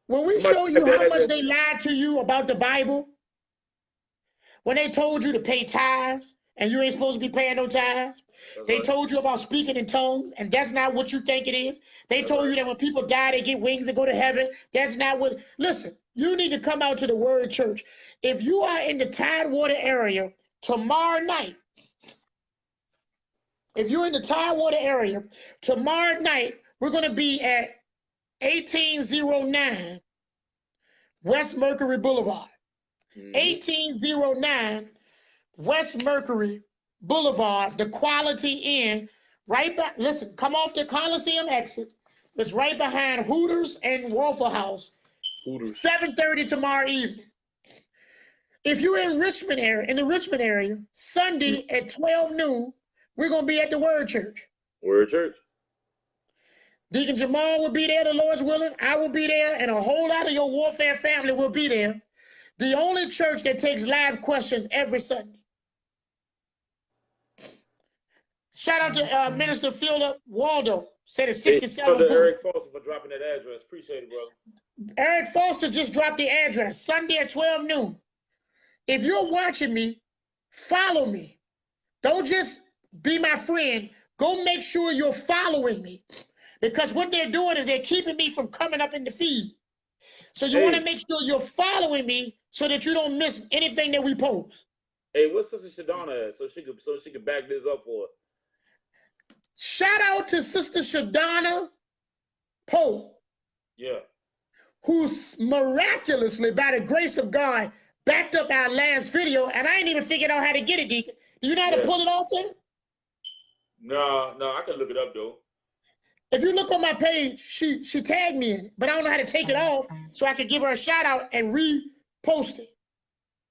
When we show you how much they lied to you about the Bible, when they told you to pay tithes, and you ain't supposed to be paying no tithes. They told you about speaking in tongues, and that's not what you think it is. They told you that when people die, they get wings and go to heaven. That's not what. Listen, you need to come out to the Word Church. If you are in the Tidewater area tomorrow night, we're going to be at 1809 West Mercury Boulevard. 1809 West Mercury Boulevard, the Quality Inn, right back. Listen, come off the Coliseum exit. It's right behind Hooters and Waffle House. 7:30 tomorrow evening. If you're in the Richmond area, Sunday at 12 noon, we're gonna be at the Word Church. Word Church. Deacon Jamal will be there, the Lord's willing. I will be there, and a whole lot of your warfare family will be there. The only church that takes live questions every Sunday. Shout out to Minister Philip Waldo. Said it's 67. Hey, Eric Foster for dropping that address. Appreciate it, brother. Eric Foster just dropped the address. Sunday at 12 noon. If you're watching me, follow me. Don't just be my friend. Go make sure you're following me. Because what they're doing is they're keeping me from coming up in the feed. So you want to make sure you're following me so that you don't miss anything that we post. Hey, what's Sister Shadonna at? So she could back this up for us. Shout out to Sister Shadonna Pope, Yeah. who's miraculously, by the grace of God, backed up our last video, and I ain't even figured out how to get it, Deacon. Do you know how to pull it off there? No, I can look it up though. If you look on my page, she tagged me in it, but I don't know how to take it off, so I could give her a shout out and repost it.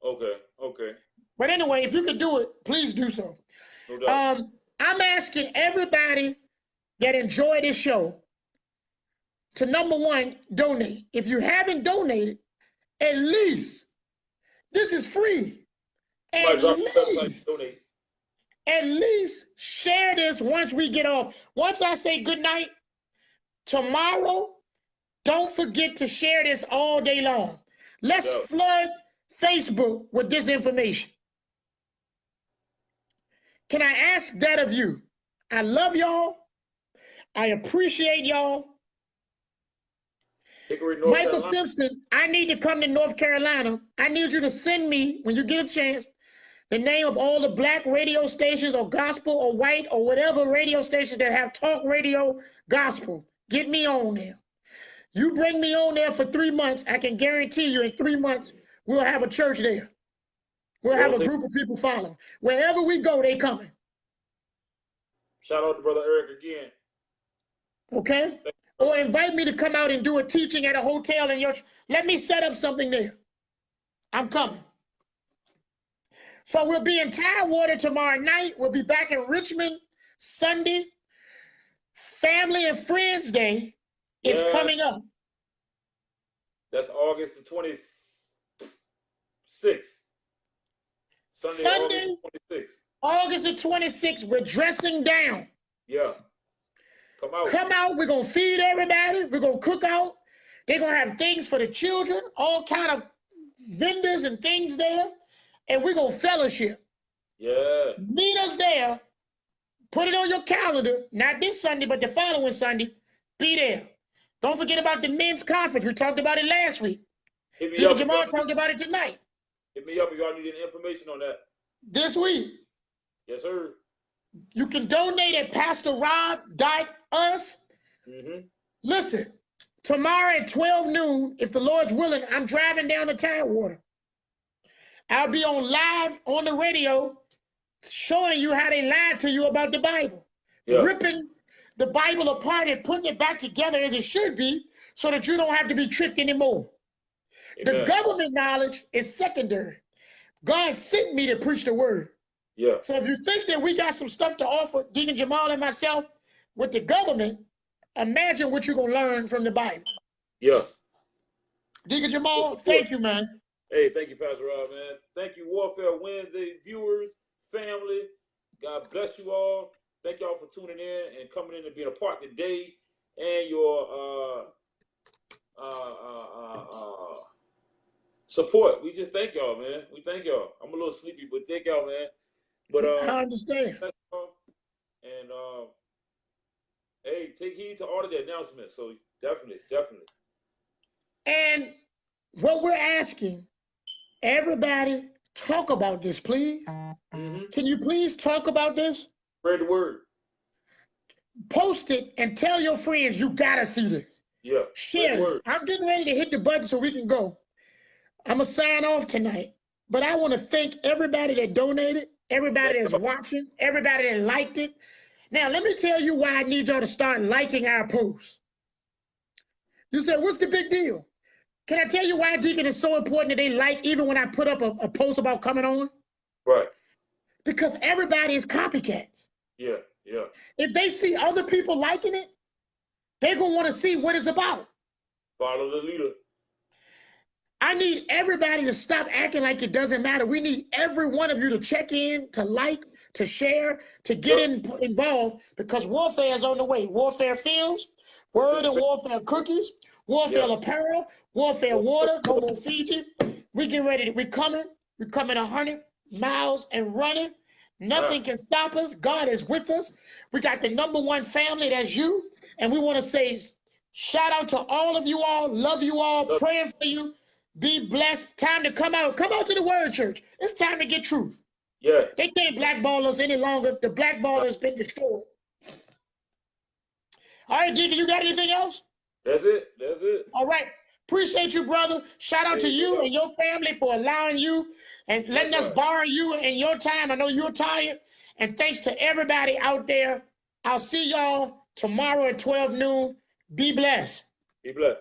Okay. But anyway, if you could do it, please do so. No doubt. I'm asking everybody that enjoy this show to, number one, donate. If you haven't donated, at least, this is free. At least share this once we get off. Once I say good night, tomorrow, don't forget to share this all day long. Let's flood Facebook with this information. Can I ask that of you? I love y'all. I appreciate y'all. Michael Simpson, I need to come to North Carolina. I need you to send me, when you get a chance, the name of all the black radio stations or gospel or white or whatever radio stations that have talk radio gospel. Get me on there. You bring me on there for 3 months, I can guarantee you in 3 months, we'll have a church there. We'll have a group of people following. Wherever we go, they coming. Shout out to Brother Eric again. Okay? Or invite me to come out and do a teaching at a hotel in your... Let me set up something there. I'm coming. So we'll be in Tidewater tomorrow night. We'll be back in Richmond Sunday. Family and Friends Day is coming up. That's August the 26th. Sunday, August the 26th. We're dressing down. Yeah. Come out. We're going to feed everybody. We're going to cook out. They're going to have things for the children, all kind of vendors and things there. And we're going to fellowship. Yeah. Meet us there. Put it on your calendar. Not this Sunday, but the following Sunday. Be there. Don't forget about the men's conference. We talked about it last week. Deacon Jamal talked about it tonight. Hit me up if y'all need any information on that. This week. Yes, sir. You can donate at PastorRob.us. Listen, tomorrow at 12 noon, if the Lord's willing, I'm driving down the Tidewater. I'll be on live on the radio showing you how they lied to you about the Bible. Ripping the Bible apart and putting it back together as it should be so that you don't have to be tricked anymore. Amen. The government knowledge is secondary. God sent me to preach the word. Yeah. So if you think that we got some stuff to offer, Deacon Jamal and myself, with the government, imagine what you're going to learn from the Bible. Yeah. Deacon Jamal, thank you, man. Hey, thank you, Pastor Rob, man. Thank you, Warfare Wednesday viewers, family. God bless you all. Thank y'all for tuning in and coming in and being a part today and your support. We just thank y'all, man. We thank y'all. I'm a little sleepy, but thank y'all, man. But I understand. And hey, take heed to all of the announcements. So definitely. And what we're asking, everybody talk about this, please. Can you please talk about this? Spread the word. Post it and tell your friends you gotta see this. Yeah. Share this. I'm getting ready to hit the button so we can go. I'm gonna sign off tonight. But I want to thank everybody that donated, everybody that's watching, everybody that liked it. Now, let me tell you why I need y'all to start liking our posts. You said, what's the big deal? Can I tell you why, Deacon, it's so important that they like even when I put up a post about coming on? Right. Because everybody is copycats. Yeah. If they see other people liking it, they're going to want to see what it's about. Follow the leader. I need everybody to stop acting like it doesn't matter. We need every one of you to check in, to like, to share, to get involved, because warfare is on the way. Warfare films, word and warfare cookies, warfare apparel, warfare water, no more Fiji. We get ready. We're coming 100 miles and running. Nothing can stop us. God is with us. We got the #1 family, that's you. And we want to say shout out to all of you all. Love you all. Praying for you. Be blessed. Time to come out. Come out to the Word Church. It's time to get truth. Yeah. They can't blackball us any longer. The blackball has been destroyed. All right, Deacon, you got anything else? That's it. That's it. All right. Appreciate you, brother. Shout out to Hey, you bro. and your family for allowing you and letting us Likewise. borrow you and your time. I know you're tired. And thanks to everybody out there. I'll see y'all tomorrow at 12 noon. Be blessed. Be blessed.